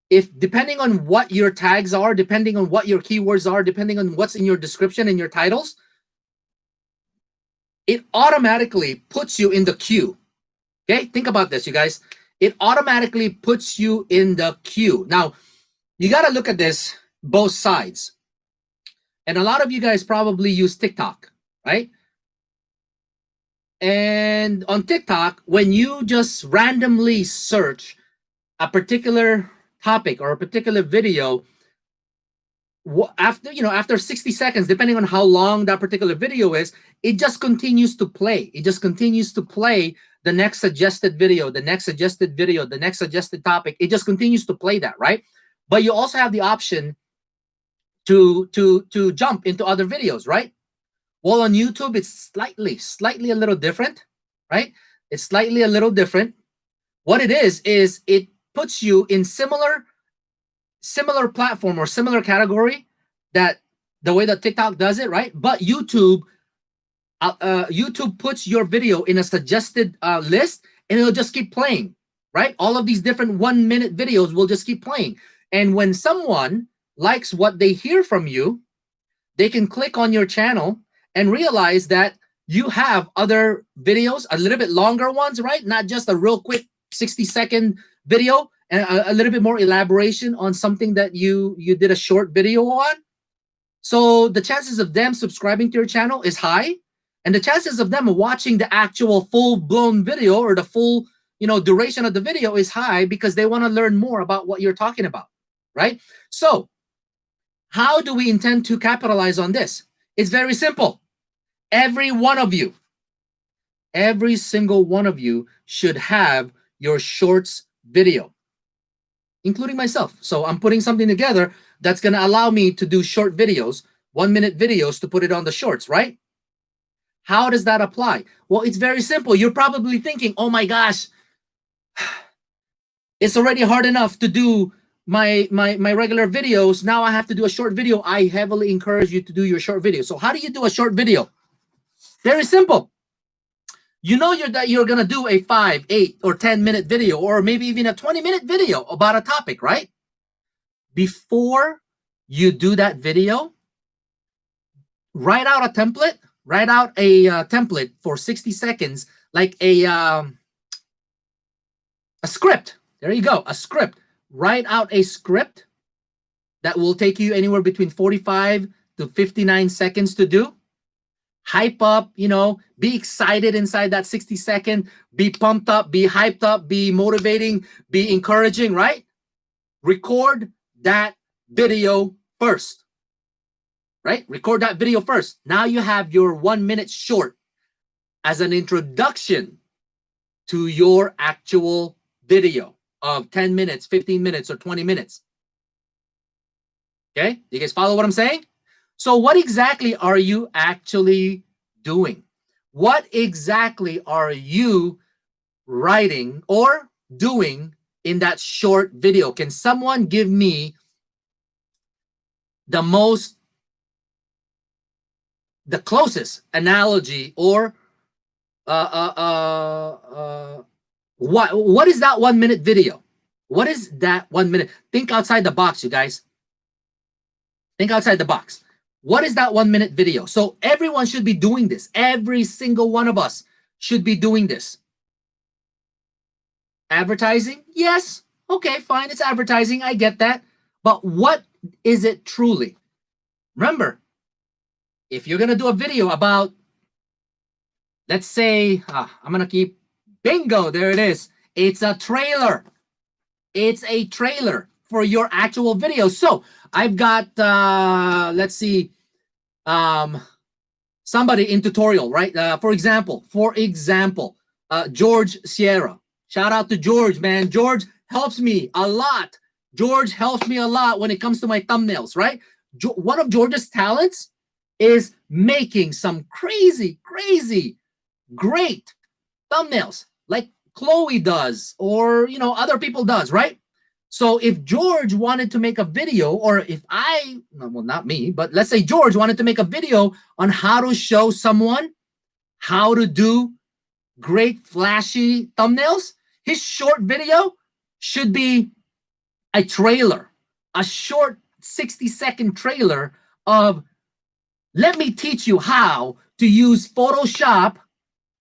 if depending on what your tags are, depending on what your keywords are, depending on what's in your description and your titles, it automatically puts you in the queue. Okay, think about this, you guys. It automatically puts you in the queue. Now, you got to look at this both sides. And a lot of you guys probably use TikTok, right? And on TikTok, when you just randomly search a particular topic or a particular video, after 60 seconds, depending on how long that particular video is, it just continues to play. It just continues to play the next suggested video, the next suggested video, the next suggested topic. It just continues to play that, right? But you also have the option to jump into other videos, right? Well, on YouTube, it's slightly a little different, right? It's slightly a little different. What it is it puts you in similar platform or similar category, that the way that TikTok does it, right? But YouTube puts your video in a suggested list, and it'll just keep playing, right? All of these different 1-minute videos will just keep playing. And when someone likes what they hear from you, they can click on your channel and realize that you have other videos, a little bit longer ones, right? Not just a real quick 60-second video, and a little bit more elaboration on something that you did a short video on. So the chances of them subscribing to your channel is high, and the chances of them watching the actual full-blown video or the full duration of the video is high, because they want to learn more about what you're talking about, right? So how do we intend to capitalize on this? It's very simple. Every single one of you should have your shorts video, including myself. So I'm putting something together that's going to allow me to do short videos, 1-minute videos, to put it on the shorts, right? How does that apply? Well, it's very simple. You're probably thinking, oh my gosh, it's already hard enough to do my regular videos. Now I have to do a short video. I heavily encourage you to do your short video. So how do you do a short video? Very simple. You know that you're gonna do a 5, 8, or 10-minute video, or maybe even a 20-minute video about a topic, right? Before you do that video, write out a template. Write out a template for 60 seconds, like a script. There you go, a script. Write out a script that will take you anywhere between 45 to 59 seconds to do. Hype up, be excited inside that 60-second, be pumped up, be hyped up, be motivating, be encouraging, right? Record that video first, right? Record that video first. Now you have your 1-minute short as an introduction to your actual video of 10 minutes, 15 minutes, or 20 minutes. Okay, you guys follow what I'm saying? So what exactly are you actually doing? What exactly are you writing or doing in that short video? Can someone give me the closest analogy, or what is that 1-minute video? What is that 1 minute? Think outside the box, you guys. Think outside the box. What is that 1-minute video? So everyone should be doing this. Every single one of us should be doing this. Advertising? Yes. Okay, fine. It's advertising. I get that. But what is it truly? Remember, if you're going to do a video about, let's say, I'm going to keep, bingo, there it is. It's a trailer. It's a trailer for your actual video. So I've got, let's see, somebody in tutorial, right? For example, George Sierra. Shout out to George, man. George helps me a lot. George helps me a lot when it comes to my thumbnails, right? One of George's talents is making some crazy, great thumbnails like Chloe does, or, other people does, right? So if George wanted to make a video, or if well, not me, but let's say George wanted to make a video on how to show someone how to do great flashy thumbnails, his short video should be a trailer, a short 60-second trailer of, let me teach you how to use Photoshop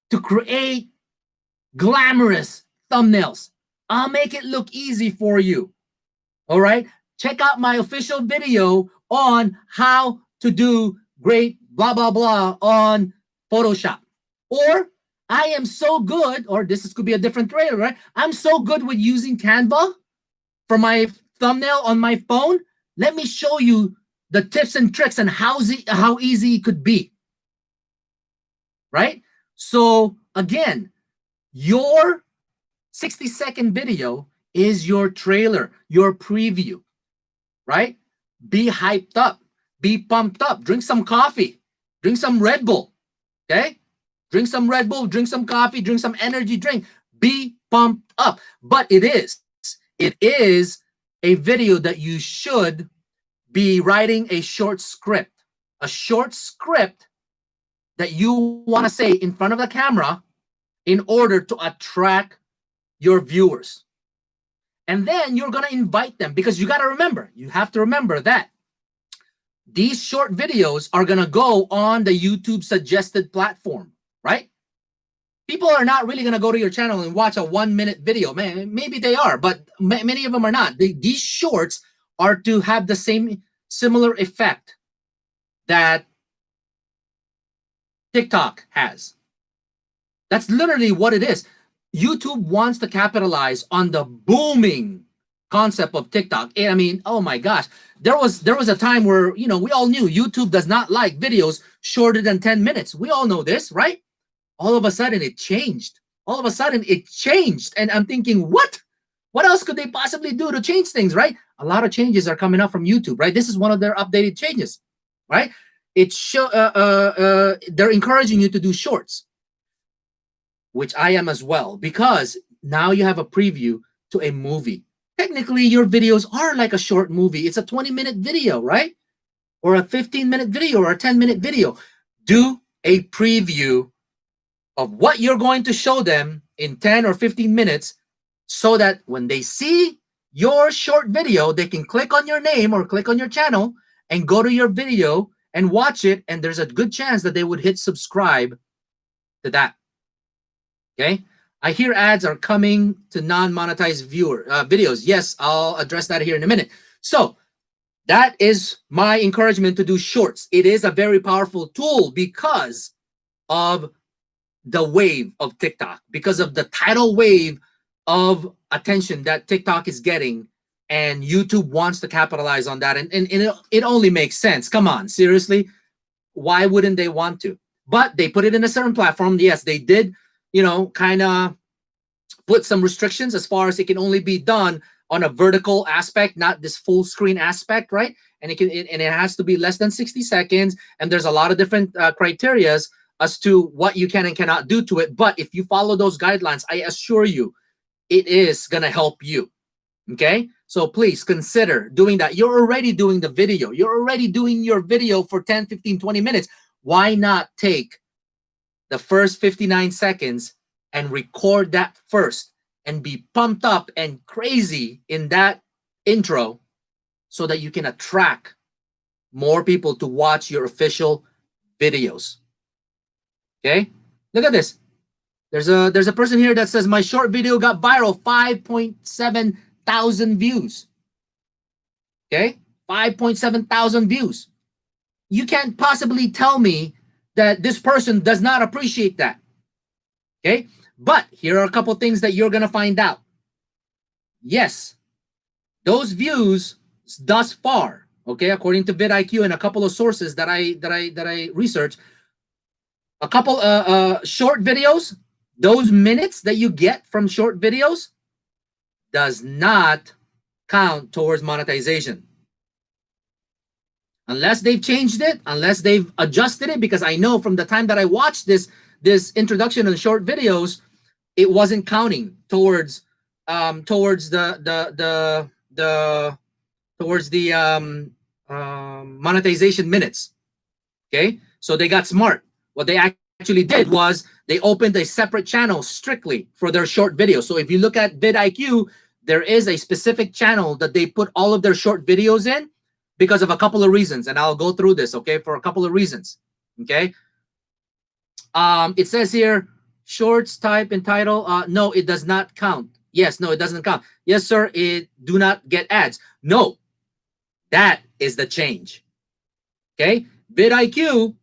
to create glamorous thumbnails. I'll make it look easy for you. All right? Check out my official video on how to do great blah, blah, blah on Photoshop. Or I am so good, or could be a different trailer, right? I'm so good with using Canva for my thumbnail on my phone. Let me show you the tips and tricks and how easy it could be. Right? So again, your 60-second video is your trailer, your preview, right? Be hyped up, be pumped up, drink some coffee, drink some Red Bull, okay? Drink some Red Bull, drink some coffee, drink some energy drink, be pumped up. But it is a video that you should be writing a short script that you want to say in front of the camera in order to attract your viewers. And then you're going to invite them, because you have to remember that these short videos are going to go on the YouTube suggested platform, right? People are not really going to go to your channel and watch a 1-minute video. Man, maybe they are, but many of them are not. These shorts are to have the similar effect that TikTok has. That's literally what it is. YouTube wants to capitalize on the booming concept of TikTok. I mean, oh my gosh, there was a time where, we all knew YouTube does not like videos shorter than 10 minutes. We all know this, right? All of a sudden it changed. And I'm thinking, what else could they possibly do to change things, right? A lot of changes are coming up from YouTube, right? This is one of their updated changes, right? They're encouraging you to do shorts, which I am as well, because now you have a preview to a movie. technically your videos are like a short movie. It's a 20-minute video, right? Or a 15-minute video or a 10-minute video. Do a preview of what you're going to show them in 10 or 15 minutes so that when they see your short video, they can click on your name or click on your channel and go to your video and watch it. And there's a good chance that they would hit subscribe to that. Okay. I hear ads are coming to non-monetized videos. Yes, I'll address that here in a minute. So that is my encouragement to do shorts. It is a very powerful tool because of the wave of TikTok, because of the tidal wave of attention that TikTok is getting, and YouTube wants to capitalize on that. And it only makes sense. Come on, seriously. Why wouldn't they want to? But they put it in a certain platform. Yes, they did, kind of put some restrictions as far as it can only be done on a vertical aspect, not this full screen aspect, right? And it has to be less than 60 seconds. And there's a lot of different criterias as to what you can and cannot do to it. But if you follow those guidelines, I assure you, it is going to help you. Okay? So please consider doing that. You're already doing the video. You're already doing your video for 10, 15, 20 minutes. Why not take the first 59 seconds and record that first and be pumped up and crazy in that intro so that you can attract more people to watch your official videos? Okay, look at this. There's a person here that says my short video got viral, 5.7 thousand views. Okay, 5.7 thousand views. You can't possibly tell me that this person does not appreciate that. Okay, but here are a couple things that you're gonna find out. Yes, those views thus far, okay, according to vidIQ and a couple of sources that I researched, a couple short videos, those minutes that you get from short videos does not count towards monetization. Unless they've changed it, unless they've adjusted it, because I know from the time that I watched this introduction on short videos, it wasn't counting towards the monetization minutes. Okay, so they got smart. What they actually did was they opened a separate channel strictly for their short videos. So if you look at vidIQ, there is a specific channel that they put all of their short videos in because of a couple of reasons. And I'll go through this, okay, for a couple of reasons, okay? It says here, shorts type and title. No, it does not count. Yes, no, it doesn't count. Yes, sir, it do not get ads. No, that is the change, okay? vidIQ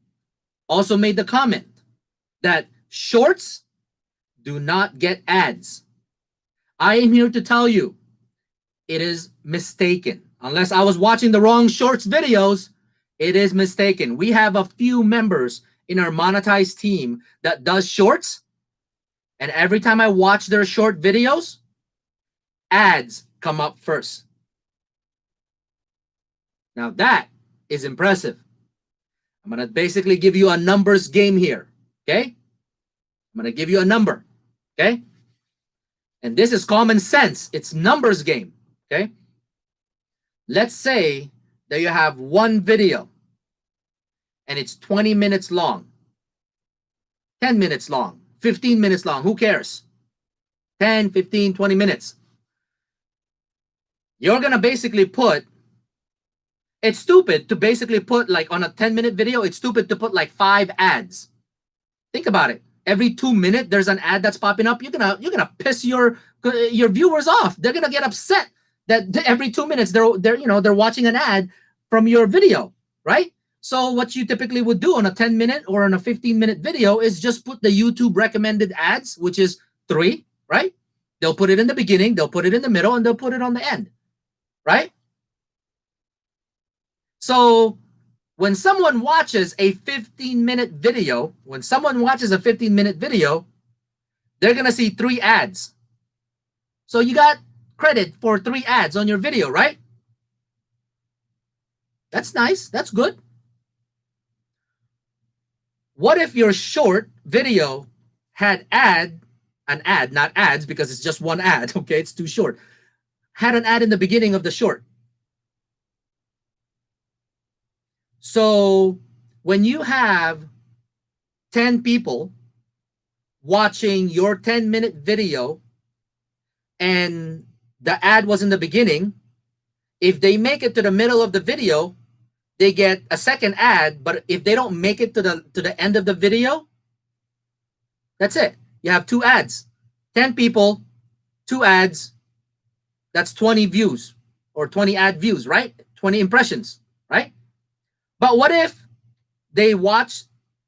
also made the comment that shorts do not get ads. I am here to tell you, it is mistaken. Unless I was watching the wrong shorts videos, it is mistaken. We have a few members in our monetized team that does shorts, and every time I watch their short videos, ads come up first. Now that is impressive. I'm going to basically give you a numbers game here, okay? I'm going to give you a number, okay? And this is common sense. It's numbers game, okay? Let's say that you have one video and it's 20 minutes long, 10 minutes long, 15 minutes long. Who cares? 10, 15, 20 minutes. You're going to basically put, it's stupid to basically put like on a 10-minute video, it's stupid to put like 5 ads. Think about it. Every 2 minutes, there's an ad that's popping up. You're gonna piss your viewers off. They're gonna get upset that every 2 minutes they're watching an ad from your video, right? So what you typically would do on a 10-minute or on a 15-minute video is just put the YouTube recommended ads, which is 3, right? They'll put it in the beginning, they'll put it in the middle, and they'll put it on the end, right? So when someone watches a 15-minute video, they're going to see 3 ads. So you got credit for 3 ads on your video, right? That's nice. That's good. What if your short video had not ads because it's just one ad, okay? It's too short. had an ad in the beginning of the short. So when you have 10 people watching your 10-minute video and the ad was in the beginning, if they make it to the middle of the video, they get a second ad. But if they don't make it to the end of the video, that's it. You have 2 ads. 10 people, 2 ads. That's 20 views or 20 ad views, right? 20 impressions, right? But what if they watch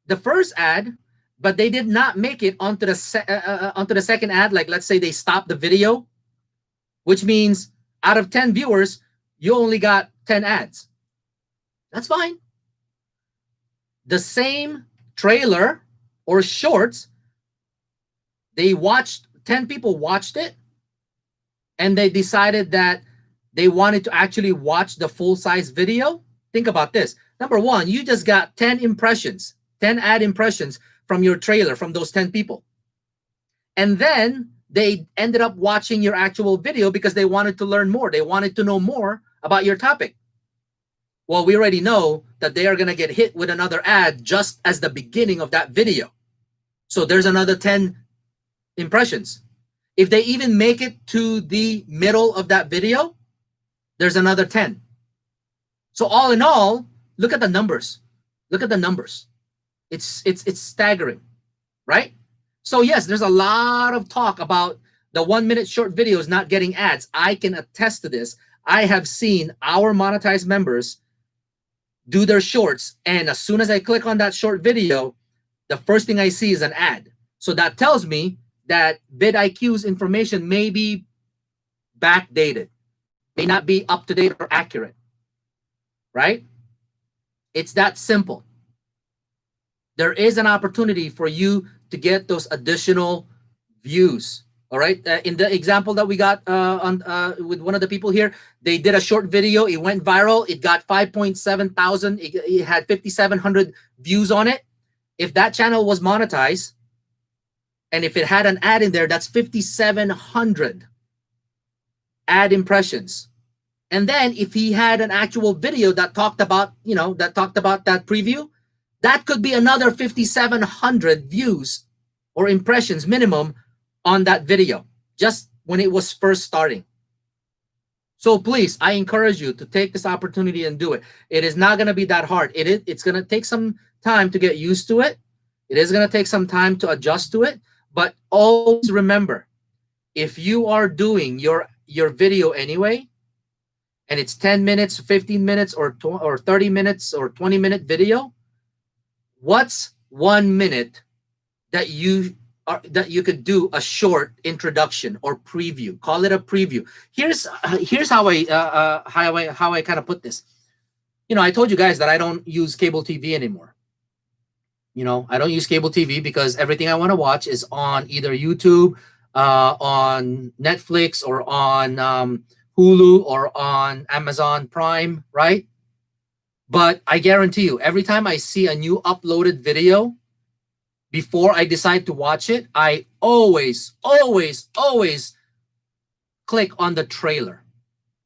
the first ad, but they did not make it onto the second ad? Like, let's say they stopped the video, which means out of 10 viewers, you only got 10 ads. That's fine. The same trailer or shorts, they watched, 10 people watched it, and they decided that they wanted to actually watch the full-size video. Think about this. Number one, you just got 10 impressions, 10 ad impressions from your trailer from those 10 people. And then they ended up watching your actual video because they wanted to learn more. They wanted to know more about your topic. Well, we already know that they are going to get hit with another ad just as the beginning of that video. So there's another 10 impressions. If they even make it to the middle of that video, there's another 10. So all in all, look at the numbers. Look at the numbers. It's staggering, right? So yes, there's a lot of talk about the 1-minute short videos not getting ads. I can attest to this. I have seen our monetized members do their shorts, and as soon as I click on that short video, the first thing I see is an ad. So that tells me that vidIQ's information may be backdated, may not be up to date or accurate, right? It's that simple. There is an opportunity for you to get those additional views. All right. In the example that we got with one of the people here, they did a short video. It went viral. It got 5.7 thousand. It had 5,700 views on it. If that channel was monetized, and if it had an ad in there, that's 5,700 ad impressions. And then if he had an actual video that talked about, that preview, that could be another 5,700 views or impressions minimum on that video, just when it was first starting. So please, I encourage you to take this opportunity and do it. It is not going to be that hard. It's going to take some time to get used to it. It is going to take some time to adjust to it. But always remember, if you are doing your video anyway, and it's 10 minutes, 15 minutes, or 30 minutes, or 20-minute video, what's 1 minute that you could do a short introduction or preview? Call it a preview. Here's how I kind of put this. I told you guys that I don't use cable TV anymore. I don't use cable TV because everything I want to watch is on either YouTube, on Netflix, or on Hulu, or on Amazon Prime, right? But I guarantee you, every time I see a new uploaded video, before I decide to watch it, I always click on the trailer,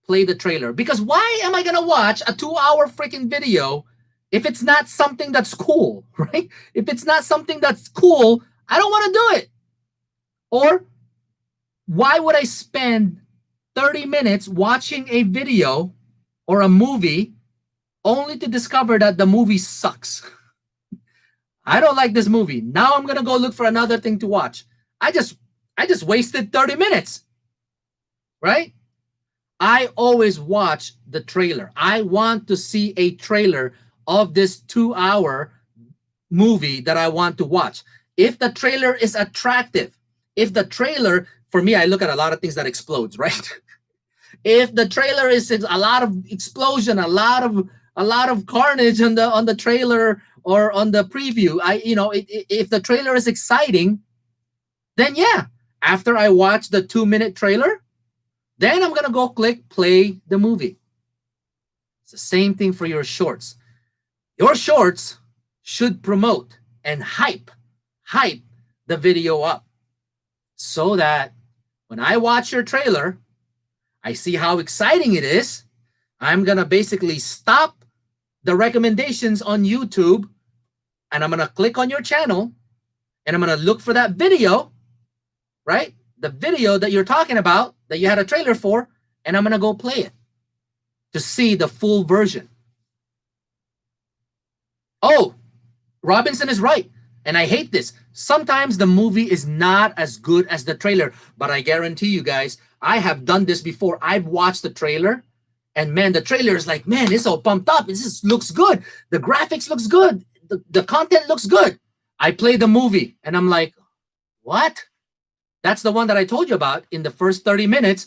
play the trailer. Because why am I going to watch a 2-hour freaking video if it's not something that's cool, right? If it's not something that's cool, I don't want to do it. Or why would I spend 30 minutes watching a video or a movie only to discover that the movie sucks? I don't like this movie. Now I'm going to go look for another thing to watch. I just wasted 30 minutes, right? I always watch the trailer. I want to see a trailer of this 2-hour movie that I want to watch. If the trailer is attractive, if the trailer, for me, I look at a lot of things that explodes, right? If the trailer is a lot of explosion, a lot of carnage on the trailer or on the preview, if the trailer is exciting, then yeah, after I watch the 2-minute trailer, then I'm gonna go click play the movie. It's the same thing for your shorts. Your shorts should promote and hype the video up so that when I watch your trailer, I see how exciting it is. I'm going to basically stop the recommendations on YouTube, and I'm going to click on your channel, and I'm going to look for that video, right? The video that you're talking about, that you had a trailer for, and I'm going to go play it to see the full version. Oh, Robinson is right. And I hate this. Sometimes the movie is not as good as the trailer, but I guarantee you guys, I have done this before. I've watched the trailer, and man, the trailer is like, man, it's all pumped up. This looks good. The graphics looks good. The content looks good. I play the movie, and I'm like, what? That's the one that I told you about. In the first 30 minutes,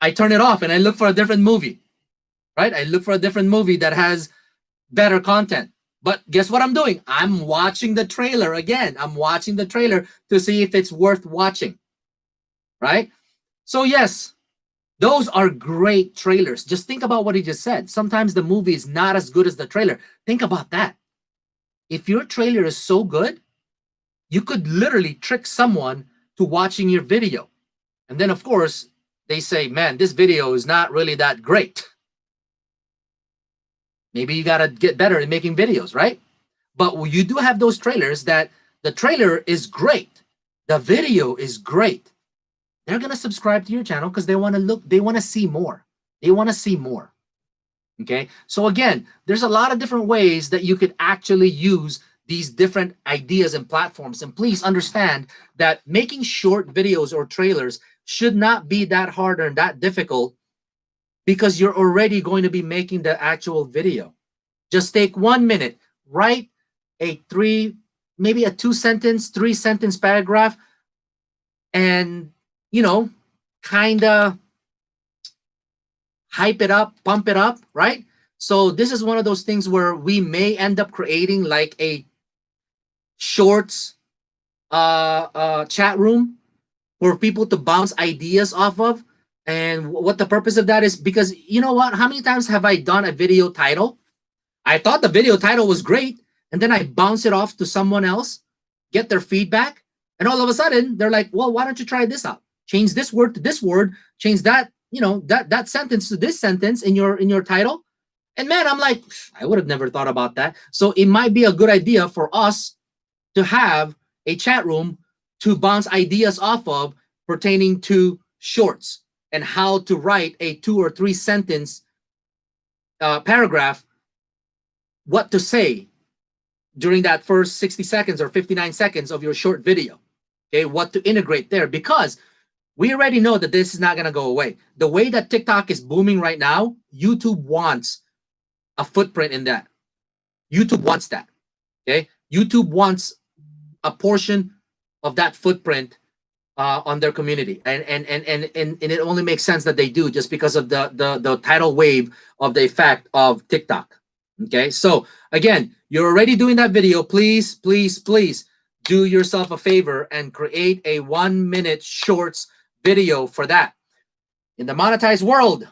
I turn it off, and I look for a different movie, right? I look for a different movie that has better content. But guess what I'm doing? I'm watching the trailer again. I'm watching the trailer to see if it's worth watching, right? So yes, those are great trailers. Just think about what he just said. Sometimes the movie is not as good as the trailer. Think about that. If your trailer is so good, you could literally trick someone to watching your video. And then, of course, they say, man, this video is not really that great. Maybe you got to get better at making videos, right? But you do have those trailers that the trailer is great. The video is great. They're going to subscribe to your channel because they want to look, they want to see more. They want to see more. Okay. So again, there's a lot of different ways that you could actually use these different ideas and platforms. And please understand that making short videos or trailers should not be that hard or that difficult, because you're already going to be making the actual video. Just take 1 minute, write a maybe a 2-sentence, 3-sentence paragraph, and, you know, kind of hype it up, pump it up, right? So this is one of those things where we may end up creating like a shorts chat room for people to bounce ideas off of. And what the purpose of that is, because you know what? How many times have I done a video title? I thought the video title was great, and then I bounce it off to someone else, get their feedback, and all of a sudden they're like, well, why don't you try this out? Change this word to this word, change that, you know, that sentence to this sentence in your title. And man, I'm like, I would have never thought about that. So it might be a good idea for us to have a chat room to bounce ideas off of pertaining to shorts and how to write a 2 or 3 sentence paragraph, what to say during that first 60 seconds or 59 seconds of your short video. Okay, what to integrate there, because we already know that this is not going to go away. The way that TikTok is booming right now, YouTube wants a footprint in that. YouTube wants that. Okay, YouTube wants a portion of that footprint on their community, and it only makes sense that they do, just because of the tidal wave of the effect of TikTok. Okay, so again, you're already doing that video. Please, please, please do yourself a favor and create a 1-minute shorts video for that. In the monetized world,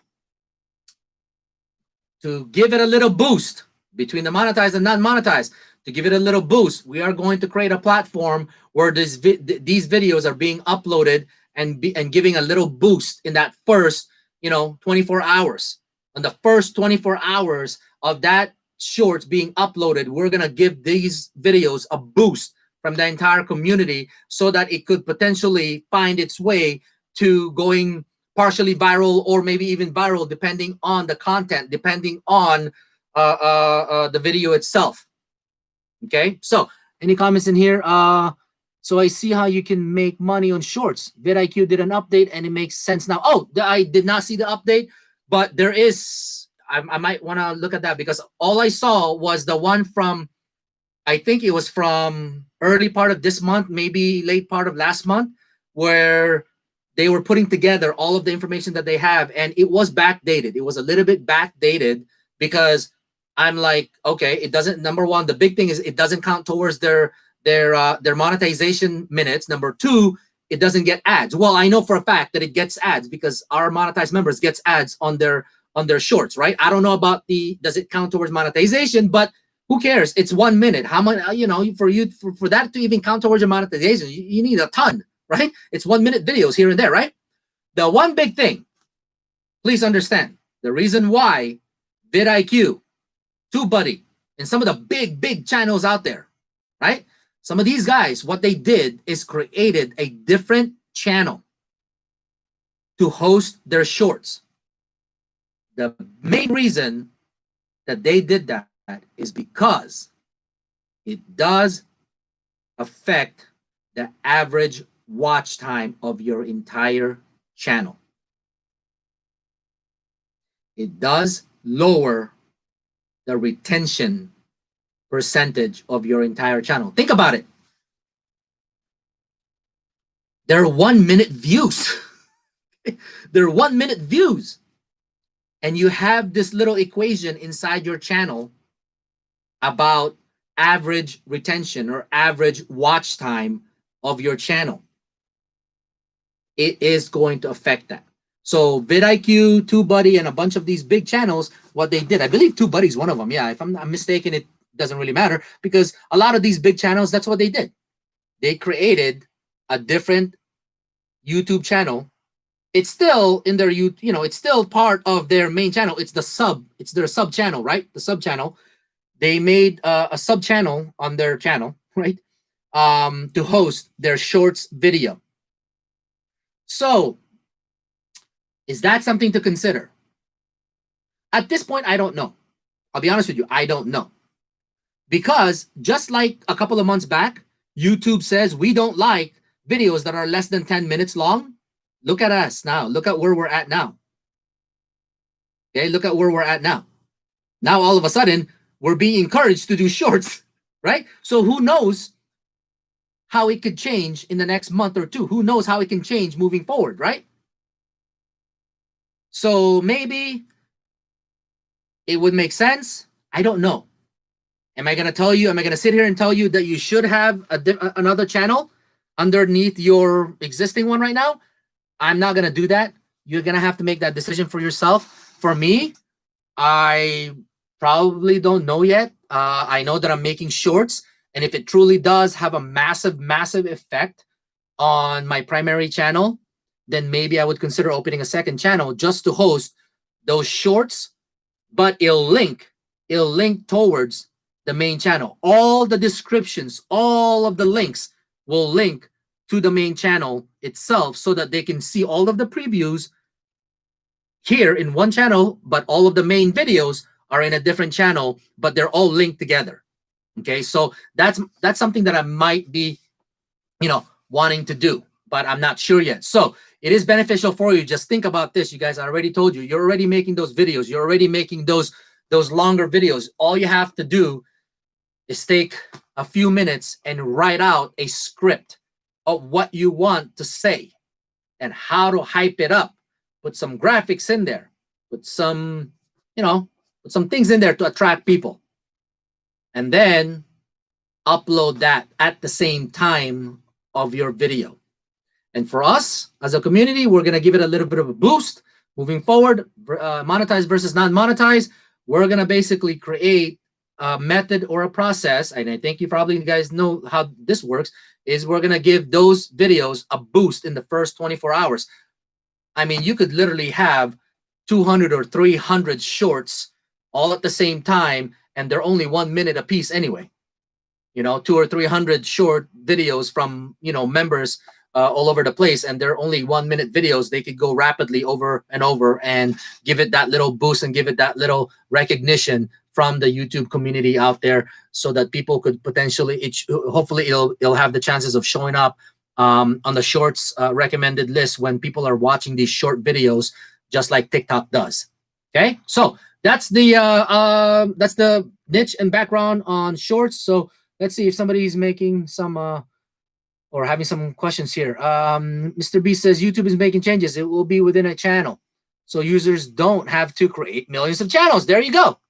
to give it a little boost between the monetized and non-monetized, to give it a little boost, we are going to create a platform where these videos are being uploaded and giving a little boost in that first, 24 hours. On the first 24 hours of that shorts being uploaded, we're going to give these videos a boost from the entire community, so that it could potentially find its way to going partially viral, or maybe even viral, depending on the content, depending on the video itself. Okay, so any comments in here? So I see how you can make money on shorts. vidIQ did an update and it makes sense now. Oh, I did not see the update, but there is, I might want to look at that, because all I saw was the one from, I think it was from early part of this month, maybe late part of last month, where they were putting together all of the information that they have, and it was backdated. It was a little bit backdated, because I'm like, okay, it doesn't, number one, the big thing is it doesn't count towards their monetization minutes. Number two, it doesn't get ads. Well, I know for a fact that it gets ads, because our monetized members gets ads on their shorts, right? I don't know about does it count towards monetization, but who cares? It's 1 minute. How much, for that to even count towards your monetization, you need a ton, right? It's 1 minute videos here and there, right? The one big thing Please understand the reason why vidIQ, TubeBuddy, and some of the big channels out there, right? Some of these guys, what they did is created a different channel to host their shorts. The main reason that they did that is because it does affect the average watch time of your entire channel. It does lower the retention percentage of your entire channel. Think about it. They're 1 minute views. They're 1 minute views. And you have this little equation inside your channel about average retention or average watch time of your channel. It is going to affect that. So vidIQ, TubeBuddy, and a bunch of these big channels, what they did, I believe TubeBuddy is one of them. Yeah, if I'm not mistaken, it doesn't really matter because a lot of these big channels, that's what they did. They created a different YouTube channel. It's still in their, it's still part of their main channel. It's their sub channel, right? The sub channel. They made a sub channel on their channel, right? To host their shorts video. So, is that something to consider? At this point, I don't know. I'll be honest with you, I don't know. Because just like a couple of months back, YouTube says we don't like videos that are less than 10 minutes long. Look at us now. Look at where we're at now. Okay, look at where we're at now. Now, all of a sudden, we're being encouraged to do shorts, right? So who knows how it could change in the next month or two? Who knows how it can change moving forward, right? So maybe it would make sense. I don't know. Am I going to tell you, am I going to sit here and tell you that you should have another channel underneath your existing one right now? I'm not going to do that. You're going to have to make that decision for yourself. For me, I probably don't know yet. I know that I'm making shorts. And if it truly does have a massive effect on my primary channel, then maybe I would consider opening a second channel just to host those shorts, but it'll link towards the main channel. All the descriptions, all of the links will link to the main channel itself so that they can see all of the previews here in one channel, but all of the main videos are in a different channel, but they're all linked together. Okay, so that's something that I might be, wanting to do, but I'm not sure yet. So it is beneficial for you. Just think about this. You guys, I already told you, you're already making those videos. You're already making those longer videos. All you have to do is take a few minutes and write out a script of what you want to say and how to hype it up. Put some graphics in there. Put some, put some things in there to attract people. And then upload that at the same time of your video. And for us as a community, we're going to give it a little bit of a boost moving forward. Monetized versus non-monetized. We're going to basically create a method or a process. And I think you guys know how this works, is we're going to give those videos a boost in the first 24 hours. I mean, you could literally have 200 or 300 shorts all at the same time, and they're only 1 minute a piece anyway. 200 or 300 short videos from, members all over the place, and they're only 1 minute videos. They could go rapidly over and over and give it that little boost and give it that little recognition from the YouTube community out there, so that people could potentially, hopefully it'll have the chances of showing up on the shorts recommended list when people are watching these short videos, just like TikTok does. Okay, so that's the niche and background on shorts. So let's see if somebody's making some or having some questions here. Mr. B says YouTube is making changes. It will be within a channel, so users don't have to create millions of channels. There you go.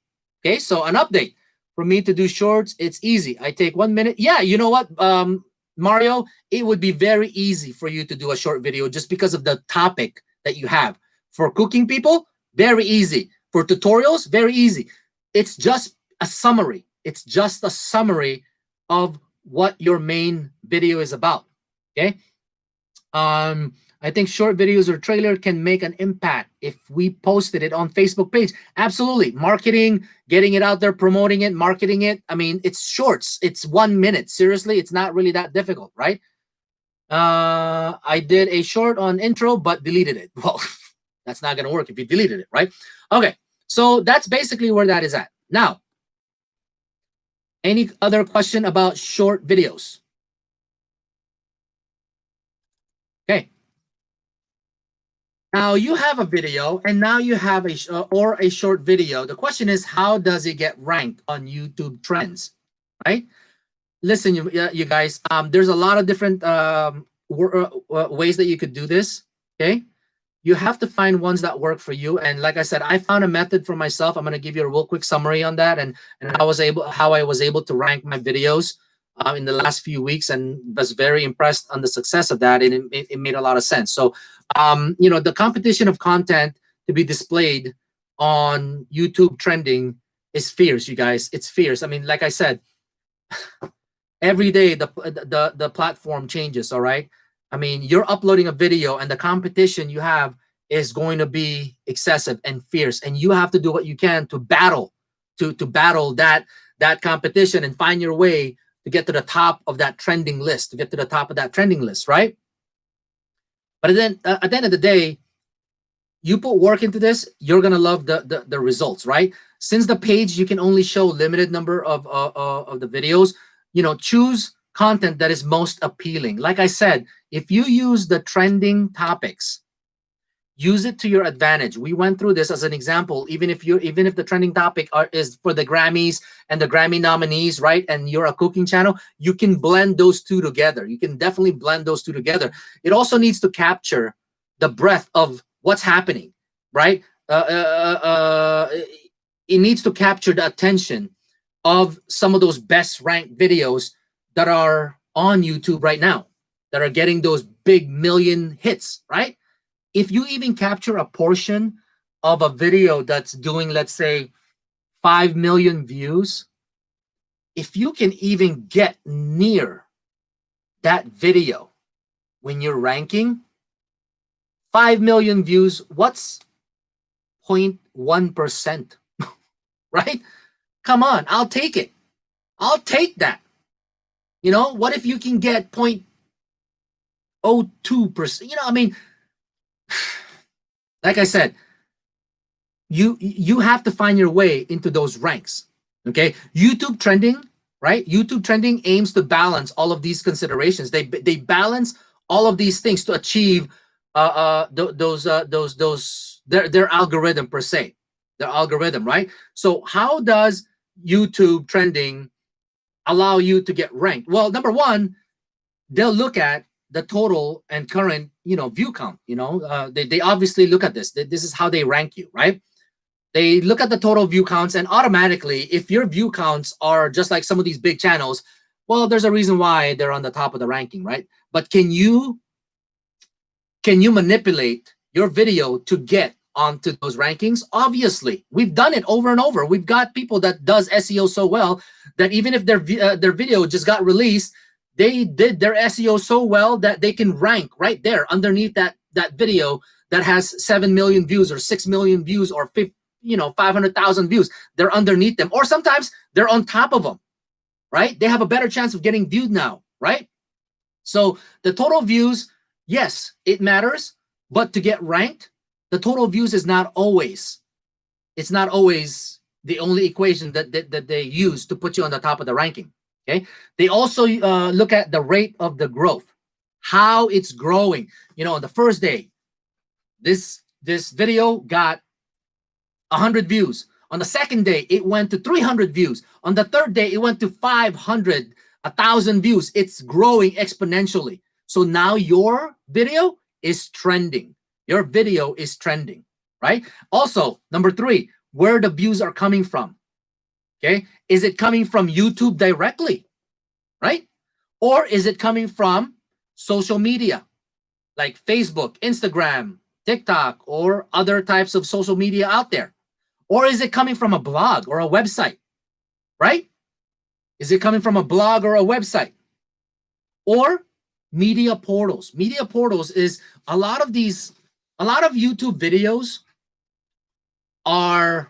Okay, so an update. For me to do shorts, it's easy. I take 1 minute. Yeah, you know what, Mario? It would be very easy for you to do a short video just because of the topic that you have. For cooking people, very easy. For tutorials, very easy. It's just a summary. It's just a summary of what your main video is about. Okay. I I think short videos or trailer can make an impact if we posted it on Facebook page. Absolutely. Marketing, getting it out there, promoting it, marketing it. I mean, it's shorts. It's 1 minute. Seriously, it's not really that difficult, right? I did a short on intro, but deleted it. Well, that's not going to work if you deleted it, right? Okay. So that's basically where that is at. Now, any other question about short videos? Okay. Now you have a video, and now you have a short video. The question is, how does it get ranked on YouTube trends, right? Listen, you guys, there's a lot of different ways that you could do this. Okay, you have to find ones that work for you. And like I said, I found a method for myself. I'm going to give you a real quick summary on that, and how I was able to rank my videos in the last few weeks, and was very impressed on the success of that. And it made a lot of sense. So, you know, the competition of content to be displayed on YouTube trending is fierce, you guys. It's fierce. I mean, like I said, every day the platform changes. All right. I mean, you're uploading a video, and the competition you have is going to be excessive and fierce, and you have to do what you can to battle that competition and find your way to get to the top of that trending list, right? But then at the end of the day, you put work into this, you're gonna love the results, right? Since the page you can only show limited number of the videos, you know, choose content that is most appealing. Like I said, if you use the trending topics, use it to your advantage. We went through this as an example. Even if the trending topic is for the Grammys and the Grammy nominees, right? And you're a cooking channel, you can blend those two together. You can definitely blend those two together. It also needs to capture the breadth of what's happening, right? It needs to capture the attention of some of those best ranked videos that are on YouTube right now, that are getting those big million hits, right? If you even capture a portion of a video that's doing, let's say, 5 million views, if you can even get near that video when you're ranking, 5 million views, what's 0.1%, right? Come on, I'll take it. I'll take that. You know, what if you can get 0.02%? You know, I mean, like I said, you have to find your way into those ranks. Okay, YouTube trending, right? YouTube trending aims to balance all of these considerations. They balance all of these things to achieve their algorithm per se, their algorithm, right? So how does YouTube trending allow you to get ranked? Well, number one, they'll look at the total and current, you know, view count. You know, they obviously look at this. This is how they rank you, right? They look at the total view counts, and automatically, if your view counts are just like some of these big channels, well, there's a reason why they're on the top of the ranking, right? But can you manipulate your video to get onto those rankings? Obviously, we've done it over and over. We've got people that does SEO so well that even if their video just got released, they did their SEO so well that they can rank right there underneath that video that has 7 million views or 6 million views or 500,000 views. They're underneath them, or sometimes they're on top of them, right? They have a better chance of getting viewed now, right? So the total views, yes, it matters, but to get ranked, the total views is not always the only equation that they use to put you on the top of the ranking. Okay, they also look at the rate of the growth, how it's growing. You know, on the first day, this video got 100 views. On the second day, it went to 300 views. On the third day, it went to 500, 1,000 views. It's growing exponentially. So now your video is trending. Your video is trending, right? Also, number three, where the views are coming from. Okay, is it coming from YouTube directly, right? Or is it coming from social media like Facebook, Instagram, TikTok, or other types of social media out there? Or is it coming from a blog or a website, right? Is it coming from a blog or a website? Or media portals. Media portals is a lot of YouTube videos are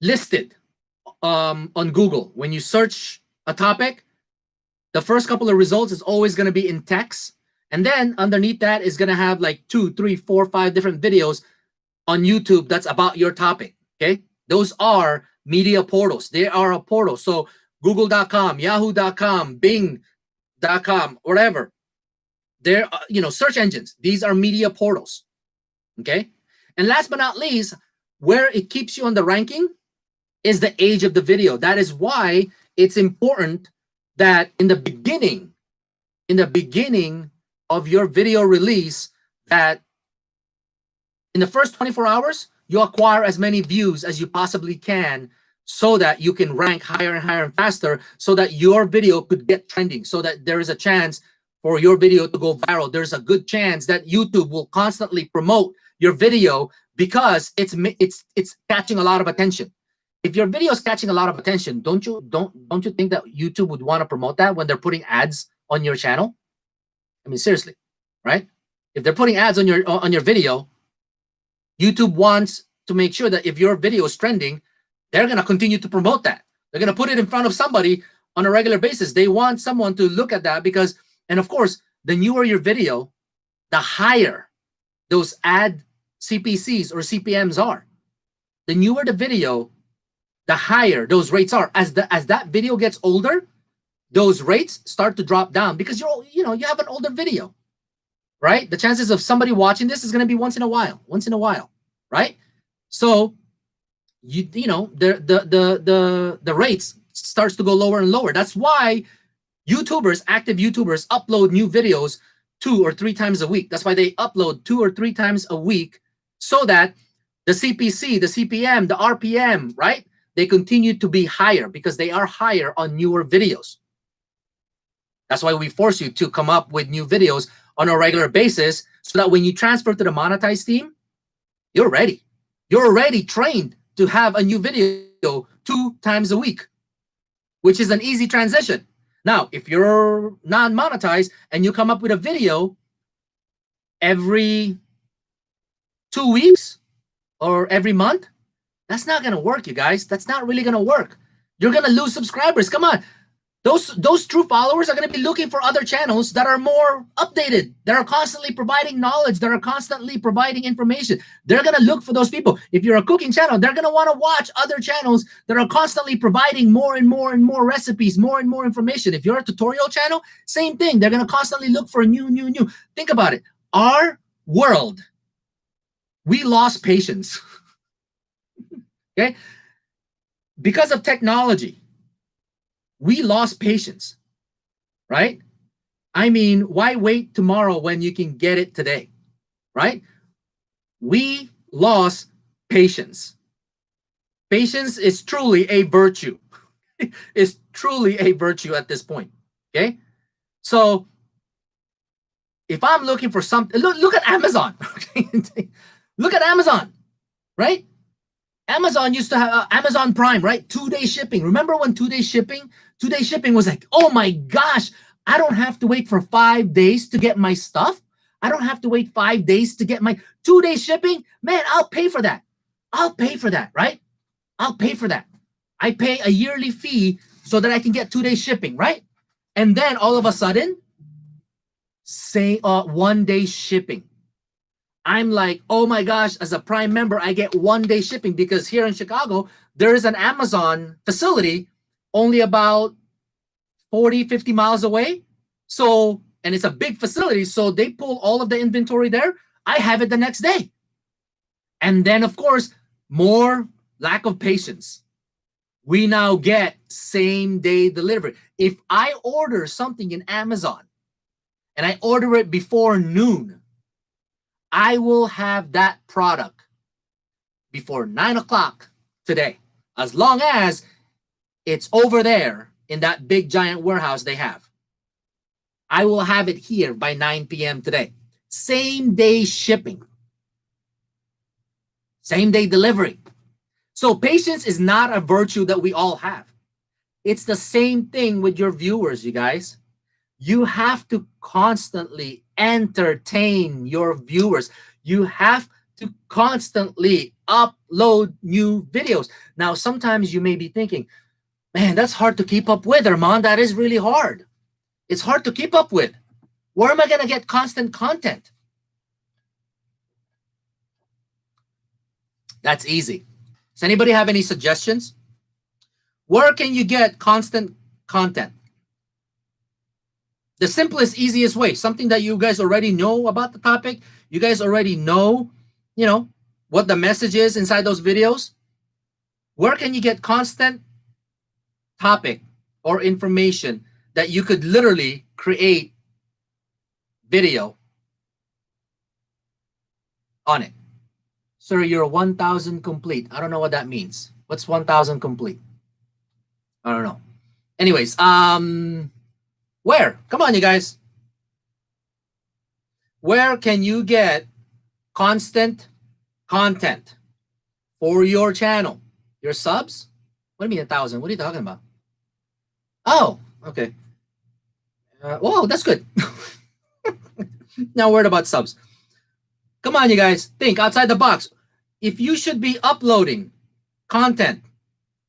listed on Google. When you search a topic, the first couple of results is always going to be in text. And then underneath that is going to have like 2, 3, 4, 5 different videos on YouTube that's about your topic. Okay. Those are media portals. They are a portal. So google.com, yahoo.com, bing.com, whatever. They're, search engines. These are media portals. Okay. And last but not least, where it keeps you on the ranking is the age of the video. That is why it's important that in the beginning of your video release, that in the first 24 hours, you acquire as many views as you possibly can so that you can rank higher and higher and faster, so that your video could get trending, so that there is a chance for your video to go viral. There's a good chance that YouTube will constantly promote your video because it's catching a lot of attention. If your video is catching a lot of attention, don't you think that YouTube would want to promote that when they're putting ads on your channel? I mean, seriously, right? If they're putting ads on your video, YouTube wants to make sure that if your video is trending, they're going to continue to promote that. They're going to put it in front of somebody on a regular basis. They want someone to look at that because, and of course, the newer your video, the higher those ad CPCs or CPMs are. The newer the video, the higher those rates are. As that video gets older, those rates start to drop down because you have an older video, right? The chances of somebody watching this is going to be once in a while, right? So the rates starts to go lower and lower. That's why active YouTubers upload new videos 2 or 3 times a week. That's why they upload 2 or 3 times a week, so that the CPC, the CPM, the RPM, right? They continue to be higher because they are higher on newer videos. That's why we force you to come up with new videos on a regular basis, so that when you transfer to the monetized team, you're ready. You're already trained to have a new video 2 times a week, which is an easy transition. Now, if you're non-monetized and you come up with a video every 2 weeks or every month, that's not going to work, you guys. That's not really going to work. You're going to lose subscribers. Come on. Those true followers are going to be looking for other channels that are more updated, that are constantly providing knowledge, that are constantly providing information. They're going to look for those people. If you're a cooking channel, they're going to want to watch other channels that are constantly providing more and more and more recipes, more and more information. If you're a tutorial channel, same thing. They're going to constantly look for new. Think about it. Our world, we lost patience. Okay? Because of technology, we lost patience, right? I mean, why wait tomorrow when you can get it today, right? We lost patience. Patience is truly a virtue. It's truly a virtue at this point, okay? So if I'm looking for something, look at Amazon. Look at Amazon, right? Amazon used to have Amazon Prime, right? 2-day shipping. Remember when 2-day shipping? 2-day shipping was like, oh my gosh, I don't have to wait for 5 days to get my stuff. I don't have to wait 5 days to get my 2-day shipping. Man, I'll pay for that. I'll pay for that, right? I'll pay for that. I pay a yearly fee so that I can get 2-day shipping, right? And then all of a sudden, say 1-day shipping. I'm like, oh my gosh, as a Prime member, I get 1-day shipping because here in Chicago, there is an Amazon facility only about 40, 50 miles away. So, and it's a big facility. So they pull all of the inventory there. I have it the next day. And then, of course, more lack of patience. We now get same-day delivery. If I order something in Amazon and I order it before noon, I will have that product before 9 o'clock today, as long as it's over there in that big giant warehouse they have. I will have it here by 9 p.m. today. Same day shipping. Same day delivery. So patience is not a virtue that we all have. It's the same thing with your viewers, you guys. You have to constantly entertain your viewers. You have to constantly upload new videos. Now, sometimes you may be thinking, man, that's hard to keep up with, Armand. That is really hard. It's hard to keep up with. Where am I going to get constant content? That's easy. Does anybody have any suggestions? Where can you get constant content? The simplest, easiest way, something that you guys already know about the topic. You guys already know, what the message is inside those videos. Where can you get constant topic or information that you could literally create video on it? Sir, you're 1,000 complete. I don't know what that means. What's 1,000 complete? I don't know. Anyways, where? Come on, you guys. Where can you get constant content for your channel? Your subs? What do you mean 1,000? What are you talking about? Oh, okay. Whoa, that's good. Now worried about subs. Come on, you guys. Think outside the box. If you should be uploading content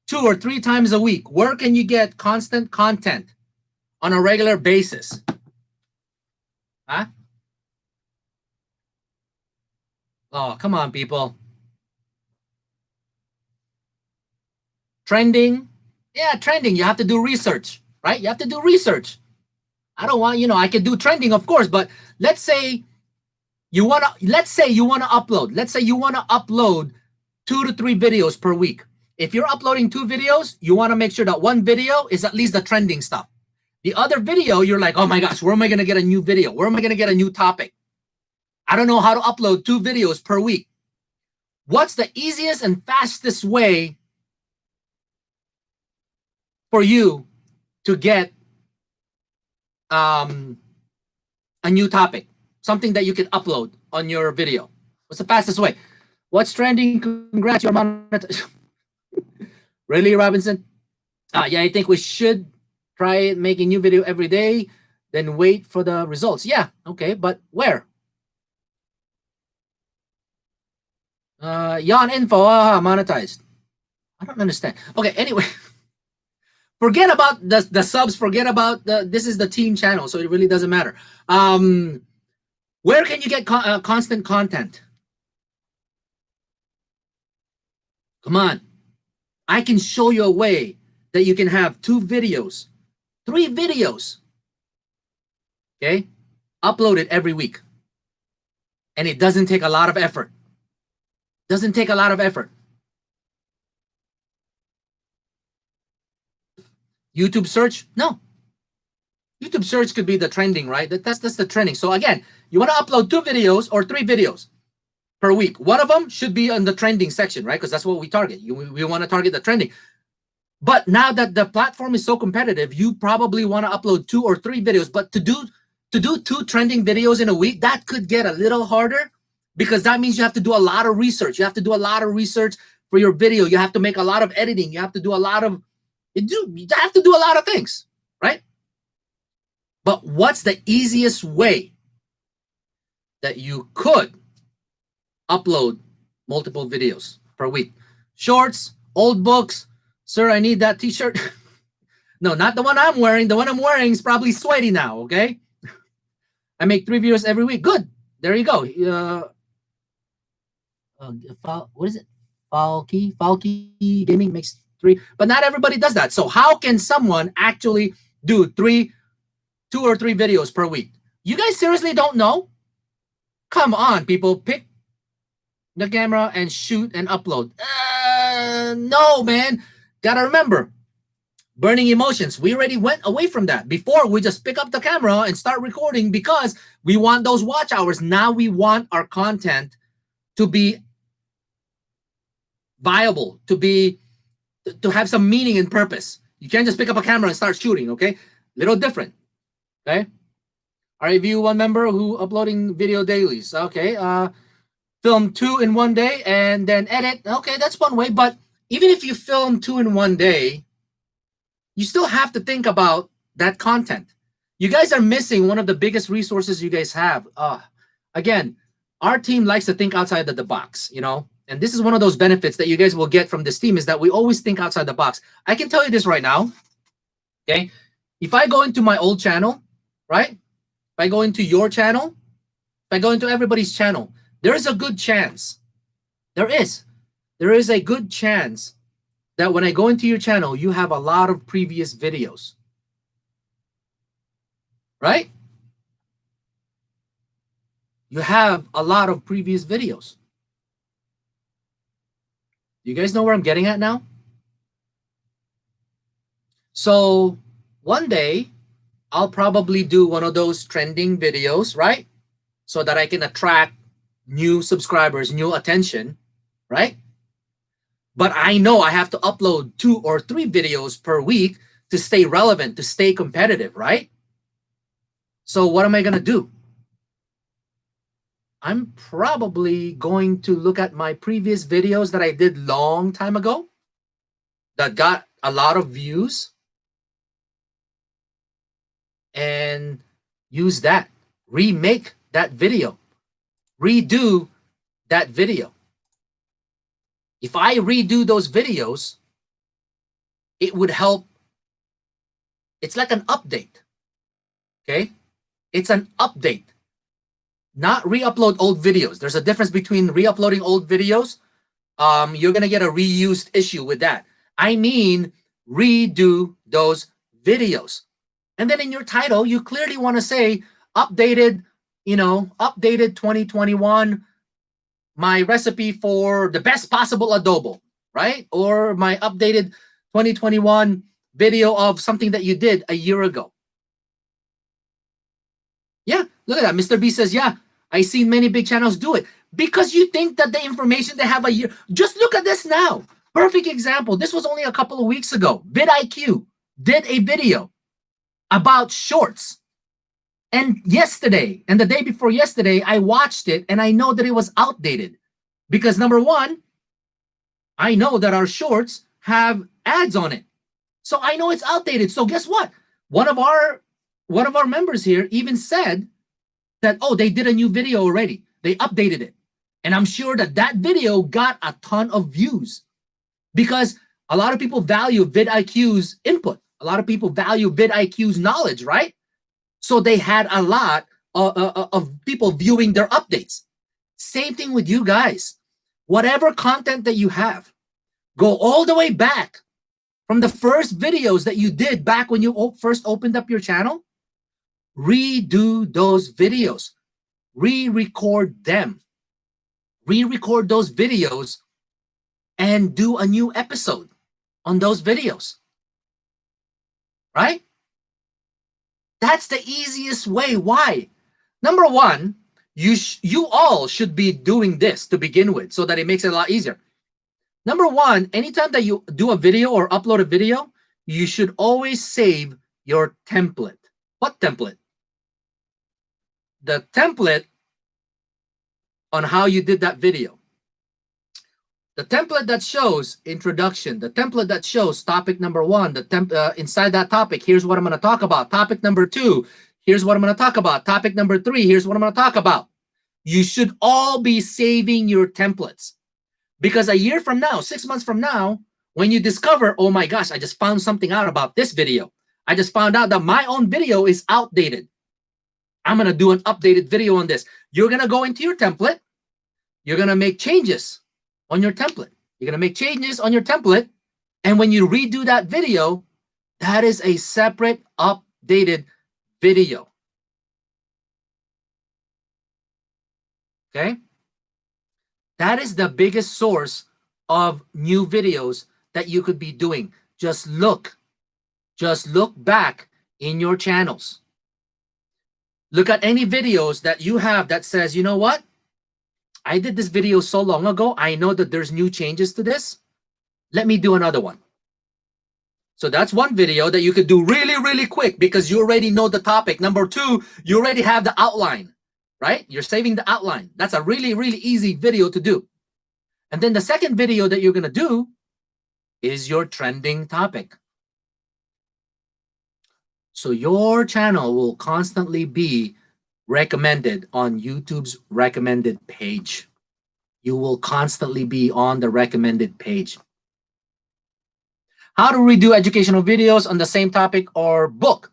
2 or 3 times a week, where can you get constant content on a regular basis? Huh? Oh, come on, people. Trending. Yeah, trending. You have to do research, right? You have to do research. I don't want, I could do trending, of course, but let's say you want to upload. Let's say you want to upload 2 to 3 videos per week. If you're uploading 2 videos, you want to make sure that one video is at least the trending stuff. The other video, you're like, oh my gosh, where am I going to get a new video? Where am I going to get a new topic? I don't know how to upload 2 videos per week. What's the easiest and fastest way for you to get a new topic? Something that you can upload on your video. What's the fastest way? What's trending? Congrats, you're monetized. Really, Robinson? Yeah, I think we should try making new video every day, then wait for the results. Yeah, okay, but where? Yon info, monetized. I don't understand. Okay, anyway. Forget about the subs. Forget about this is the team channel, so it really doesn't matter. Where can you get constant content? Come on. I can show you a way that you can have 2 videos, 3 videos, okay, uploaded every week. And it doesn't take a lot of effort. Doesn't take a lot of effort. YouTube search? No. YouTube search could be the trending, right? That's the trending. So again, you want to upload 2 videos or 3 videos per week. One of them should be in the trending section, right? Because that's what we target. We want to target the trending. But now that the platform is so competitive, you probably want to upload 2 or 3 videos. But to do 2 trending videos in a week, that could get a little harder because that means you have to do a lot of research. You have to do a lot of research for your video. You have to make a lot of editing. You have to do a lot of you have to do a lot of things, right? But what's the easiest way that you could upload multiple videos per week? Shorts, old books. Sir, I need that t-shirt. No, not the one I'm wearing. The one I'm wearing is probably sweaty now, okay? I make 3 videos every week. Good. There you go. What is it? Falky Gaming makes 3. But not everybody does that. So how can someone actually do 2 or 3 videos per week? You guys seriously don't know? Come on, people. Pick the camera and shoot and upload. No, man. Gotta remember, burning emotions. We already went away from that. Before, we just pick up the camera and start recording because we want those watch hours. Now we want our content to be viable, to have some meaning and purpose. You can't just pick up a camera and start shooting, okay? Little different, okay? RAView 1 member who uploading video dailies. Okay, film 2 in 1 day and then edit. Okay, that's one way. But even if you film 2 in 1 day, you still have to think about that content. You guys are missing one of the biggest resources you guys have. Again, our team likes to think outside of the box, you know, and this is one of those benefits that you guys will get from this team is that we always think outside the box. I can tell you this right now, okay? If I go into my old channel, right? If I go into your channel, if I go into everybody's channel, there is a good chance, there is a good chance that when I go into your channel, you have a lot of previous videos, right? You have a lot of previous videos. You guys know where I'm getting at now? So one day, I'll probably do one of those trending videos, right? So that I can attract new subscribers, new attention, right? But I know I have to upload 2 or 3 videos per week to stay relevant, to stay competitive, right? So what am I going to do? I'm probably going to look at my previous videos that I did long time ago that got a lot of views and use that, remake that video, redo that video. If I redo those videos, it would help. It's like an update, okay? It's an update, not re-upload old videos. There's a difference between re-uploading old videos. You're gonna get a reused issue with that. I mean, redo those videos. And then in your title, you clearly want to say updated, you know, updated 2021, my recipe for the best possible adobo, right? Or my updated 2021 video of something that you did a year ago. Yeah, look at that. Mr. B says, yeah, I seen many big channels do it. Because you think that the information they have a year, just look at this now. Perfect example. This was only a couple of weeks ago. vidIQ did a video about shorts. And yesterday and the day before yesterday, I watched it and I know that it was outdated. Because number one, I know that our shorts have ads on it. So I know it's outdated. So guess what? One of our members here even said that, oh, they did a new video already. They updated it. And I'm sure that that video got a ton of views because a lot of people value vidIQ's input. A lot of people value vidIQ's knowledge, right? So they had a lot of people viewing their updates. Same thing with you guys. Whatever content that you have, go all the way back from the first videos that you did back when you first opened up your channel. Redo those videos. Re-record them. Re-record those videos and do a new episode on those videos. Right? That's the easiest way. Why? Number one, you all should be doing this to begin with so that it makes it a lot easier. Number one, anytime that you do a video or upload a video, you should always save your template. What template? The template on how you did that video. The template that shows introduction, the template that shows topic number one, inside that topic, here's what I'm going to talk about. Topic number two, here's what I'm going to talk about. Topic number three, here's what I'm going to talk about. You should all be saving your templates. Because a year from now, 6 months from now, when you discover, oh my gosh, I just found something out about this video. I just found out that my own video is outdated. I'm going to do an updated video on this. You're going to go into your template. You're going to make changes on your template. You're going to make changes on your template. And when you redo that video, that is a separate updated video. Okay? That is the biggest source of new videos that you could be doing. Just look back in your channels. Look at any videos that you have that says, you know what? I did this video so long ago. I know that there's new changes to this. Let me do another one. So that's one video that you could do really, really quick because you already know the topic. Number two, you already have the outline, right? You're saving the outline. That's a really, really easy video to do. And then the second video that you're going to do is your trending topic. So your channel will constantly be recommended on YouTube's recommended page. You will constantly be on the recommended page. How to redo educational videos on the same topic or book.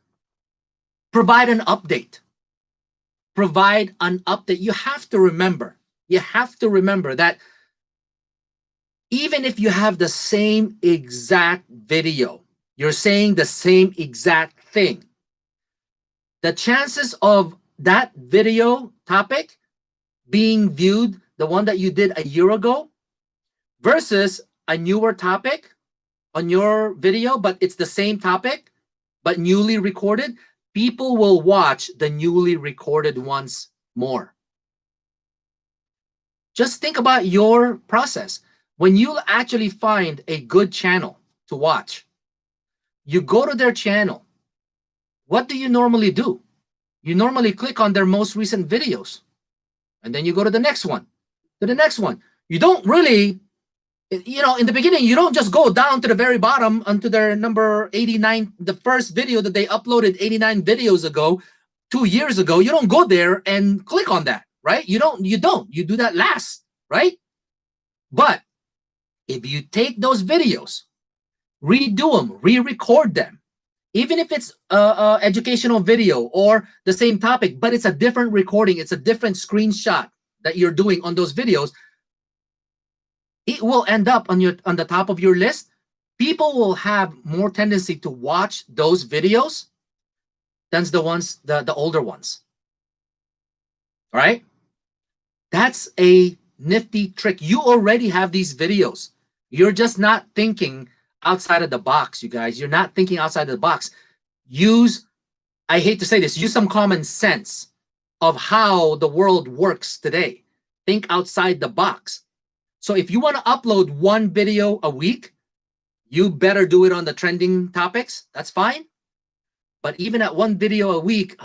Provide an update. Provide an update. You have to remember that even if you have the same exact video, you're saying the same exact thing, the chances of that video topic being viewed, the one that you did a year ago, versus a newer topic on your video, but it's the same topic, but newly recorded, people will watch the newly recorded ones more. Just think about your process. When you actually find a good channel to watch, you go to their channel. What do you normally do? You normally click on their most recent videos, and then you go to the next one, to the next one. You don't really, in the beginning, you don't just go down to the very bottom onto their number 89, the first video that they uploaded 89 videos ago, 2 years ago. You don't go there and click on that, right? You do that last, right? But if you take those videos, redo them, re-record them, even if it's a educational video or the same topic, but it's a different recording, it's a different screenshot that you're doing on those videos, it will end up on the top of your list. People will have more tendency to watch those videos than the older ones. All right? That's a nifty trick. You already have these videos. You're just not thinking outside of the box, you guys. You're not thinking outside of the box. I hate to say this, use some common sense of how the world works today. Think outside the box. So if you want to upload one video a week, you better do it on the trending topics. That's fine. But even at one video a week,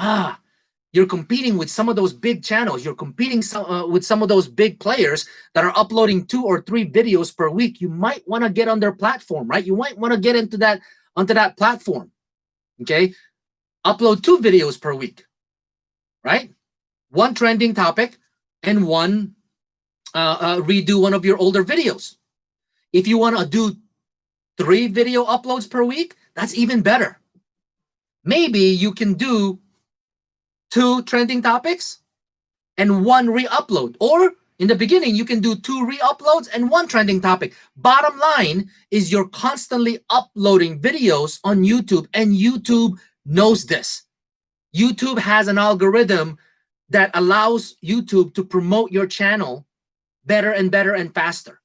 you're competing with some of those big channels. You're competing with some of those big players that are uploading 2 or 3 videos per week. You might want to get on their platform, right? You might want to get onto that platform. Okay, upload 2 videos per week, right? One trending topic and one redo one of your older videos. If you want to do 3 video uploads per week, that's even better. Maybe you can do 2 trending topics and 1 re-upload, or in the beginning you can do 2 re-uploads and 1 trending topic. Bottom line is you're constantly uploading videos on YouTube, and YouTube knows this. YouTube has an algorithm that allows YouTube to promote your channel better and better and faster.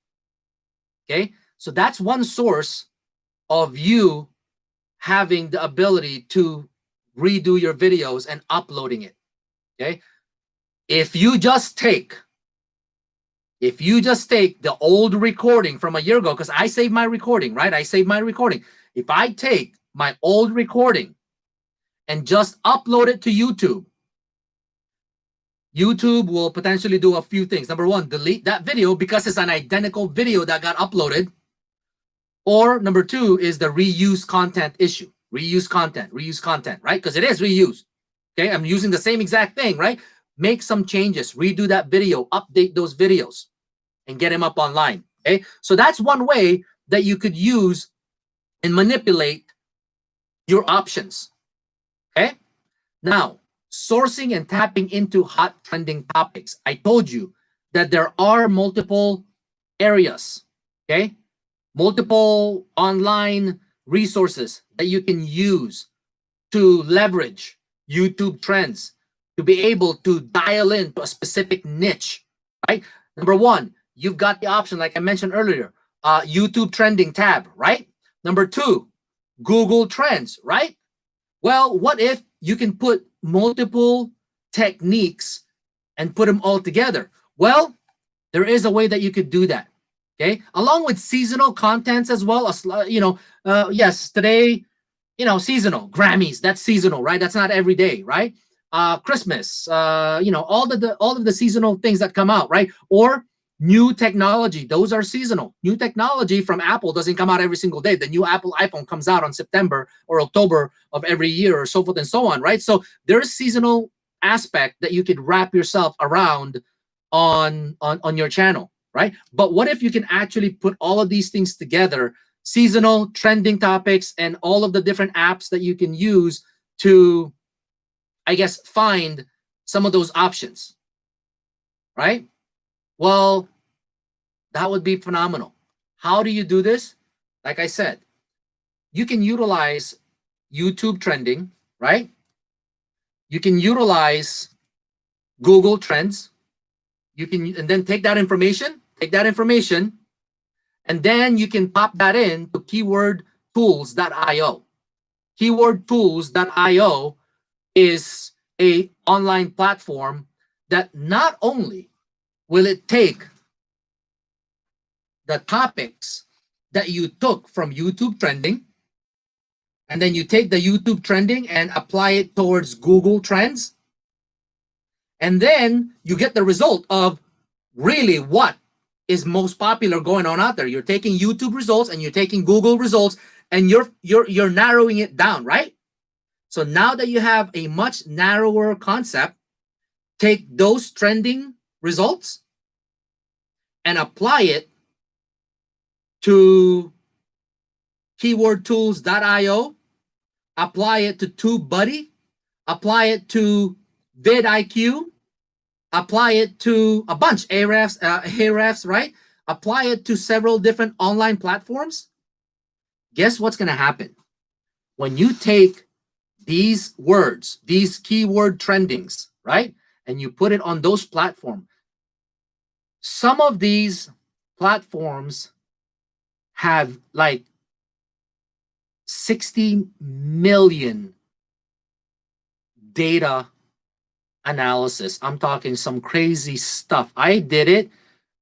Okay, so that's one source of you having the ability to redo your videos and uploading it. Okay, if you just take the old recording from a year ago, because I saved my recording, right? I saved my recording. If I take my old recording and just upload it to YouTube, YouTube will potentially do a few things. Number one, delete that video because it's an identical video that got uploaded. Or number 2 is the reuse content issue. Reuse content, right? Because it is reused. Okay, I'm using the same exact thing, right? Make some changes, redo that video, update those videos, and get them up online. Okay, so that's one way that you could use and manipulate your options. Okay, now sourcing and tapping into hot trending topics. I told you that there are multiple areas, okay? Multiple online resources that you can use to leverage YouTube trends, to be able to dial into a specific niche, right? Number 1, you've got the option, like I mentioned earlier, YouTube trending tab, right? Number 2, Google Trends, right? Well, what if you can put multiple techniques and put them all together? Well, there is a way that you could do that. Okay, along with seasonal contents as well. Yes, today, seasonal Grammys. That's seasonal, right? That's not every day, right? Christmas. All of the seasonal things that come out, right? Or New technology, those are seasonal. New technology from Apple doesn't come out every single day. The new Apple iPhone comes out on September or October of every year, or so forth and so on, right? So there's seasonal aspect that you could wrap yourself around on your channel, right? But what if you can actually put all of these things together, seasonal, trending topics, and all of the different apps that you can use to, I guess, find some of those options, right? Well, that would be phenomenal. How do you do this? Like I said, you can utilize YouTube trending, right? You can utilize Google Trends. You can, and then take that information, and then you can pop that in to keywordtools.io. Keywordtools.io is a online platform that not only will it take the topics that you took from YouTube trending, and then you take the YouTube trending and apply it towards Google Trends, and then you get the result of really what is most popular going on out there. You're taking YouTube results and you're taking Google results, and you're narrowing it down, right? So now that you have a much narrower concept, take those trending results and apply it to keywordtools.io, apply it to TubeBuddy, apply it to vidIQ, apply it to a bunch, Ahrefs, right? Apply it to several different online platforms. Guess what's going to happen? When you take these words, these keyword trendings, right, and you put it on those platforms, some of these platforms have like 60 million data analysis. I'm talking some crazy stuff. I did it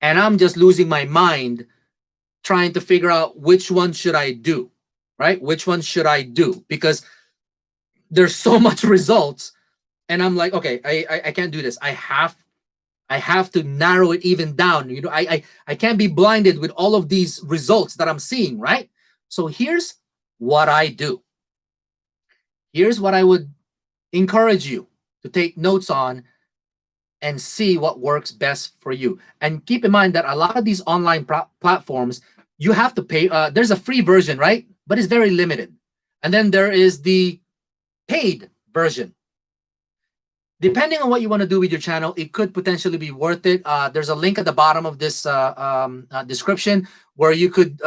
and I'm just losing my mind trying to figure out which one should I do, right? Which one should I do? Because there's so much results and I'm like, okay, I can't do this. I have to narrow it even down. You know, I can't be blinded with all of these results that I'm seeing, right? So here's what I do. Here's what I would encourage you to take notes on and see what works best for you. And keep in mind that a lot of these online platforms, you have to pay. There's a free version, right? But it's very limited. And then there is the paid version. Depending on what you want to do with your channel, it could potentially be worth it. There's a link at the bottom of this description where you could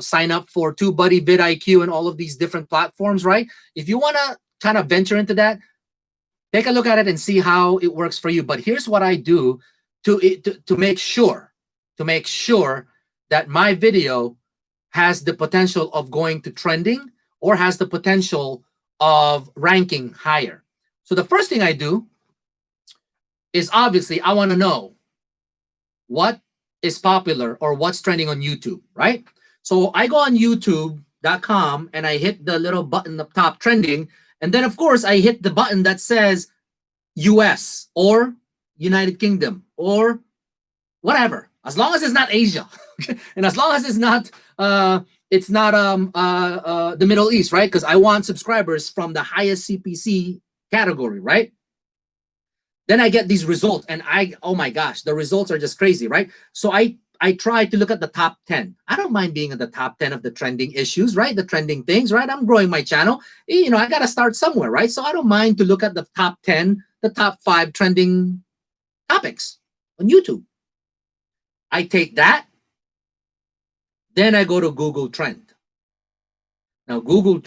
sign up for TubeBuddy, vidIQ, and all of these different platforms, right? If you want to kind of venture into that, take a look at it and see how it works for you. But here's what I do to make sure that my video has the potential of going to trending or has the potential of ranking higher. So the first thing I do is obviously I want to know what is popular or what's trending on YouTube, right? So I go on youtube.com and I hit the little button up top, trending, and then of course I hit the button that says US or United Kingdom or whatever, as long as it's not Asia and as long as it's not the Middle East, right? Because I want subscribers from the highest CPC category, right? Then I get these results and oh my gosh, the results are just crazy, right? So I try to look at the top 10. I don't mind being in the top 10 of the trending issues, right? The trending things, right? I'm growing my channel. You know, I got to start somewhere, right? So I don't mind to look at the top 10, the top 5 trending topics on YouTube. I take that. Then I go to Google Trend. Now, Google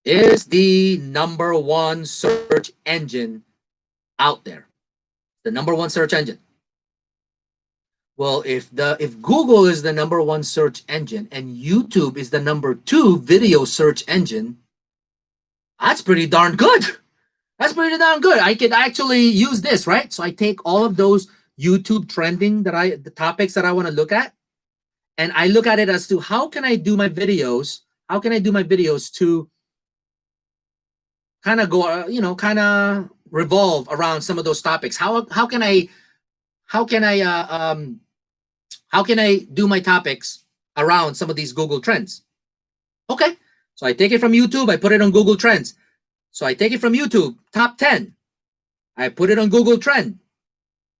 is the #1 search engine out there. The #1 search engine. Well, if Google is the #1 search engine and YouTube is the #2 video search engine, that's pretty darn good. That's pretty darn good. I could actually use this, right? So I take all of those YouTube trending the topics that I want to look at, and I look at it as to how can I do my videos? How can I do my videos to kind of go, kind of revolve around some of those topics? How can I how can I do my topics around some of these Google Trends? Okay, so I take it from YouTube, I put it on Google Trends. So I take it from YouTube, top 10. I put it on Google Trend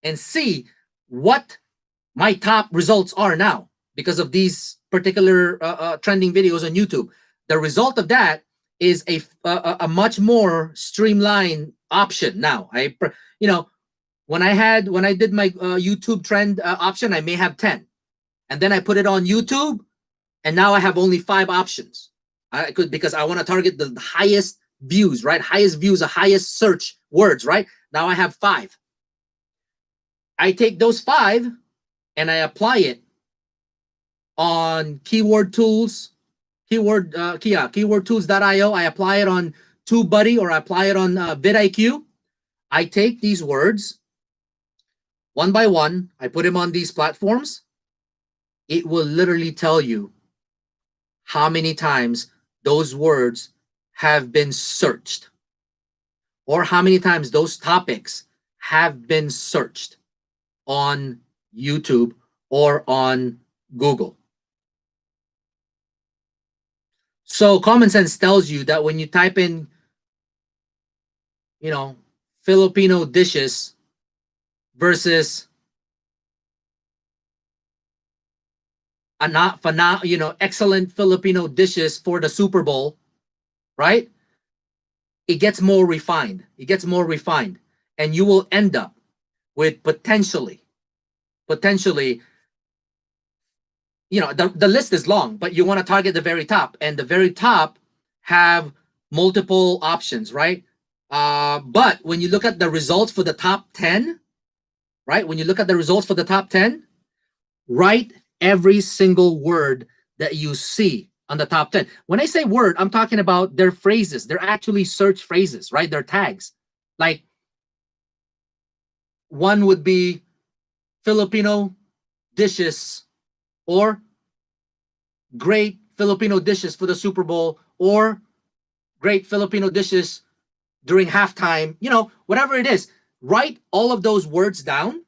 and see what my top results are now because of these particular trending videos on YouTube. The result of that is a much more streamlined option now. When I did my YouTube trend option, I may have 10, and then I put it on YouTube, and now I have only 5 options. I could, because I want to target the highest views, right? Highest views, the highest search words, right? Now I have 5. I take those 5 and I apply it on keyword tools, keywordtools.io. I apply it on TubeBuddy, or I apply it on vidIQ. I take these words one by one, I put them on these platforms. It will literally tell you how many times those words have been searched, or how many times those topics have been searched on YouTube or on Google. So common sense tells you that when you type in, Filipino dishes versus excellent Filipino dishes for the Super Bowl, right? It gets more refined. It gets more refined. And you will end up with potentially, the list is long, but you want to target the very top. And the very top have multiple options, right? But when you look at the results for the top 10, right? When you look at the results for the top 10, write every single word that you see on the top 10. When I say word, I'm talking about their phrases. They're actually search phrases, right? They're tags. Like, one would be Filipino dishes, or great Filipino dishes for the Super Bowl, or great Filipino dishes during halftime, whatever it is. Write all of those words down,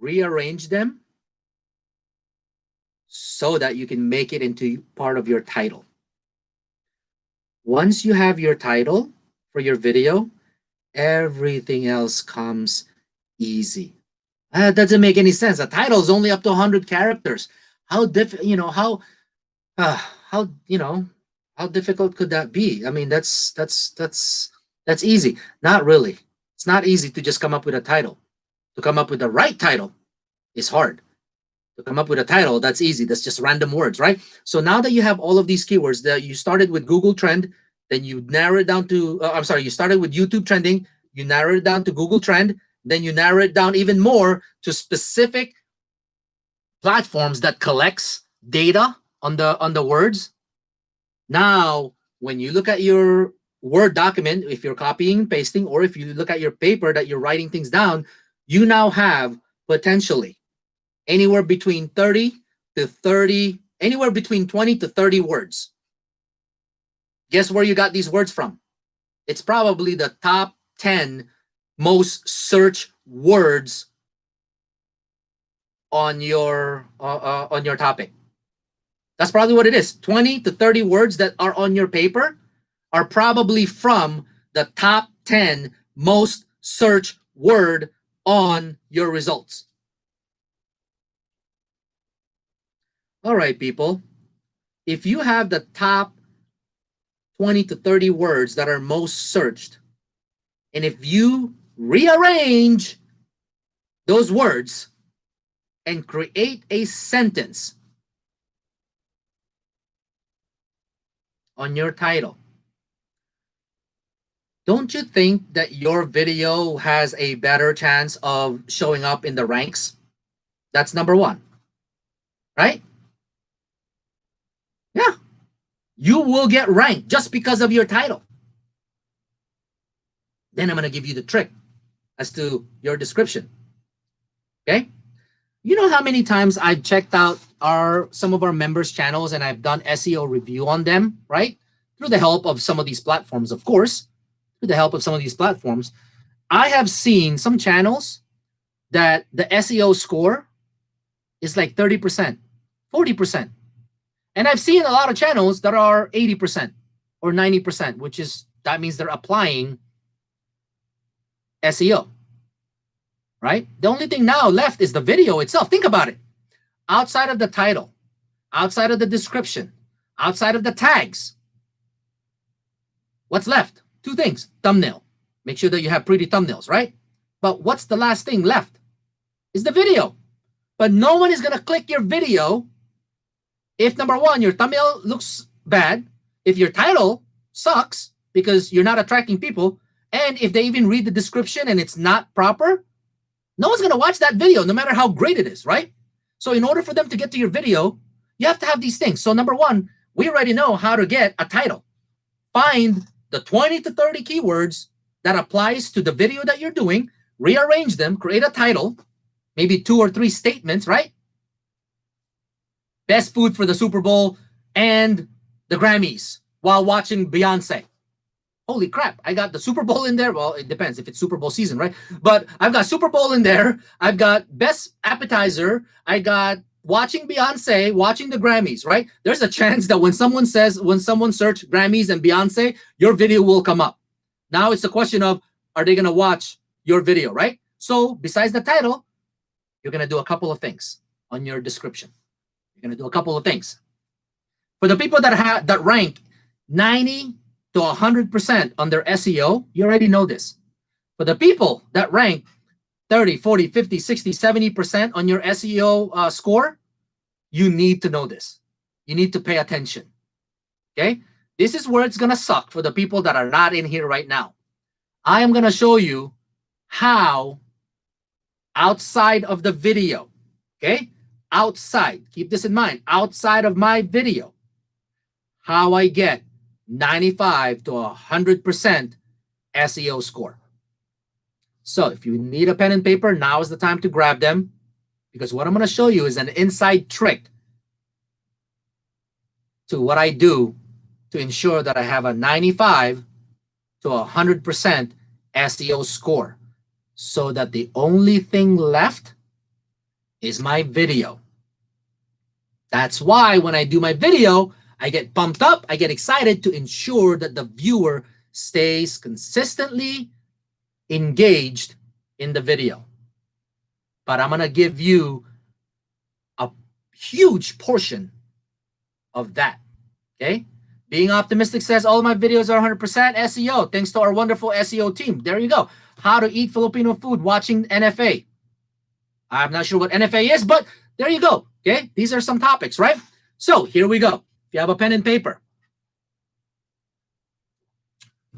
rearrange them so that you can make it into part of your title. Once you have your title for your video, everything else comes easy. That doesn't make any sense. A title is only up to 100 characters. How difficult could that be? I mean, that's easy. Not really. It's not easy to just come up with a title. To come up with the right title is hard. To come up with a title, that's easy. That's just random words, right? So now that you have all of these keywords, that you started with Google Trend, then you narrow it down to, you started with YouTube trending, you narrowed it down to Google Trend, then you narrow it down even more to specific platforms that collects data on the words. Now, when you look at your Word document, if you're copying and pasting, or if you look at your paper that you're writing things down, you now have potentially anywhere between 20 to 30 words. Guess where you got these words from? It's probably the top 10 most search words on your topic. That's probably what it is. 20 to 30 words that are on your paper are probably from the top 10 most search word on your results. All right, people. If you have the top 20 to 30 words that are most searched, and if you rearrange those words and create a sentence on your title, don't you think that your video has a better chance of showing up in the ranks? That's number one, right? Yeah. You will get ranked just because of your title. Then I'm going to give you the trick as to your description. Okay? You know how many times I've checked out some of our members' channels and I've done SEO review on them, right? Through the help of some of these platforms, of course. Through the help of some of these platforms, I have seen some channels that the SEO score is like 30%, 40%. And I've seen a lot of channels that are 80% or 90%, which is, that means they're applying SEO, right? The only thing now left is the video itself. Think about it. Outside of the title, outside of the description, outside of the tags, what's left? Two things. Thumbnail. Make sure that you have pretty thumbnails, right? But what's the last thing left? Is the video. But no one is going to click your video if, number one, your thumbnail looks bad, if your title sucks because you're not attracting people, and if they even read the description and it's not proper, no one's going to watch that video, no matter how great it is, right? So in order for them to get to your video, you have to have these things. So number one, we already know how to get a title. Find the 20 to 30 keywords that applies to the video that you're doing, rearrange them, create a title, maybe 2 or 3 statements, right? Best food for the Super Bowl and the Grammys while watching Beyonce. Holy crap, I got the Super Bowl in there. Well, it depends if it's Super Bowl season, right? But I've got Super Bowl in there. I've got best appetizer. I got watching Beyonce, watching the Grammys, right? There's a chance that when someone search Grammys and Beyonce, your video will come up. Now it's a question of, are they going to watch your video, right? So besides the title, you're going to do a couple of things on your description. You're going to do a couple of things. For the people that rank 90 to 100% on their SEO, you already know this. For the people that rank 30, 40, 50, 60, 70% on your SEO score, you need to know this. You need to pay attention. Okay? This is where it's going to suck for the people that are not in here right now. I am going to show you how outside of the video, okay? Outside, keep this in mind, outside of my video, how I get 95 to 100% SEO score. So if you need a pen and paper, now is the time to grab them, because what I'm going to show you is an inside trick to what I do to ensure that I have a 95 to 100% SEO score, so that the only thing left is my video. That's why when I do my video, I get pumped up, I get excited to ensure that the viewer stays consistently engaged in the video. But I'm going to give you a huge portion of that, okay? Being Optimistic says all of my videos are 100% SEO, thanks to our wonderful SEO team. There you go. How to eat Filipino food watching NFA. I'm not sure what NFA is, but there you go, okay? These are some topics, right? So here we go. If you have a pen and paper,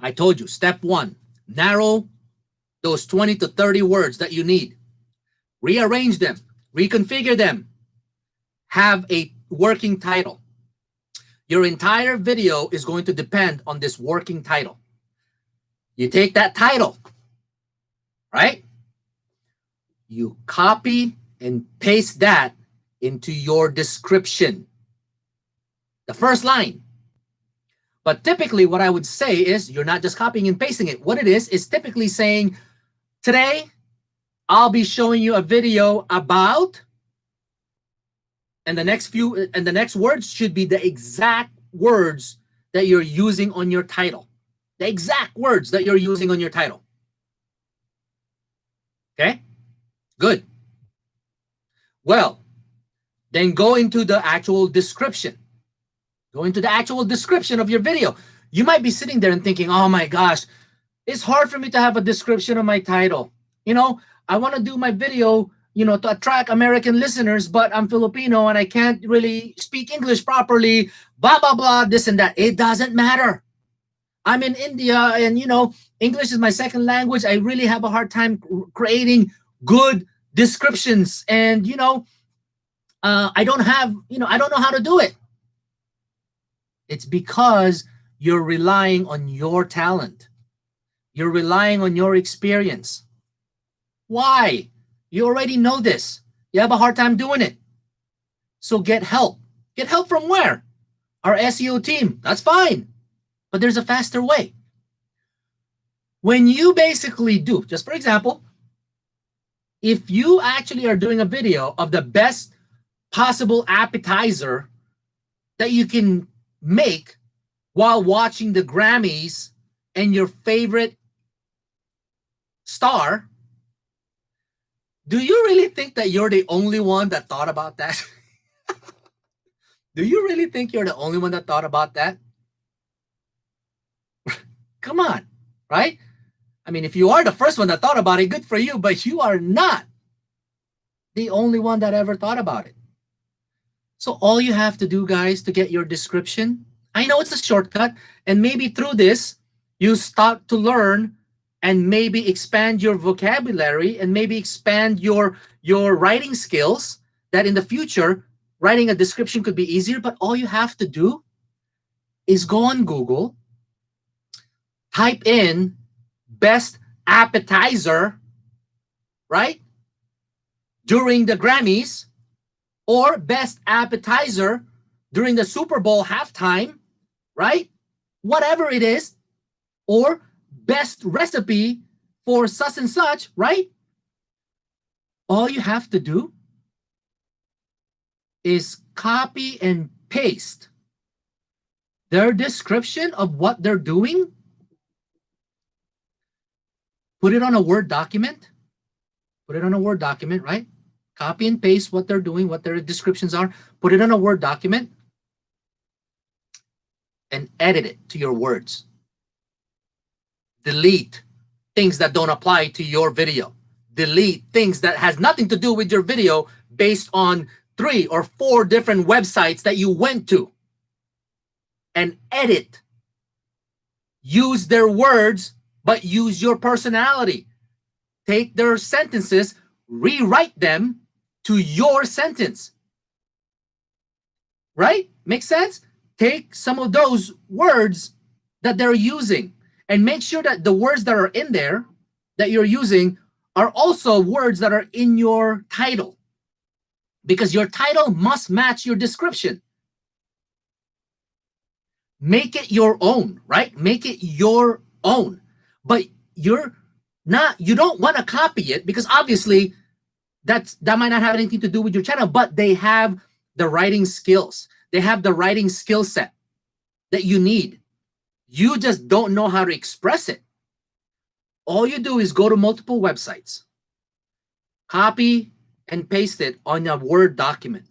I told you, step 1, narrow those 20 to 30 words that you need. Rearrange them, reconfigure them, have a working title. Your entire video is going to depend on this working title. You take that title, right? You copy and paste that into your description. The first line. But typically what I would say is you're not just copying and pasting it. What it is typically saying, today I'll be showing you a video about, and the next words should be the exact words that you're using on your title. The exact words that you're using on your title. Okay? Good. Well, then go into the actual description. Go into the actual description of your video. You might be sitting there and thinking, oh my gosh, it's hard for me to have a description of my title. You know, I want to do my video, you know, to attract American listeners, but I'm Filipino and I can't really speak English properly, blah, blah, blah, this and that. It doesn't matter. I'm in India and, you know, English is my second language. I really have a hard time creating good descriptions. And, you know, I don't know how to do it. It's because you're relying on your talent. You're relying on your experience. Why? You already know this. You have a hard time doing it. So get help. Get help from where? Our SEO team. That's fine. But there's a faster way. When you basically do, just for example, If you actually are doing a video of the best possible appetizer that you can make while watching the Grammys and your favorite star, do you really think that you're the only one that thought about that? Do you really think you're the only one that thought about that? Come on, right? I mean, if you are the first one that thought about it, good for you, but you are not the only one that ever thought about it. So all you have to do, guys, to get your description, I know it's a shortcut, and maybe through this, you start to learn and maybe expand your vocabulary and maybe expand your writing skills, that in the future, writing a description could be easier. But all you have to do is go on Google, type in best appetizer, right, during the Grammys, or best appetizer during the Super Bowl halftime, right? Whatever it is, or best recipe for such and such, right? All you have to do is copy and paste their description of what they're doing, put it on a Word document, right? Copy and paste what they're doing, what their descriptions are, put it on a Word document, and edit it to your words. Delete things that don't apply to your video. Delete things that has nothing to do with your video based on 3 or 4 different websites that you went to. And edit. Use their words, but use your personality. Take their sentences, rewrite them to your sentence. Right? Makes sense? Take some of those words that they're using and make sure that the words that are in there that you're using are also words that are in your title, because your title must match your description. Make it your own, right? Make it your own. But you don't want to copy it, because obviously that might not have anything to do with your channel, but they have the writing skills. They have the writing skill set that you need. You just don't know how to express it. All you do is go to multiple websites, copy and paste it on a Word document.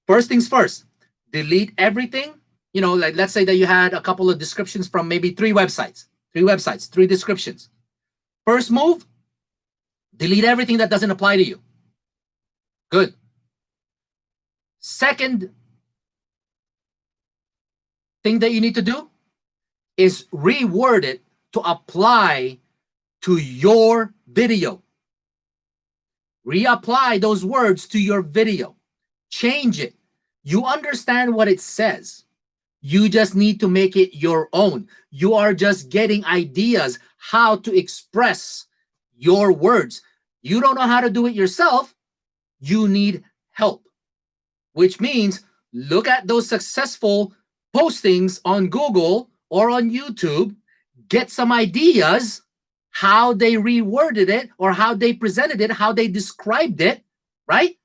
First things first, delete everything. You know, like let's say that you had a couple of descriptions from maybe 3 websites, 3 descriptions. First move, delete everything that doesn't apply to you. Good. Second thing that you need to do is reword it to apply to your video. Reapply those words to your video. Change it. You understand what it says. You just need to make it your own. You are just getting ideas how to express your words. You don't know how to do it yourself. You need help, which means look at those successful postings on Google or on YouTube, get some ideas how they reworded it or how they presented it, how they described it, right?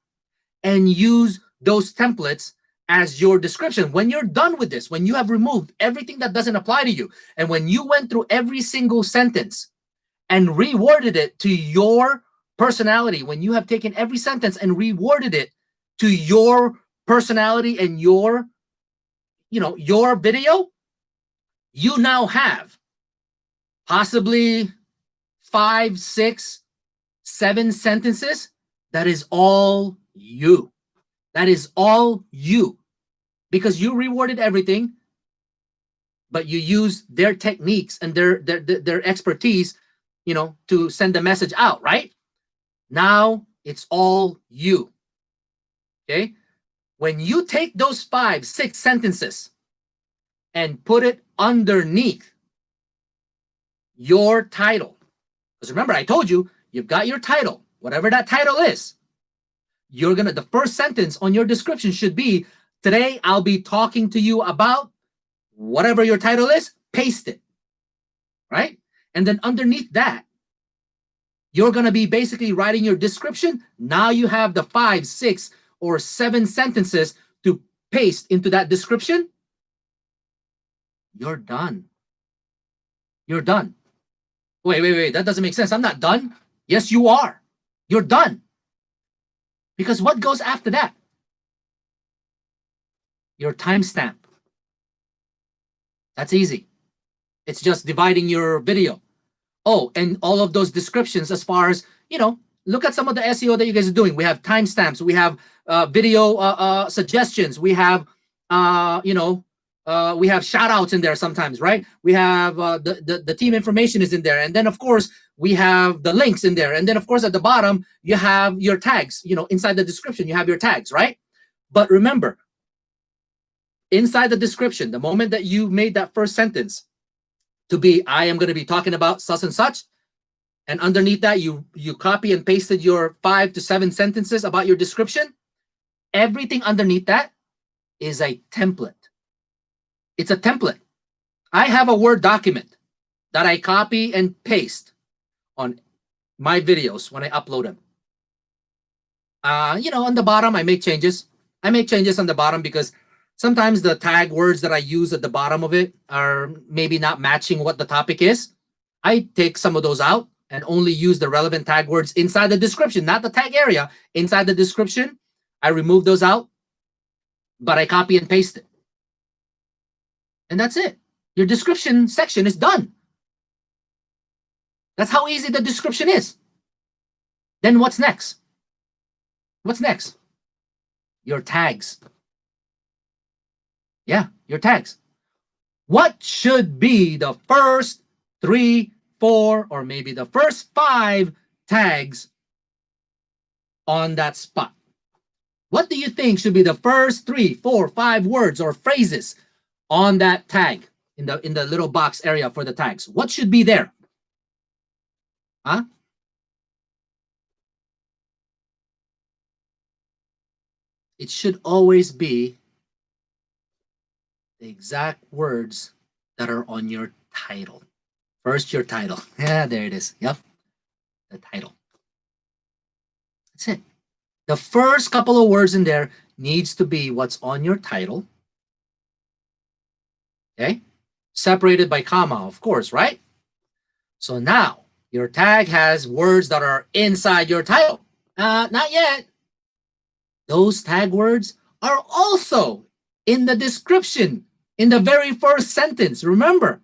And use those templates as your description. When you're done with this, when you have removed everything that doesn't apply to you, and when you went through every single sentence and reworded it to your personality, when you have taken every sentence and reworded it to your personality and your video, you now have possibly 5, 6, 7 sentences that is all you. That is all you, because you reworded everything, but you use their techniques and their expertise, to send the message out, right? Now it's all you. Okay? When you take those 5, 6 sentences and put it underneath your title, because remember, I told you, you've got your title, whatever that title is. The first sentence on your description should be, today I'll be talking to you about whatever your title is, paste it, right? And then underneath that, you're going to be basically writing your description. Now you have the 5, 6, or 7 sentences to paste into that description. You're done. You're done. Wait. That doesn't make sense. I'm not done. Yes, you are. You're done. Because what goes after that? Your timestamp. That's easy. It's just dividing your video. Oh, and all of those descriptions as far as, look at some of the SEO that you guys are doing. We have timestamps. We have video suggestions. We have, we have shout outs in there sometimes, right? We have the team information is in there. And then, of course, we have the links in there. And then, of course, at the bottom, you have your tags. Inside the description, you have your tags, right? But remember, inside the description, the moment that you made that first sentence to be, I am going to be talking about such and such, and underneath that, you copy and pasted your 5 to 7 sentences about your description, everything underneath that is a template. It's a template. I have a Word document that I copy and paste on my videos when I upload them. On the bottom, I make changes. I make changes on the bottom because sometimes the tag words that I use at the bottom of it are maybe not matching what the topic is. I take some of those out and only use the relevant tag words inside the description, not the tag area. Inside the description, I remove those out, but I copy and paste it. And that's it. Your description section is done. That's how easy the description is. Then what's next? What's next? Your tags. Yeah, your tags. What should be the first 3, 4, or maybe the first 5 tags on that spot? What do you think should be the first 3, 4, 5 words or phrases on that tag in the little box area for the tags? What should be there? Huh? It should always be the exact words that are on your title. First, your title. Yeah, there it is. Yep. The title. That's it. The first couple of words in there needs to be what's on your title. Okay? Separated by comma, of course, right? So now, your tag has words that are inside your title. Not yet. Those tag words are also in the description, in the very first sentence. Remember,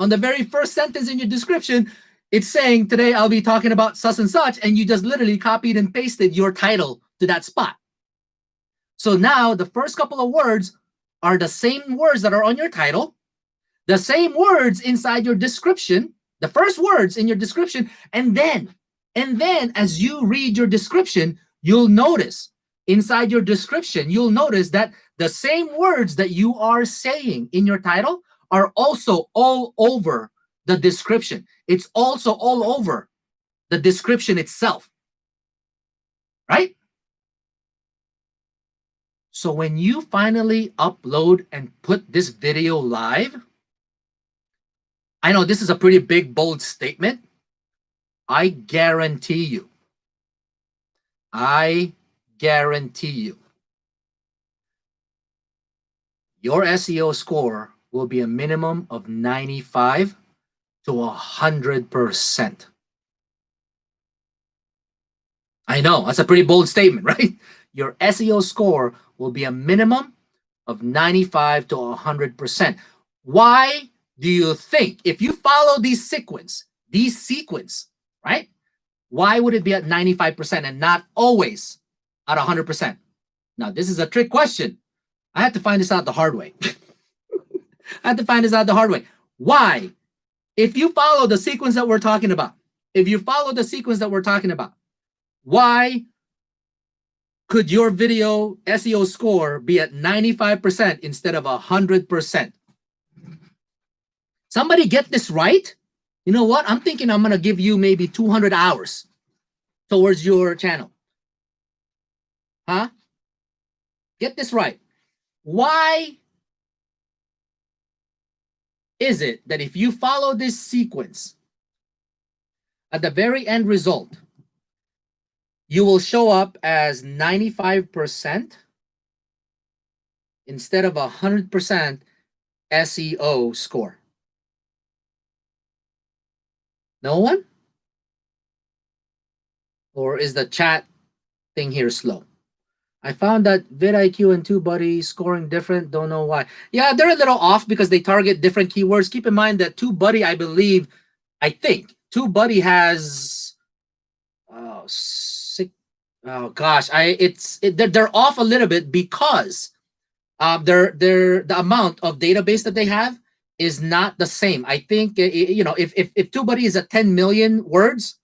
on the very first sentence in your description, it's saying, today I'll be talking about such and such, and you just literally copied and pasted your title to that spot. So now the first couple of words are the same words that are on your title, the same words inside your description, the first words in your description, and then as you read your description, you'll notice inside your description, you'll notice that the same words that you are saying in your title are also all over the description. It's also all over the description itself, right? So when you finally upload and put this video live, I know this is a pretty big, bold statement. I guarantee you, your SEO score will be a minimum of 95 to 100%. I know, that's a pretty bold statement, right? Your SEO score will be a minimum of 95 to 100%. Why do you think, if you follow these sequence, right? Why would it be at 95% and not always at 100%? Now, this is a trick question. I had to find this out the hard way. Why? If you follow the sequence that we're talking about, why could your video SEO score be at 95% instead of 100%? Somebody get this right? You know what? I'm thinking I'm going to give you maybe 200 hours towards your channel. Huh? Get this right. Why is it that if you follow this sequence, At the very end result, you will show up as 95% instead of 100% SEO score. No one? Or is the chat thing here slow? I found that vidIQ and TubeBuddy scoring different. Don't know why. Yeah, they're a little off because they target different keywords. Keep in mind that TubeBuddy, I think TubeBuddy has oh gosh, they're off a little bit because the amount of database that they have is not the same. I think if TubeBuddy is at 10 million words,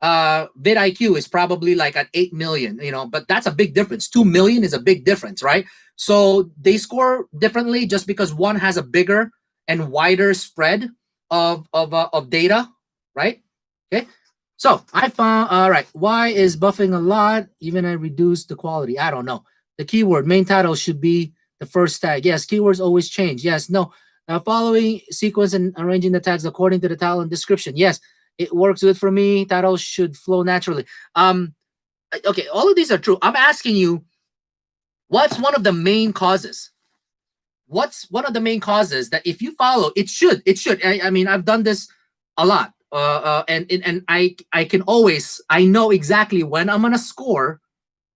vidIQ is probably like at 8 million, but that's a big difference. 2 million is a big difference, right? So they score differently just because one has a bigger and wider spread of data, right? Okay. So I found, all right, why is buffing a lot? Even I reduced the quality. I don't know. The keyword main title should be the first tag. Yes, keywords always change. Yes, no. Following sequence and arranging the tags according to the title and description. Yes, it works good for me. Titles should flow naturally. Okay, all of these are true. I'm asking you, what's one of the main causes? What's one of the main causes that if you follow, it should. I mean, I've done this a lot. And I can always, I know exactly when I'm gonna score.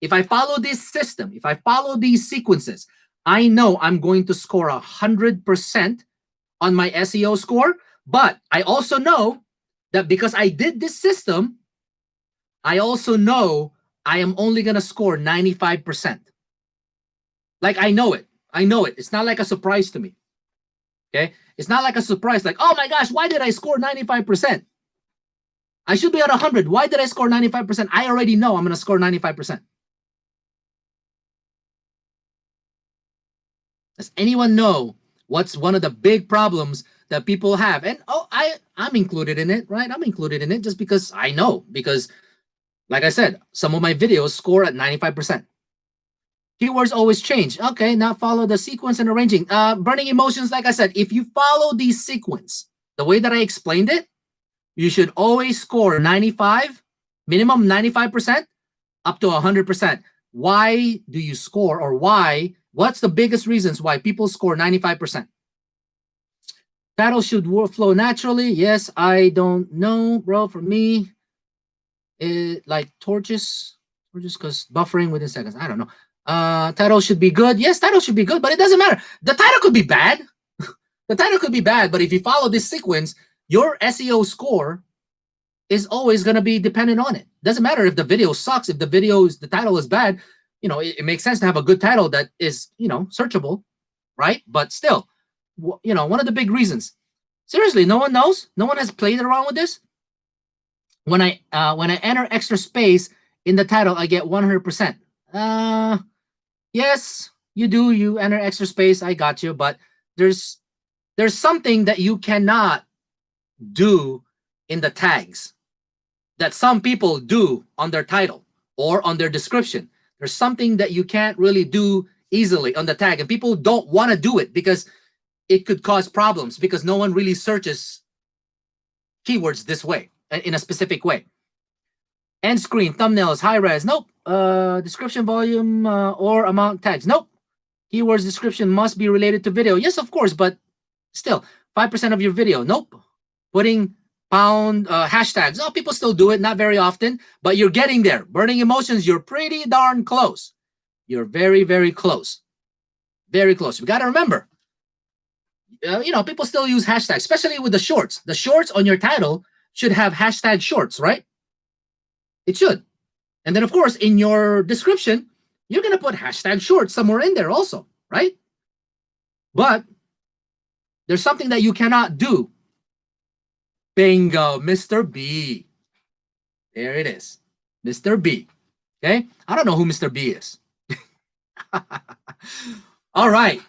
If I follow this system, if I follow these sequences, I know I'm going to score 100% on my SEO score. But I also know that because I did this system, I also know I am only gonna score 95%. Like I know it. It's not like a surprise to me. Okay, it's not like a surprise. Like, oh my gosh, why did I score 95%? I should be at 100. Why did I score 95%? I already know I'm going to score 95%. Does anyone know what's one of the big problems that people have? And I'm included in it, right? I'm included in it just because I know. Because, like I said, some of my videos score at 95%. Keywords always change. Okay, now follow the sequence and arranging. Burning emotions, like I said, if you follow the sequence, the way that I explained it, you should always score 95, minimum 95%, up to 100%. Why do you score, or what's the biggest reasons why people score 95%? Battle should flow naturally. Yes, I don't know, bro. For me, like torches because buffering within seconds. I don't know. Title should be good. Yes, title should be good, but it doesn't matter. The title could be bad. The title could be bad, but if you follow this sequence, your SEO score is always going to be dependent on it. Doesn't matter if the video sucks, if the title is bad, it makes sense to have a good title that is, searchable, right? But still, one of the big reasons. Seriously, no one knows? No one has played around with this? When I enter extra space in the title, I get 100%. Yes, you do. You enter extra space. I got you. But there's something that you cannot do in the tags that some people do on their title or on their description. There's something that you can't really do easily on the tag, and people don't want to do it because it could cause problems, because no one really searches keywords this way, in a specific way. End screen, thumbnails, high res, nope. Description volume or amount tags, nope. Keywords description must be related to video. Yes, of course, but still, 5% of your video, nope. Putting pound hashtags, oh, people still do it, not very often, but you're getting there. Burning emotions, you're pretty darn close. You're very, very close. Very close. We got to remember, people still use hashtags, especially with the shorts. The shorts on your title should have hashtag shorts, right? It should. And then, of course, in your description, you're going to put hashtag shorts somewhere in there also, right? But there's something that you cannot do. Bingo, Mr. B. There it is. Mr. B. Okay? I don't know who Mr. B is. All right.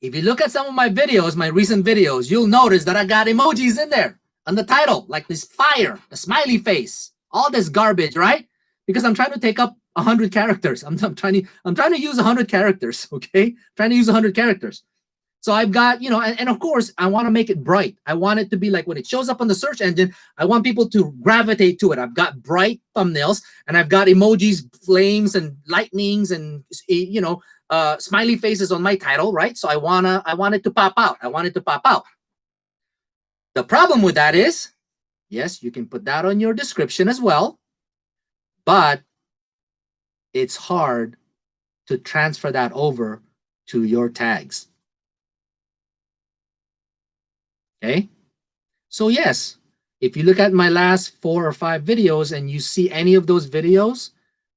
If you look at some of my videos, my recent videos, you'll notice that I got emojis in there on the title, like this fire, the smiley face, all this garbage, right? Because I'm trying to take up 100 characters. I'm trying to use 100 characters, okay? Trying to use 100 characters. So I've got, and of course, I want to make it bright. I want it to be like when it shows up on the search engine, I want people to gravitate to it. I've got bright thumbnails and I've got emojis, flames and lightnings and, smiley faces on my title, right? So I want it to pop out. I want it to pop out. The problem with that is, yes, you can put that on your description as well, but it's hard to transfer that over to your tags. Okay, so yes, if you look at my last 4 or 5 videos and you see any of those videos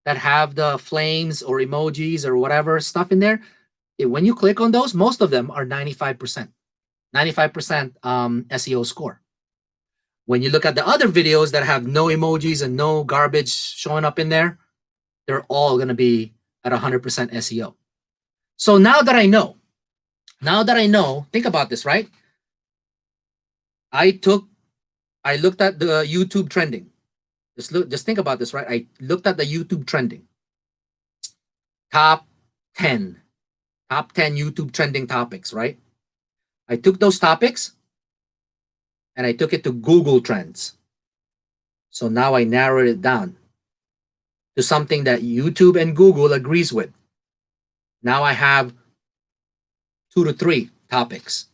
that have the flames or emojis or whatever stuff in there, when you click on those, most of them are 95%, 95% SEO score. When you look at the other videos that have no emojis and no garbage showing up in there, they're all going to be at 100% SEO. So now that I know, think about this, right? I looked at the YouTube trending. Just think about this, right? I looked at the YouTube trending. Top 10 YouTube trending topics, right? I took those topics and I took it to Google Trends. So now I narrowed it down to something that YouTube and Google agrees with. Now I have 2 to 3 topics.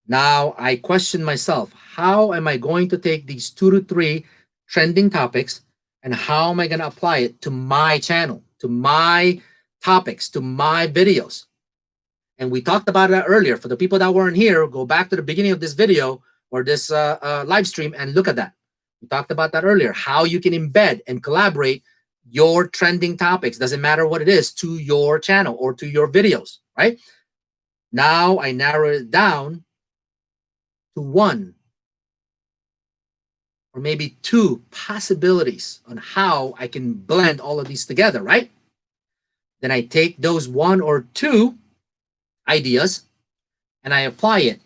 Now I question myself, how am I going to take these 2 to 3 trending topics and how am I going to apply it to my channel, to my topics, to my videos? And we talked about that earlier. For the people that weren't here, go back to the beginning of this video or this live stream and look at that. We talked about that earlier, how you can embed and collaborate your trending topics, doesn't matter what it is, to your channel or to your videos, right? Now I narrow it down to 1 or maybe 2 possibilities on how I can blend all of these together, right? Then I take those 1 or 2 ideas and I apply it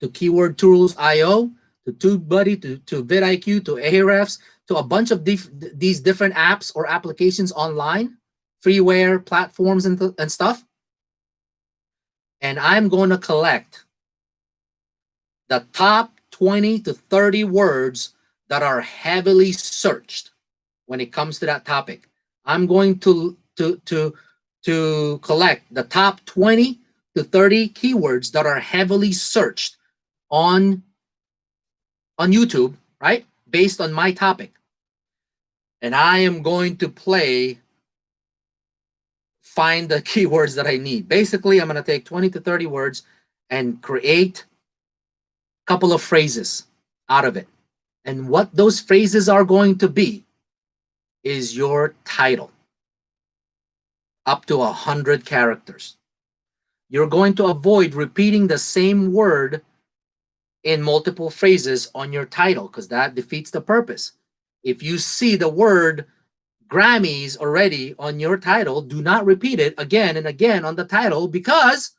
to Keyword Tools IO, to TubeBuddy, to vidIQ, to Ahrefs, to a bunch of these different apps or applications online, freeware platforms and stuff. And I'm going to collect the top 20 to 30 words that are heavily searched when it comes to that topic. I'm going to collect the top 20 to 30 keywords that are heavily searched on YouTube, right? Based on my topic. And I am going to find the keywords that I need. Basically, I'm going to take 20 to 30 words and create a couple of phrases out of it. And what those phrases are going to be is your title, up to 100 characters. You're going to avoid repeating the same word in multiple phrases on your title because that defeats the purpose. If you see the word Grammys already on your title, do not repeat it again and again on the title because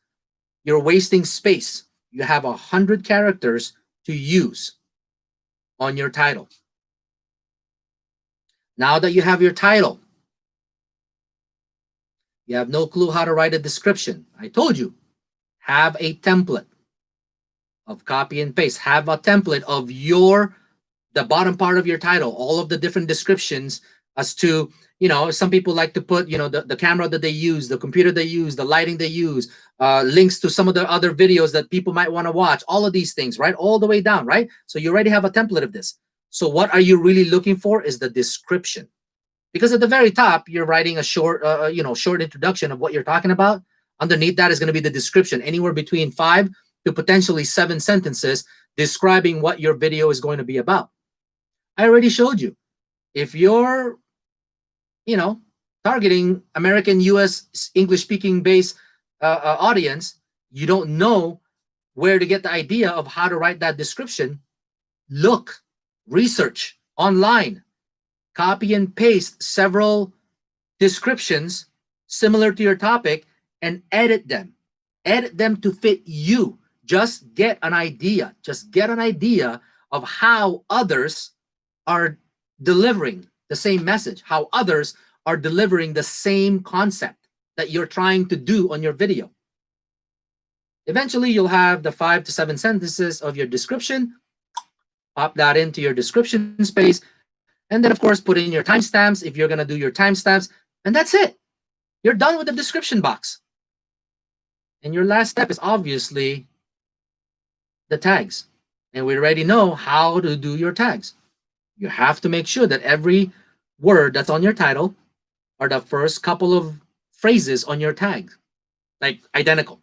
you're wasting space. You have 100 characters to use on your title. Now that you have your title, you have no clue how to write a description. I told you, have a template of copy and paste. Have a template of the bottom part of your title, all of the different descriptions as to, some people like to put, the camera that they use, the computer they use, the lighting they use, links to some of the other videos that people might want to watch, all of these things, right? All the way down, right? So you already have a template of this. So what are you really looking for is the description. Because at the very top, you're writing a short introduction of what you're talking about. Underneath that is going to be the description, anywhere between 5 to potentially 7 sentences describing what your video is going to be about. I already showed you. If you're, targeting American, US, English-speaking base audience, you don't know where to get the idea of how to write that description. Look, research online, copy and paste several descriptions similar to your topic and edit them. Edit them to fit you. Just get an idea. Just get an idea of how others are delivering the same message, how others are delivering the same concept that you're trying to do on your video. Eventually, you'll have the 5 to 7 sentences of your description. Pop that into your description space. And then, of course, put in your timestamps if you're going to do your timestamps. And that's it. You're done with the description box. And your last step is obviously the tags. And we already know how to do your tags. You have to make sure that every word that's on your title are the first couple of phrases on your tag, like identical.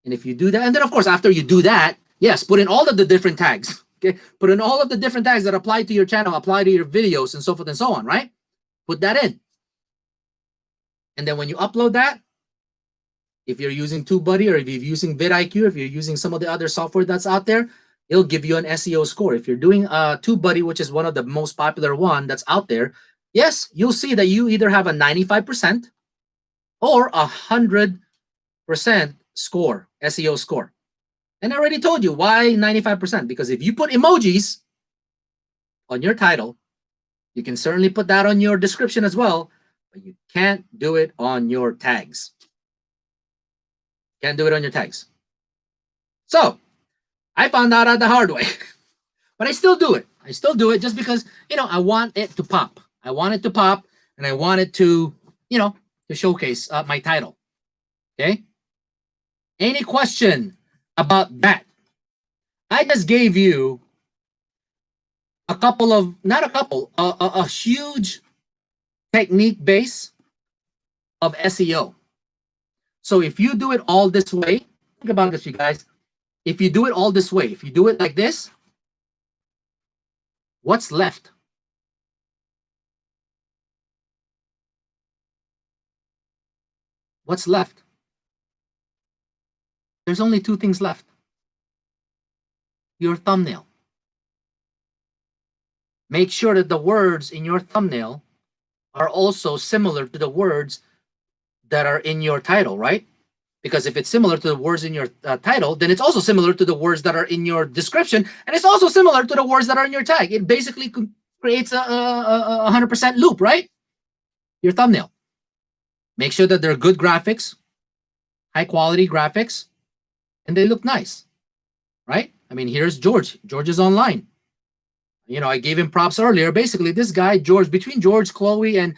And if you do that, and then of course, after you do that, yes, put in all of the different tags. Okay, put in all of the different tags that apply to your channel, apply to your videos, and so forth and so on, right? Put that in. And then when you upload that, if you're using TubeBuddy or if you're using vidIQ, if you're using some of the other software that's out there, it'll give you an SEO score. If you're doing TubeBuddy, which is one of the most popular one that's out there, yes, you'll see that you either have a 95% or 100% score, SEO score. And I already told you why 95%, because if you put emojis on your title, you can certainly put that on your description as well, but you can't do it on your tags. Can't do it on your tags. So I found out the hard way, but I still do it. I still do it just because, I want it to pop. I want it to pop, and I want it to, to showcase my title. Okay. Any question about that? I just gave you a couple of, not a couple, a huge technique base of SEO. So if you do it all this way, think about this, you guys. If you do it all this way, if you do it like this, what's left? What's left? There's only two things left. Your thumbnail. Make sure that the words in your thumbnail are also similar to the words that are in your title, right? Because if it's similar to the words in your title, then it's also similar to the words that are in your description, and it's also similar to the words that are in your tag. It basically creates a 100% loop, right? Your thumbnail. Make sure that they're good graphics, high quality graphics, and they look nice, right? I mean, here's George. George is online. I gave him props earlier. Basically, this guy, George, between George, Chloe, and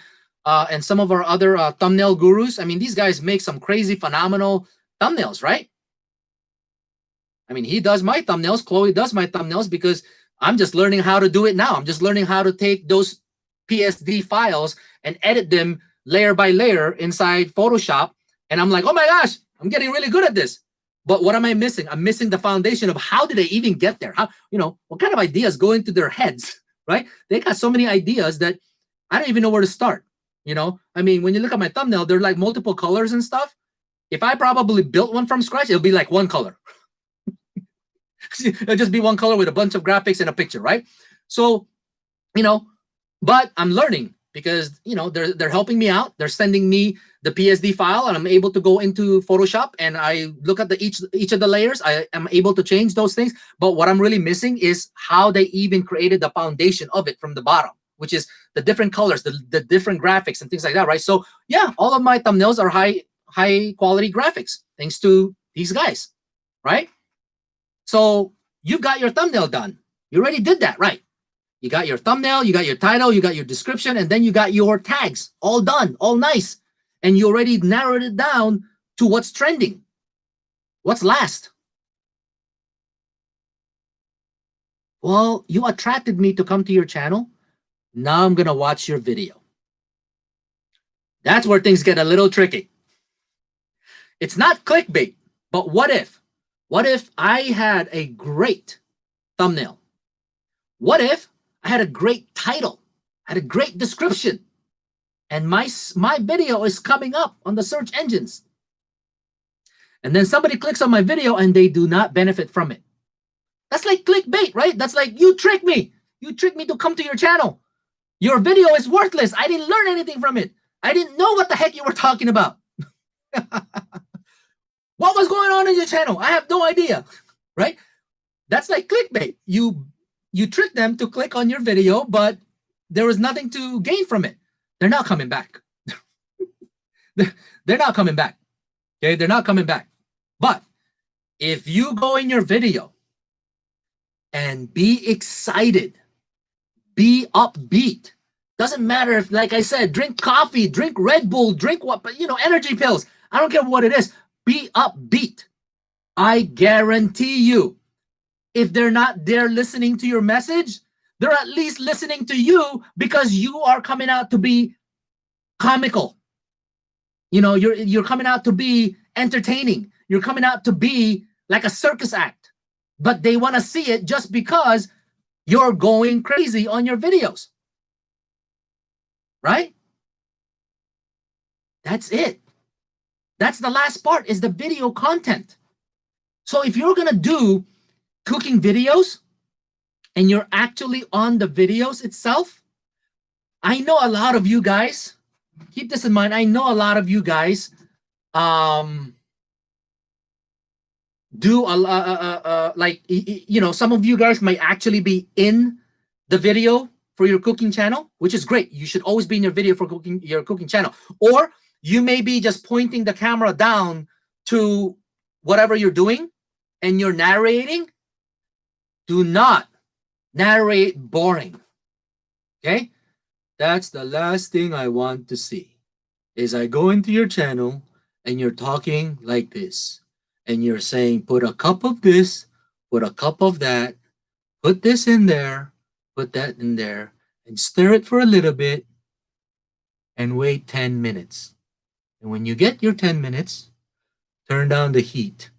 some of our other thumbnail gurus, I mean, these guys make some crazy, phenomenal thumbnails, right? I mean, he does my thumbnails. Chloe does my thumbnails because I'm just learning how to do it now. I'm just learning how to take those PSD files and edit them layer by layer inside Photoshop. And I'm like, oh my gosh, I'm getting really good at this. But what am I missing? I'm missing the foundation of how did they even get there? How, what kind of ideas go into their heads, right? They got so many ideas that I don't even know where to start. I mean, when you look at my thumbnail, they're like multiple colors and stuff. If I probably built one from scratch, it'll be like one color. It'll just be one color with a bunch of graphics and a picture, right? So, but I'm learning because, they're helping me out. They're sending me the PSD file, and I'm able to go into Photoshop and I look at each of the layers. I am able to change those things. But what I'm really missing is how they even created the foundation of it from the bottom, which is the different colors, the different graphics and things like that, right? So yeah, all of my thumbnails are high quality graphics thanks to these guys, right? So you've got your thumbnail done. You already did that, right? You got your thumbnail, you got your title, you got your description, and then you got your tags all done, all nice. And you already narrowed it down to what's trending. What's last? Well, you attracted me to come to your channel. Now I'm going to watch your video. That's where things get a little tricky. It's not clickbait, but what if? What if I had a great thumbnail? What if I had a great title, had a great description, and my video is coming up on the search engines? And then somebody clicks on my video and they do not benefit from it. That's like clickbait, right? That's like, you tricked me. You tricked me to come to your channel. Your video is worthless. I didn't learn anything from it. I didn't know what the heck you were talking about. What was going on in your channel? I have no idea, right? That's like clickbait. You trick them to click on your video, but there was nothing to gain from it. They're not coming back. They're not coming back. Okay, they're not coming back. But If you go in your video and be excited, be upbeat, doesn't matter if, like I said, drink coffee, drink Red Bull, drink what, but energy pills. I don't care what it is. Be upbeat. I guarantee you, if they're not there listening to your message, they're at least listening to you because you are coming out to be comical. You're coming out to be entertaining. You're coming out to be like a circus act. But they want to see it just because you're going crazy on your videos. Right? That's it. That's the last part, is the video content. So if you're going to do cooking videos and you're actually on the videos itself, I know a lot of you guys, keep this in mind, I know a lot of you guys do some of you guys might actually be in the video for your cooking channel, which is great. You should always be in your video for your cooking channel. Or you may be just pointing the camera down to whatever you're doing and you're narrating. Do not narrate boring. Okay? That's the last thing I want to see, is I go into your channel and you're talking like this. And you're saying, put a cup of this, put a cup of that, put this in there, put that in there, and stir it for a little bit and wait 10 minutes. And when you get your 10 minutes, turn down the heat.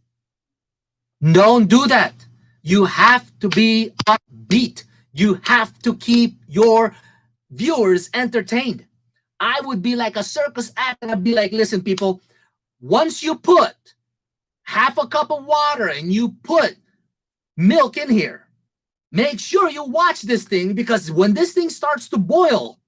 Don't do that. You have to be upbeat. You have to keep your viewers entertained. I would be like a circus act and I'd be like, listen, people, once you put half a cup of water and you put milk in here, make sure you watch this thing, because when this thing starts to boil,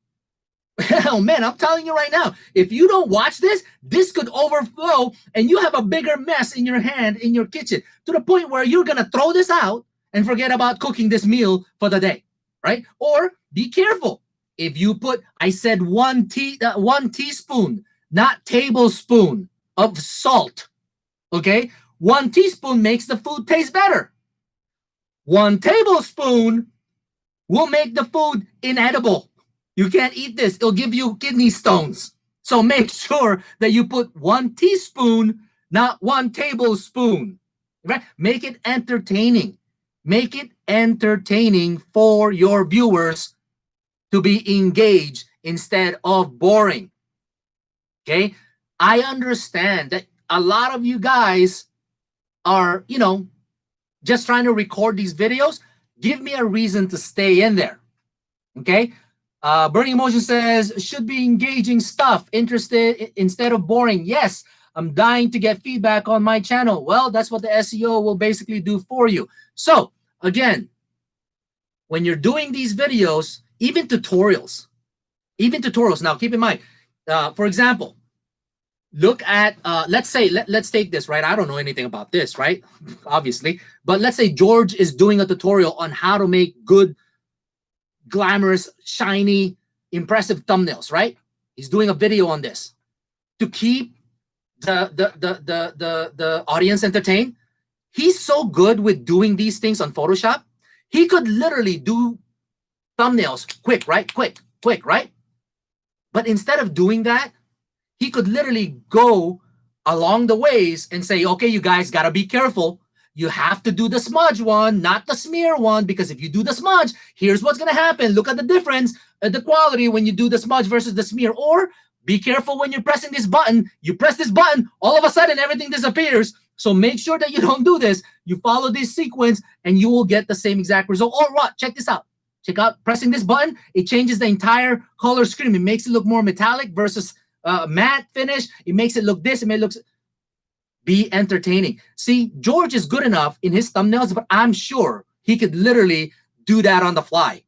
oh man, I'm telling you right now, if you don't watch this, this could overflow and you have a bigger mess in your hand in your kitchen, to the point where you're going to throw this out and forget about cooking this meal for the day, right? Or be careful. If you put, I said one teaspoon, not tablespoon of salt. Okay? 1 teaspoon makes the food taste better. 1 tablespoon will make the food inedible. You can't eat this. It'll give you kidney stones. So make sure that you put 1 teaspoon, not 1 tablespoon. Right? Make it entertaining. Make it entertaining for your viewers to be engaged instead of boring. Okay? I understand that a lot of you guys are, just trying to record these videos. Give me a reason to stay in there. Okay? Burning Emotion says, should be engaging stuff, interested instead of boring. Yes, I'm dying to get feedback on my channel. Well, that's what the SEO will basically do for you. So, again, when you're doing these videos, even tutorials, now keep in mind, for example, look at, let's say, let's take this, right? I don't know anything about this, right? Obviously. But let's say George is doing a tutorial on how to make good, glamorous, shiny, impressive thumbnails, right? He's doing a video on this. To keep the audience entertained, he's so good with doing these things on Photoshop. He could literally do thumbnails quick, right? Quick, right? But instead of doing that, he could literally go along the ways and say, okay, you guys got to be careful. You have to do the smudge one, not the smear one, because if you do the smudge, here's what's going to happen. Look at the difference, the quality when you do the smudge versus the smear. Or be careful when you're pressing this button. You press this button, all of a sudden everything disappears. So make sure that you don't do this. You follow this sequence and you will get the same exact result. Or what? Check this out. Check out pressing this button. It changes the entire color scheme. It makes it look more metallic versus matte finish. It makes it look this. It may look. Be entertaining. See, George is good enough in his thumbnails, but I'm sure he could literally do that on the fly.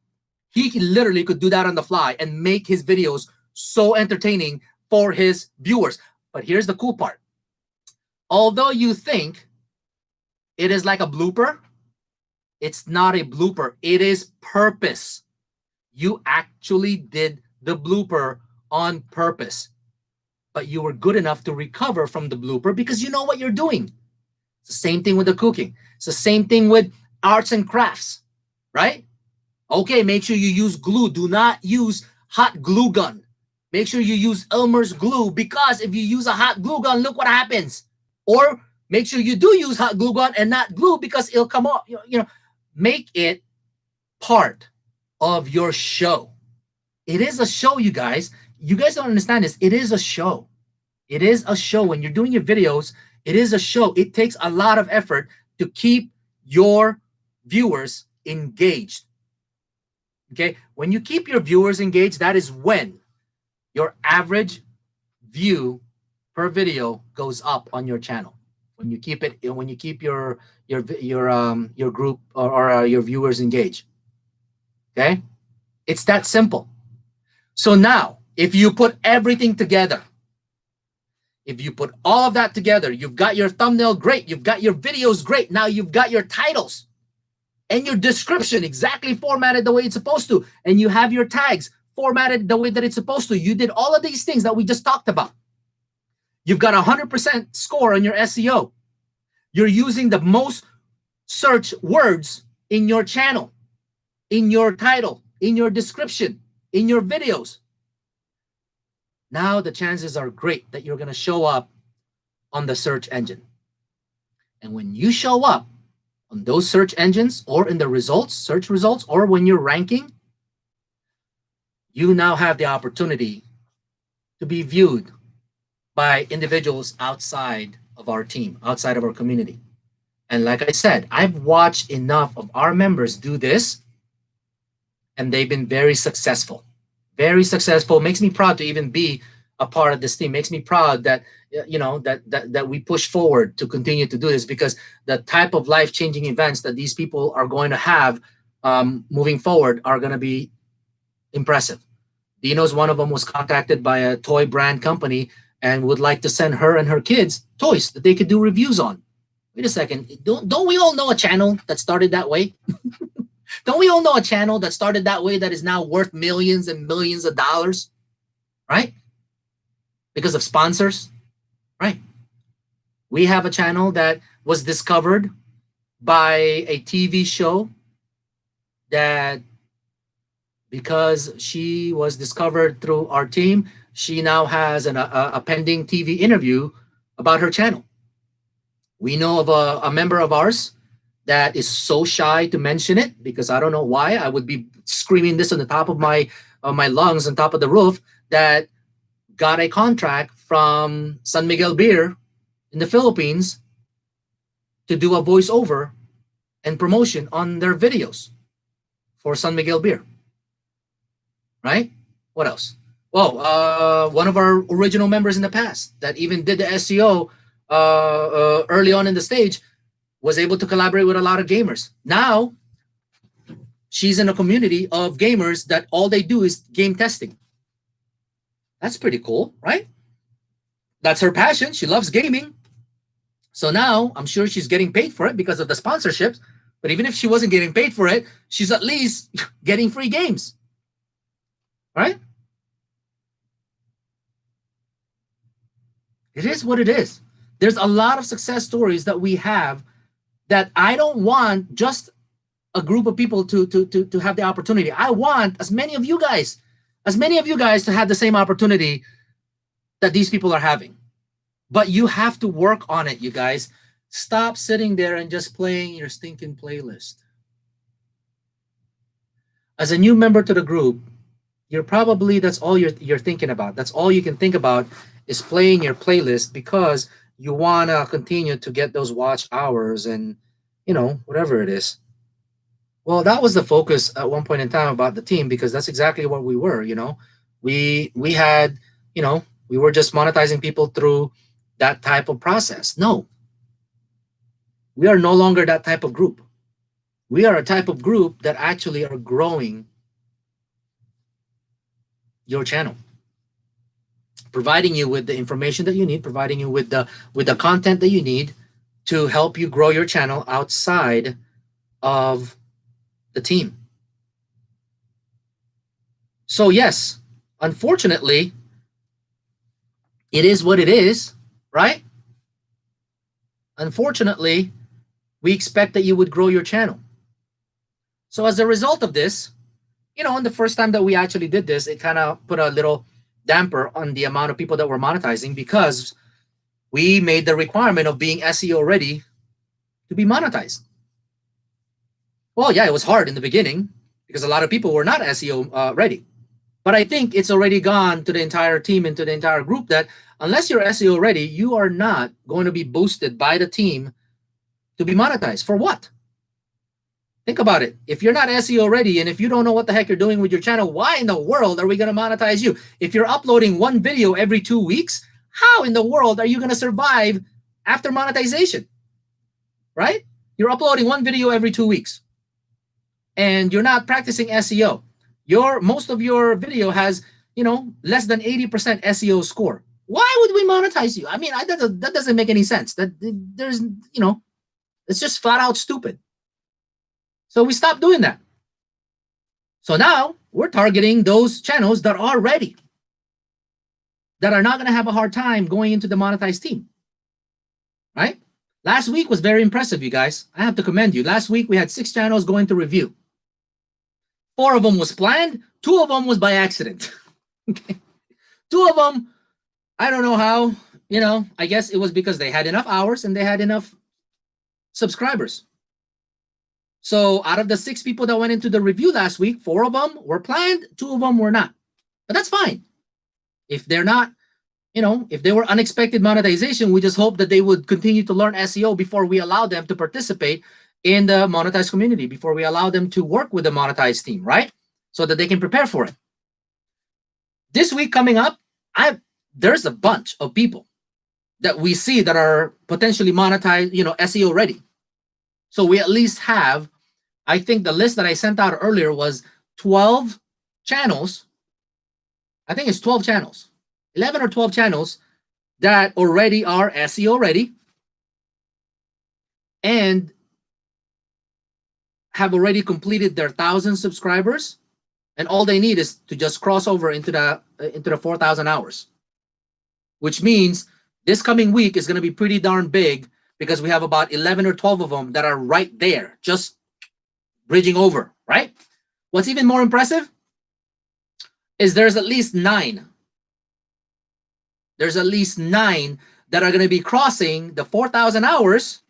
He literally could do that on the fly and make his videos so entertaining for his viewers. But here's the cool part. Although you think it is like a blooper, it's not a blooper. It is purpose. You actually did the blooper on purpose. But you were good enough to recover from the blooper because you know what you're doing. It's the same thing with the cooking. It's the same thing with arts and crafts, right? Okay, make sure you use glue. Do not use hot glue gun. Make sure you use Elmer's glue, because if you use a hot glue gun, look what happens. Or make sure you do use hot glue gun and not glue, because it'll come off. Make it part of your show. It is a show, you guys. You guys don't understand this. It is a show. It is a show. When you're doing your videos, it is a show. It takes a lot of effort to keep your viewers engaged. Okay? When you keep your viewers engaged, that is when your average view per video goes up on your channel. When you keep your group or your viewers engaged. Okay? It's that simple. So now, if you put everything together, if you put all of that together, you've got your thumbnail great, you've got your videos great, now you've got your titles and your description exactly formatted the way it's supposed to, and you have your tags formatted the way that it's supposed to. You did all of these things that we just talked about. You've got 100% score on your SEO. You're using the most search words in your channel, in your title, in your description, in your videos. Now the chances are great that you're going to show up on the search engine. And when you show up on those search engines, or in the results, search results, or when you're ranking, you now have the opportunity to be viewed by individuals outside of our team, outside of our community. And like I said, I've watched enough of our members do this, and they've been very successful. Very successful. Makes me proud to even be a part of this team. Makes me proud that that we push forward to continue to do this, because the type of life-changing events that these people are going to have moving forward are going to be impressive. Dino's one of them was contacted by a toy brand company and would like to send her and her kids toys that they could do reviews on. Wait a second. Don't we all know a channel that started that way? Don't we all know a channel that started that way that is now worth millions and millions of dollars? Right? Because of sponsors? Right. We have a channel that was discovered by a TV show that, because she was discovered through our team, she now has a pending TV interview about her channel. We know of a member of ours that is so shy to mention it, because I don't know why. I would be screaming this on the top of my lungs, on top of the roof, that got a contract from San Miguel Beer in the Philippines to do a voiceover and promotion on their videos for San Miguel Beer. Right? What else? Well, one of our original members in the past that even did the SEO early on in the stage was able to collaborate with a lot of gamers. Now, she's in a community of gamers that all they do is game testing. That's pretty cool, right? That's her passion. She loves gaming. So now I'm sure she's getting paid for it because of the sponsorships. But even if she wasn't getting paid for it, she's at least getting free games. Right? It is what it is. There's a lot of success stories that we have that I don't want just a group of people to have the opportunity. I want as many of you guys to have the same opportunity that these people are having. But you have to work on it, you guys. Stop sitting there and just playing your stinking playlist. As a new member to the group, that's all you're thinking about. That's all you can think about is playing your playlist, because you want to continue to get those watch hours and, whatever it is. Well, that was the focus at one point in time about the team, because that's exactly what we were. We had, we were just monetizing people through that type of process. No, we are no longer that type of group. We are a type of group that actually are growing your channel, providing you with the information that you need, providing you with the content that you need to help you grow your channel outside of the team. So yes, unfortunately, it is what it is, right? Unfortunately, we expect that you would grow your channel. So as a result of this, on the first time that we actually did this, it kind of put a little damper on the amount of people that were monetizing because we made the requirement of being SEO ready to be monetized. Well, yeah, it was hard in the beginning because a lot of people were not SEO ready. But I think it's already gone to the entire team and to the entire group that unless you're SEO ready, you are not going to be boosted by the team to be monetized. For what? Think about it. If you're not SEO ready and if you don't know what the heck you're doing with your channel, why in the world are we going to monetize you? If you're uploading one video every 2 weeks, how in the world are you going to survive after monetization? Right? You're uploading one video every 2 weeks and you're not practicing SEO. Most of your video has, less than 80% SEO score. Why would we monetize you? I mean, that doesn't make any sense. It's just flat out stupid. So we stopped doing that. So now we're targeting those channels that are ready, that are not going to have a hard time going into the monetized team, right? Last week was very impressive, you guys. I have to commend you. Last week we had 6 channels going to review. 4 of them was planned. 2 of them was by accident. Okay. 2 of them, I don't know how, I guess it was because they had enough hours and they had enough subscribers. So out of the 6 people that went into the review last week, 4 of them were planned, 2 of them were not. But that's fine. If they're not, if they were unexpected monetization, we just hope that they would continue to learn SEO before we allow them to participate in the monetized community, before we allow them to work with the monetized team, right? So that they can prepare for it. This week coming up, there's a bunch of people that we see that are potentially monetized, SEO ready. So we at least have, I think the list that I sent out earlier was 12 channels. I think it's 12 channels, 11 or 12 channels that already are SEO ready and have already completed their 1,000 subscribers. And all they need is to just cross over into the 4,000 hours, which means this coming week is going to be pretty darn big because we have about 11 or 12 of them that are right there, just bridging over, right? What's even more impressive is there's at least 9. There's at least 9 that are going to be crossing the 4,000 hours,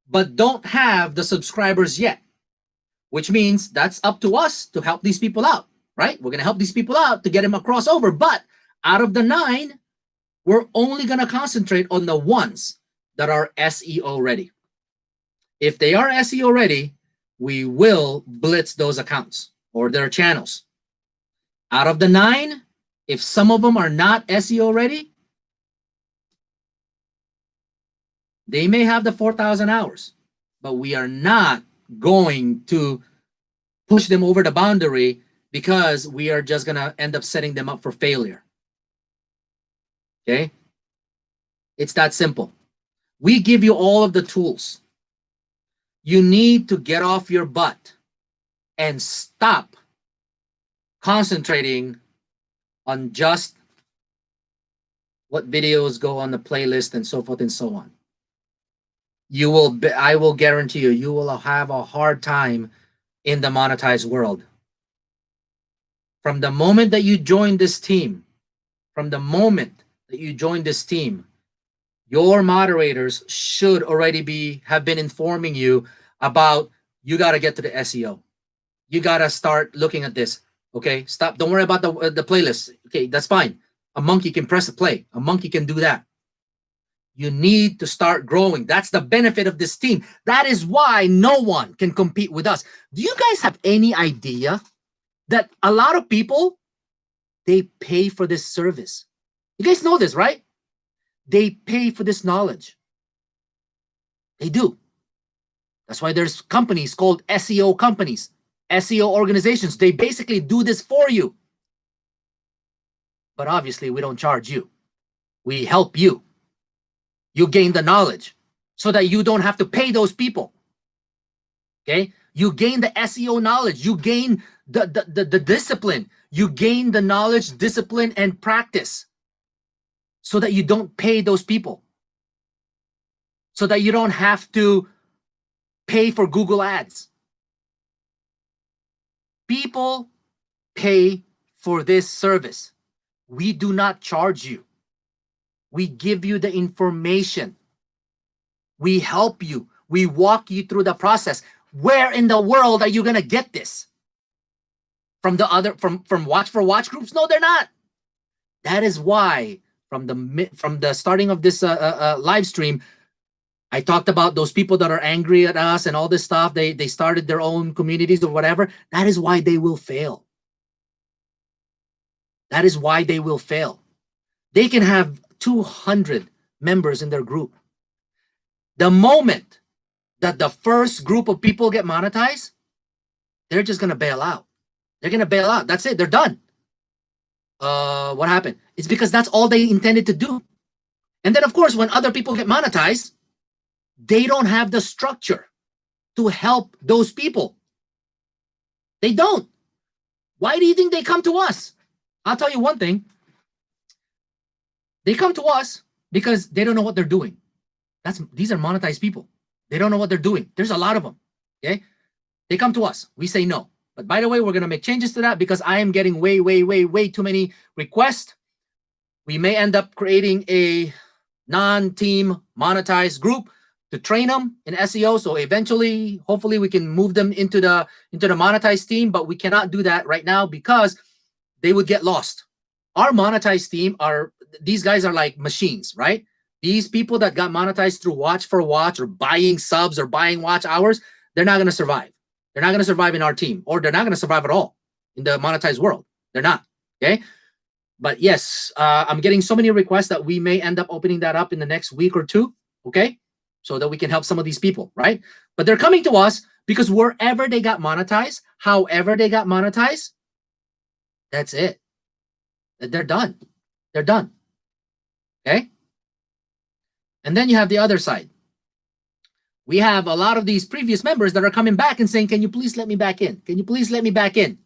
but don't have the subscribers yet, which means that's up to us to help these people out, right? We're going to help these people out to get them a crossover, but out of the 9, we're only going to concentrate on the ones that are SEO ready. If they are SEO ready, we will blitz those accounts or their channels. Out of the 9, if some of them are not SEO ready, they may have the 4,000 hours, but we are not going to push them over the boundary because we are just going to end up setting them up for failure. Okay? It's that simple. We give you all of the tools. You need to get off your butt and stop concentrating on just what videos go on the playlist and so forth and so on. I will guarantee you will have a hard time in the monetized world. From the moment that you join this team, your moderators should already have been informing you about, you got to get to the SEO. You got to start looking at this. Okay, stop. Don't worry about the playlist. Okay, that's fine. A monkey can press a play. A monkey can do that. You need to start growing. That's the benefit of this team. That is why no one can compete with us. Do you guys have any idea that a lot of people, they pay for this service? You guys know this, right? They pay for this knowledge. They do. That's why there's companies called SEO companies, SEO organizations. They basically do this for you. But obviously, we don't charge you. We help you. You gain the knowledge so that you don't have to pay those people. Okay? You gain the SEO knowledge. You gain the discipline. You gain the knowledge, discipline, and practice so that you don't pay those people. so that you don't have to pay for Google ads. People pay for this service. We do not charge you. We give you the information. We help you. We walk you through the process. Where in the world are you going to get this? From Watch for Watch groups? No, they're not. That is why from the starting of this live stream, I talked about those people that are angry at us and all this stuff. They started their own communities or whatever. That is why they will fail. That is why they will fail. They can have 200 members in their group. The moment that the first group of people get monetized, they're just going to bail out. They're going to bail out. That's it. They're done. What happened? It's because that's all they intended to do. And then, of course, when other people get monetized, they don't have the structure to help those people. They don't. Why do you think they come to us? I'll tell you one thing. They come to us because they don't know what they're doing. These are monetized people. They don't know what they're doing. There's a lot of them. Okay? They come to us. We say no. But by the way, we're going to make changes to that because I am getting way too many requests. We may end up creating a non-team monetized group to train them in SEO. So eventually, hopefully, we can move them into the monetized team. But we cannot do that right now because they would get lost. Our monetized team these guys are like machines, right? These people that got monetized through Watch for Watch or buying subs or buying watch hours, they're not going to survive. They're not going to survive in our team, or they're not going to survive at all in the monetized world. They're not. Okay. But yes, I'm getting so many requests that we may end up opening that up in the next week or two. Okay. So that we can help some of these people, right? But they're coming to us because wherever they got monetized, however they got monetized, that's it. They're done. They're done. Okay. And then you have the other side. We have a lot of these previous members that are coming back and saying, can you please let me back in? Can you please let me back in?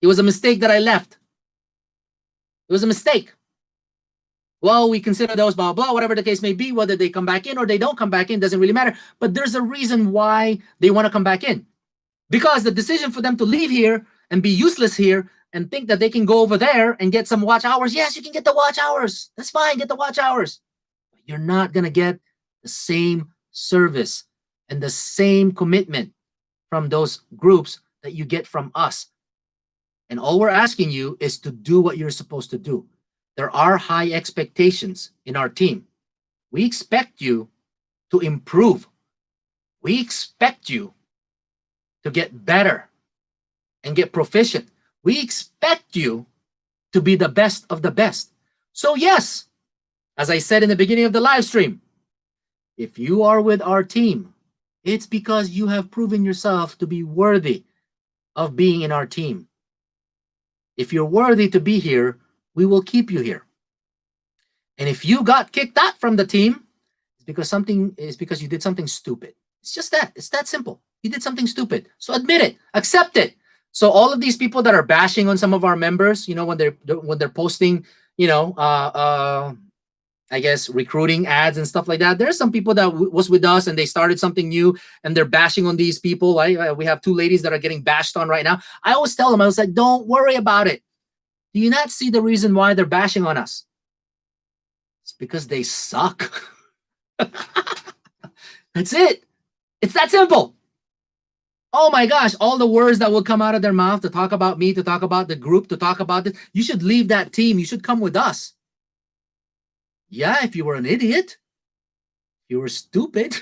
It was a mistake that I left. It was a mistake. Well, we consider those blah, blah, whatever the case may be, whether they come back in or they don't come back in, doesn't really matter. But there's a reason why they want to come back in. Because the decision for them to leave here and be useless here and think that they can go over there and get some watch hours. Yes, you can get the watch hours. That's fine. Get the watch hours. But you're not going to get the same service and the same commitment from those groups that you get from us. And all we're asking you is to do what you're supposed to do. There are high expectations in our team. We expect you to improve. We expect you to get better and get proficient. We expect you to be the best of the best. So yes, as I said in the beginning of the live stream, if you are with our team, it's because you have proven yourself to be worthy of being in our team. If you're worthy to be here, we will keep you here. And if you got kicked out from the team, it's because you did something stupid. It's just that. It's that simple. You did something stupid. So admit it. Accept it. So all of these people that are bashing on some of our members, you know, when they're posting, you know, I guess recruiting ads and stuff like that. There's some people that was with us and they started something new and they're bashing on these people. We have two ladies that are getting bashed on right now. I always tell them, I was like, don't worry about it. Do you not see the reason why they're bashing on us? It's because they suck. That's it. It's that simple. Oh my gosh, all the words that will come out of their mouth to talk about me, to talk about the group, to talk about this. You should leave that team. You should come with us. Yeah, if you were an idiot, you were stupid,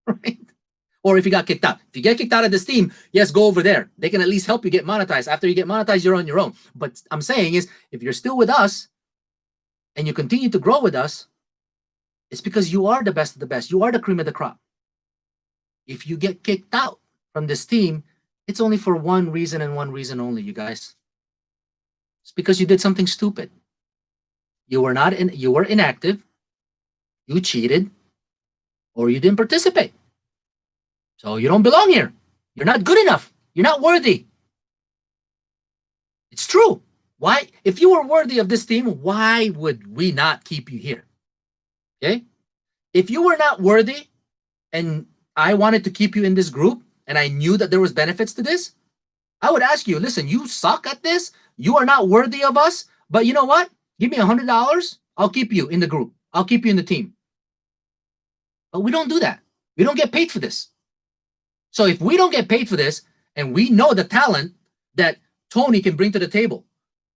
right? Or if you got kicked out. If you get kicked out of this team, yes, go over there. They can at least help you get monetized. After you get monetized, you're on your own. But I'm saying is, if you're still with us and you continue to grow with us, it's because you are the best of the best. You are the cream of the crop. If you get kicked out from this team, it's only for one reason and one reason only, you guys. It's because you did something stupid. You were inactive, you cheated, or you didn't participate. So you don't belong here. You're not good enough. You're not worthy. It's true. Why? If you were worthy of this team, why would we not keep you here? Okay? If you were not worthy, and I wanted to keep you in this group, and I knew that there was benefits to this, I would ask you, listen, you suck at this. You are not worthy of us. But you know what? Give me $100. I'll keep you in the group. I'll keep you in the team. But we don't do that. We don't get paid for this. So if we don't get paid for this, and we know the talent that Tony can bring to the table,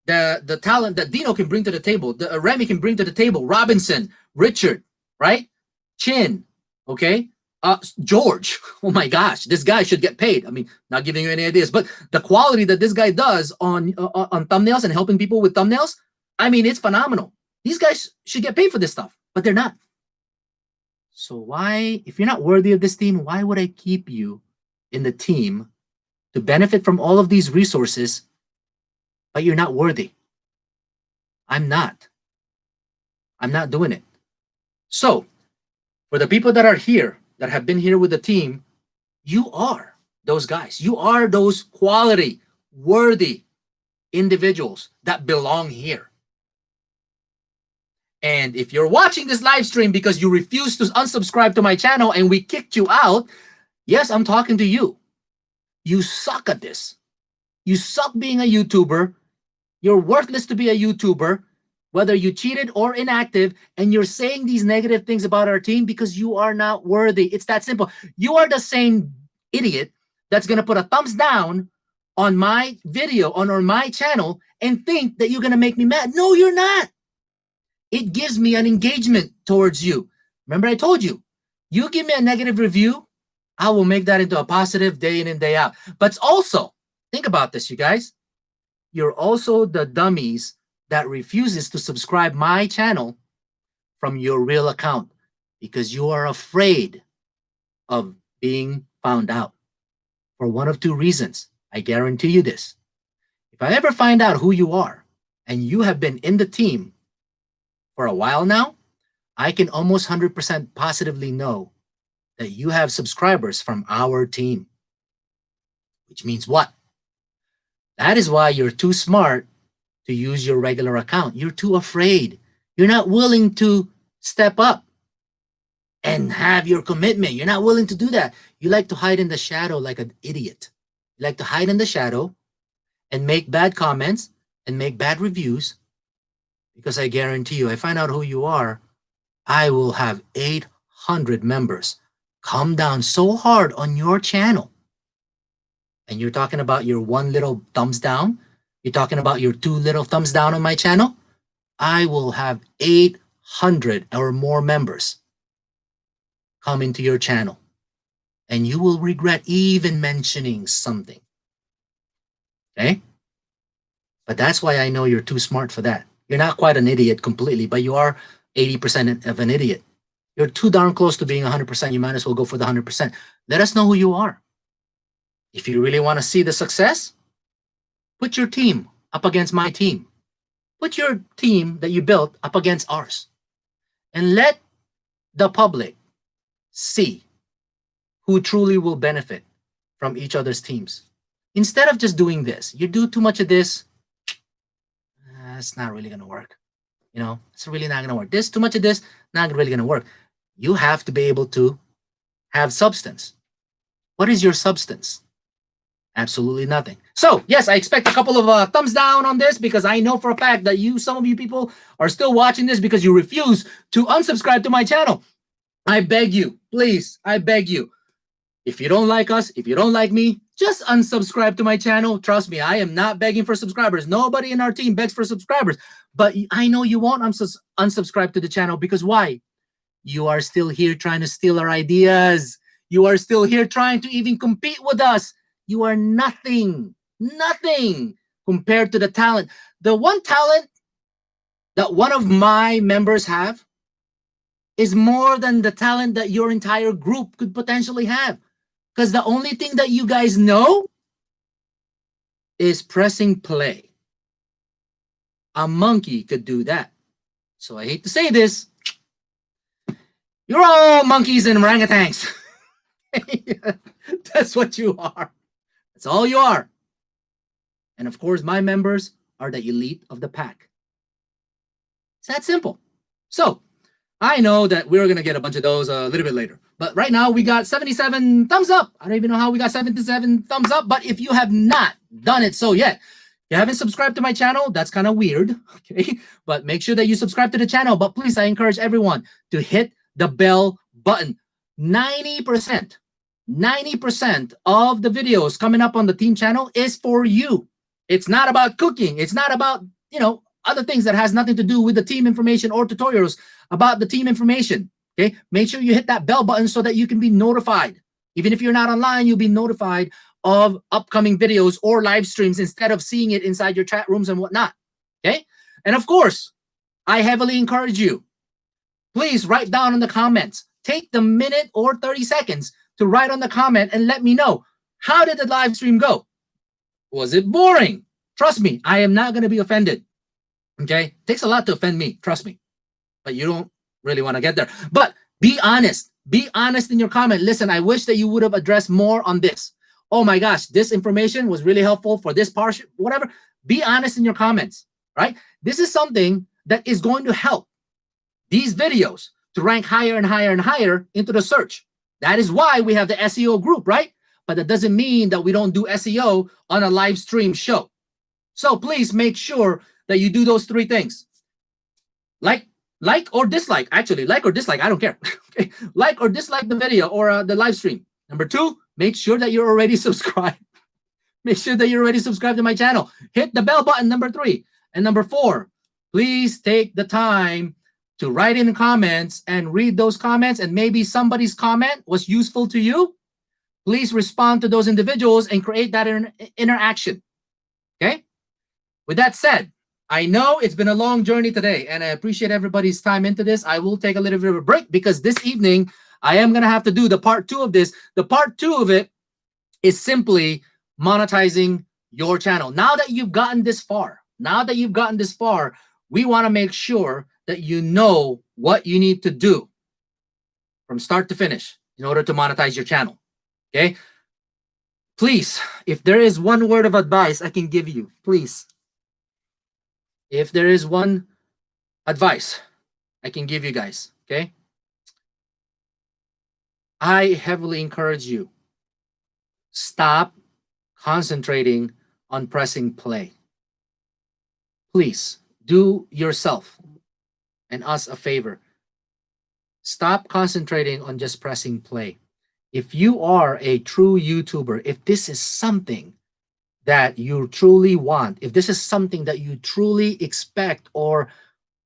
the talent that Dino can bring to the table, the Remy can bring to the table, Robinson, Richard, right? Chin, okay? George, oh my gosh, this guy should get paid. I mean, not giving you any ideas, but the quality that this guy does on thumbnails and helping people with thumbnails, I mean, it's phenomenal. These guys should get paid for this stuff, but they're not. So why, if you're not worthy of this team, why would I keep you in the team to benefit from all of these resources, but you're not worthy? I'm not. I'm not doing it. So for the people that are here, that have been here with the team, you are those guys. You are those quality, worthy individuals that belong here. And if you're watching this live stream because you refuse to unsubscribe to my channel and we kicked you out, yes, I'm talking to you. You suck at this. You suck being a YouTuber. You're worthless to be a YouTuber, whether you cheated or inactive, and you're saying these negative things about our team because you are not worthy. It's that simple. You are the same idiot that's going to put a thumbs down on my video, on my channel, and think that you're going to make me mad. No, you're not. It gives me an engagement towards you. Remember, I told you, you give me a negative review, I will make that into a positive day in and day out. But also, think about this, you guys. You're also the dummies that refuses to subscribe my channel from your real account because you are afraid of being found out for one of two reasons. I guarantee you this. If I ever find out who you are and you have been in the team for a while now, I can almost 100% positively know that you have subscribers from our team. Which means what? That is why you're too smart to use your regular account. You're too afraid. You're not willing to step up and have your commitment. You're not willing to do that. You like to hide in the shadow like an idiot. You like to hide in the shadow and make bad comments and make bad reviews, because I guarantee you, I find out who you are, I will have 800 members come down so hard on your channel. And you're talking about your one little thumbs down? You're talking about your two little thumbs down on my channel? I will have 800 or more members come into your channel. And you will regret even mentioning something. Okay? But that's why I know you're too smart for that. You're not quite an idiot completely, but you are 80% of an idiot. You're too darn close to being 100%. You might as well go for the 100%. Let us know who you are. If you really want to see the success, put your team up against my team. Put your team that you built up against ours. And let the public see who truly will benefit from each other's teams. Instead of just doing this, you do too much of this, it's not really going to work. You know, it's really not going to work. This, too much of this, not really going to work. You have to be able to have substance. What is your substance? Absolutely nothing. So, yes, I expect a couple of thumbs down on this, because I know for a fact that some of you people are still watching this because you refuse to unsubscribe to my channel. I beg you, please, I beg you. If you don't like us, if you don't like me, just unsubscribe to my channel. Trust me, I am not begging for subscribers. Nobody in our team begs for subscribers. But I know you won't unsubscribe to the channel, because why? You are still here trying to steal our ideas. You are still here trying to even compete with us. You are nothing compared to the talent. The one talent that one of my members have is more than the talent that your entire group could potentially have. Because the only thing that you guys know is pressing play. A monkey could do that. So I hate to say this. You're all monkeys and orangutans. That's what you are. That's all you are. And of course, my members are the elite of the pack. It's that simple. So, I know that we're going to get a bunch of those a little bit later. But right now we got 77 thumbs up. I don't even know how we got 77 thumbs up. But if you have not done it so yet, you haven't subscribed to my channel, that's kind of weird. Okay. But make sure that you subscribe to the channel. But please, I encourage everyone to hit the bell button. 90% of the videos coming up on the team channel is for you. It's not about cooking. It's not about, other things that has nothing to do with the team information or tutorials about the team information. Okay. Make sure you hit that bell button so that you can be notified. Even if you're not online, you'll be notified of upcoming videos or live streams instead of seeing it inside your chat rooms and whatnot. Okay. And of course, I heavily encourage you, please write down in the comments. Take the minute or 30 seconds to write on the comment and let me know, how did the live stream go? Was it boring? Trust me, I am not going to be offended. Okay? It takes a lot to offend me, trust me. But you don't really want to get there. But be honest. Be honest in your comment. Listen, I wish that you would have addressed more on this. Oh my gosh, this information was really helpful for this part, whatever. Be honest in your comments, right? This is something that is going to help these videos to rank higher and higher and higher into the search. That is why we have the SEO group, right? But that doesn't mean that we don't do SEO on a live stream show. So please make sure that you do those three things. Like or dislike, actually, like or dislike, I don't care. Okay. Like or dislike the video or the live stream. Number two, make sure that you're already subscribed. Make sure that you're already subscribed to my channel. Hit the bell button, number three. And number four, please take the time to write in the comments and read those comments, and maybe somebody's comment was useful to you. Please respond to those individuals and create that interaction. Okay? With that said, I know it's been a long journey today, and I appreciate everybody's time into this. I will take a little bit of a break because this evening I am going to have to do the part two of this. The part two of it is simply monetizing your channel. Now that you've gotten this far, we want to make sure that you know what you need to do from start to finish in order to monetize your channel. Okay? Please, if there is one word of advice I can give you, please. If there is one advice I can give you guys, okay? I heavily encourage you, stop concentrating on pressing play. Please do yourself and us a favor. Stop concentrating on just pressing play. If you are a true YouTuber, if this is something that you truly want, if this is something that you truly expect or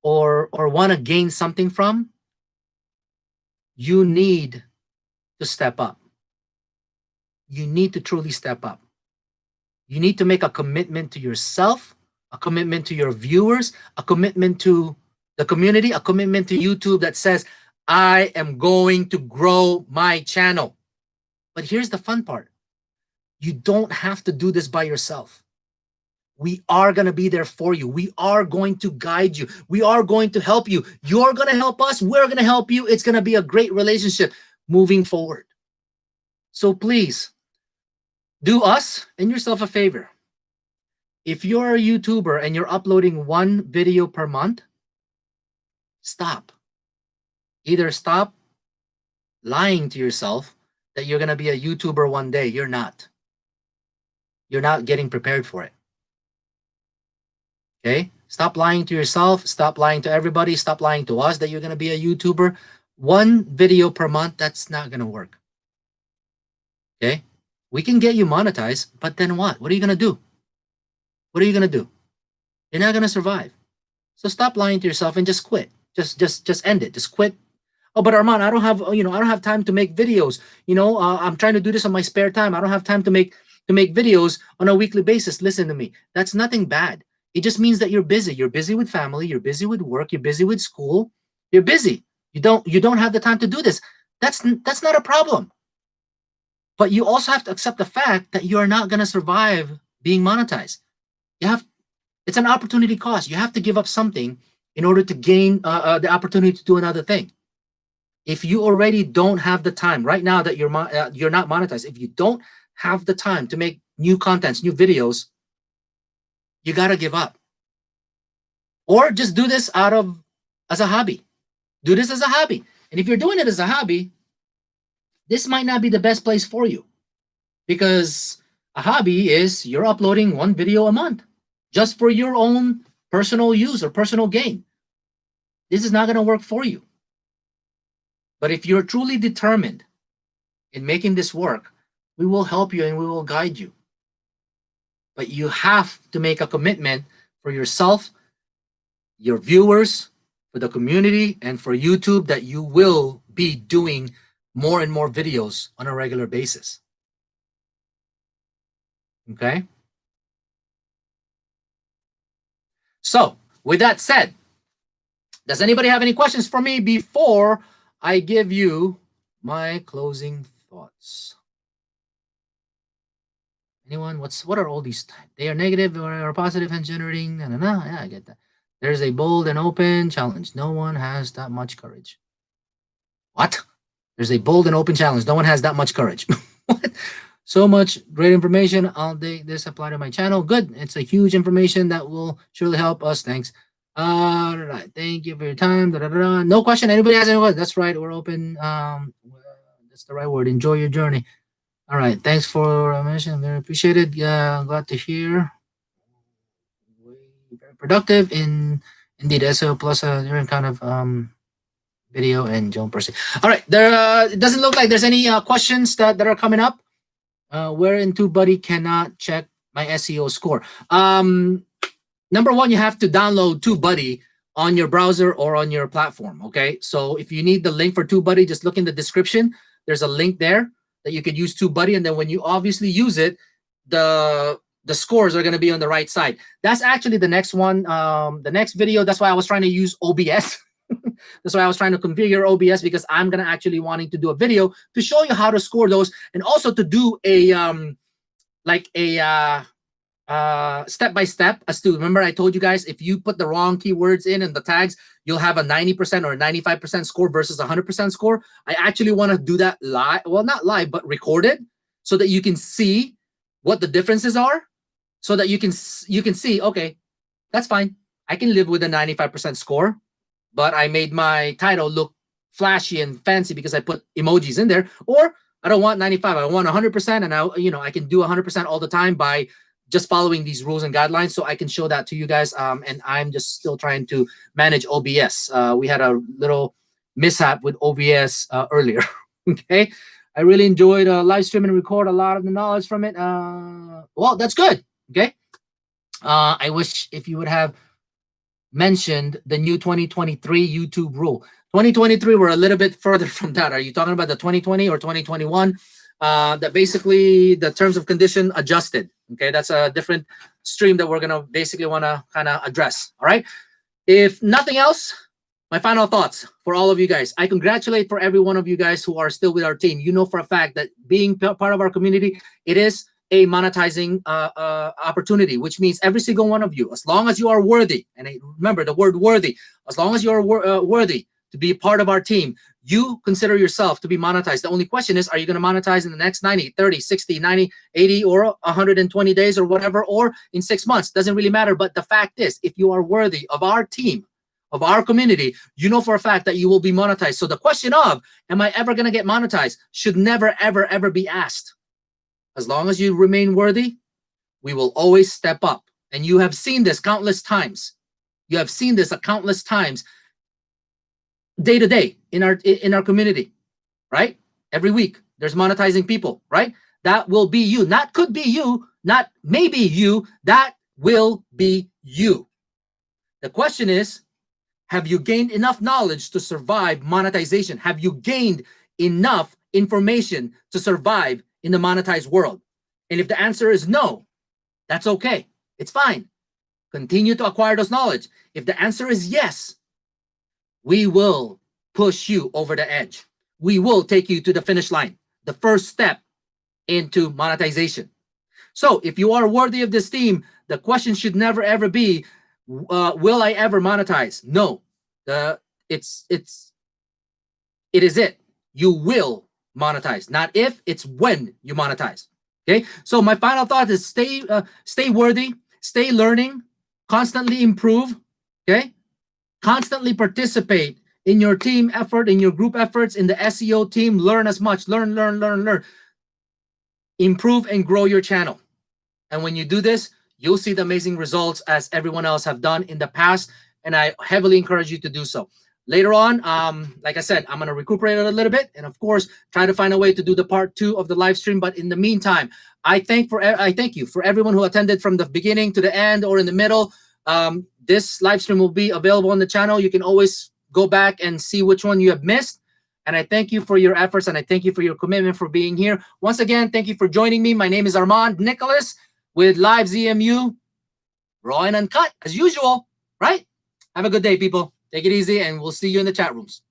want to gain something from, you need to step up. You need to truly step up. You need to make a commitment to yourself, a commitment to your viewers, a commitment to the community, a commitment to YouTube that says, I am going to grow my channel. But here's the fun part. You don't have to do this by yourself. We are going to be there for you. We are going to guide you. We are going to help you. You're going to help us. We're going to help you. It's going to be a great relationship moving forward. So please, do us and yourself a favor. If you're a YouTuber and you're uploading one video per month, stop. Either stop lying to yourself that you're going to be a YouTuber one day. You're not. You're not getting prepared for it. Okay? Stop lying to yourself. Stop lying to everybody. Stop lying to us that you're going to be a YouTuber. One video per month, that's not going to work. Okay? We can get you monetized, but then what? What are you going to do? What are you going to do? You're not going to survive. So stop lying to yourself and just quit. Just end it. Just quit. Oh, but Armand, I don't have time to make videos. I'm trying to do this on my spare time. I don't have time to make videos on a weekly basis. Listen to me. That's nothing bad. It just means that you're busy. You're busy with family. You're busy with work. You're busy with school. You're busy. You don't have the time to do this. That's not a problem. But you also have to accept the fact that you are not going to survive being monetized. It's an opportunity cost. You have to give up something in order to gain the opportunity to do another thing. If you already don't have the time right now that you're not monetized, if you don't have the time to make new contents, new videos, you got to give up. Or just do this as a hobby. Do this as a hobby. And if you're doing it as a hobby, this might not be the best place for you, because a hobby is you're uploading one video a month just for your own personal use or personal gain. This is not going to work for you. But if you're truly determined in making this work, we will help you and we will guide you. But you have to make a commitment for yourself, your viewers, for the community, and for YouTube, that you will be doing more and more videos on a regular basis. Okay? So, with that said, does anybody have any questions for me before I give you my closing thoughts? Anyone? What are all these? They are negative or positive and generating. Yeah, I get that. There's a bold and open challenge. No one has that much courage. What? There's a bold and open challenge. No one has that much courage. What? So much great information. I'll take this, apply to my channel. Good. It's a huge information that will surely help us. Thanks. Thank you for your time. No question. Anybody has any questions? That's right. We're open. That's the right word. Enjoy your journey. All right. Thanks for mentioning. Very appreciated. Yeah, glad to hear. Very productive indeed. SO plus different kind of video and Joan Percy. All right. There it doesn't look like there's any questions that are coming up. Wherein TubeBuddy cannot check my SEO score. Number one, you have to download TubeBuddy on your browser or on your platform. Okay. So if you need the link for TubeBuddy, just look in the description. There's a link there that you could use TubeBuddy, and then when you obviously use it, the scores are going to be on the right side. That's actually the next one. The next video. That's why I was trying to use OBS. That's why I was trying to configure OBS, because I'm gonna actually wanting to do a video to show you how to score those, and also to do a step by step as to, remember I told you guys, if you put the wrong keywords in the tags, you'll have a 90% or 95% score versus 100% score. I actually want to do that live, well, not live, but recorded, so that you can see what the differences are, so that you can see, okay, that's fine. I can live with a 95% score, but I made my title look flashy and fancy because I put emojis in there. Or I don't want 95, I want 100%, and I can do 100% all the time by just following these rules and guidelines. So I can show that to you guys. And I'm just still trying to manage OBS. We had a little mishap with OBS earlier. Okay, I really enjoyed live stream and record a lot of the knowledge from it. Well, that's good. Okay, I wish if you would have mentioned the new 2023 YouTube rule. 2023, we're a little bit further from that. Are you talking about the 2020 or 2021? That basically the terms of condition adjusted. Okay, that's a different stream that we're gonna basically want to kind of address. All right. If nothing else, my final thoughts for all of you guys. I congratulate for every one of you guys who are still with our team. You know for a fact that being part of our community, it is a monetizing opportunity, which means every single one of you, as long as you are worthy, and remember the word worthy, as long as you are worthy to be part of our team, you consider yourself to be monetized. The only question is, are you going to monetize in the next 90, 30, 60, 90, 80, or 120 days or whatever, or in 6 months? Doesn't really matter. But the fact is, if you are worthy of our team, of our community, you know for a fact that you will be monetized. So the question of, am I ever going to get monetized, should never, ever, ever be asked. As long as you remain worthy, we will always step up. And you have seen this countless times. You have seen this countless times, day to day in our community, right? Every week there's monetizing people, right? That will be you. Not could be you, not maybe you. That will be you. The question is, have you gained enough knowledge to survive monetization? Have you gained enough information to survive in the monetized world? And if the answer is no, that's okay. It's fine. Continue to acquire those knowledge. If the answer is yes, we will push you over the edge. We will take you to the finish line, the first step into monetization. So if you are worthy of this team, the question should never ever be, will I ever monetize? No, it is it. You will monetize, not if, it's when you monetize. Okay. So my final thought is stay worthy, stay learning, constantly improve. Okay. Constantly participate in your team effort, in your group efforts, in the SEO team. Learn as much. Learn. Improve and grow your channel. And when you do this, you'll see the amazing results as everyone else have done in the past. And I heavily encourage you to do so. Later on, like I said, I'm going to recuperate a little bit and, of course, try to find a way to do the part 2 of the live stream. But in the meantime, I thank you for everyone who attended from the beginning to the end or in the middle. This live stream will be available on the channel. You can always go back and see which one you have missed. And I thank you for your efforts, and I thank you for your commitment for being here. Once again, thank you for joining me. My name is Armand Nicholas with Live ZMU, raw and uncut, as usual, right? Have a good day, people. Take it easy, and we'll see you in the chat rooms.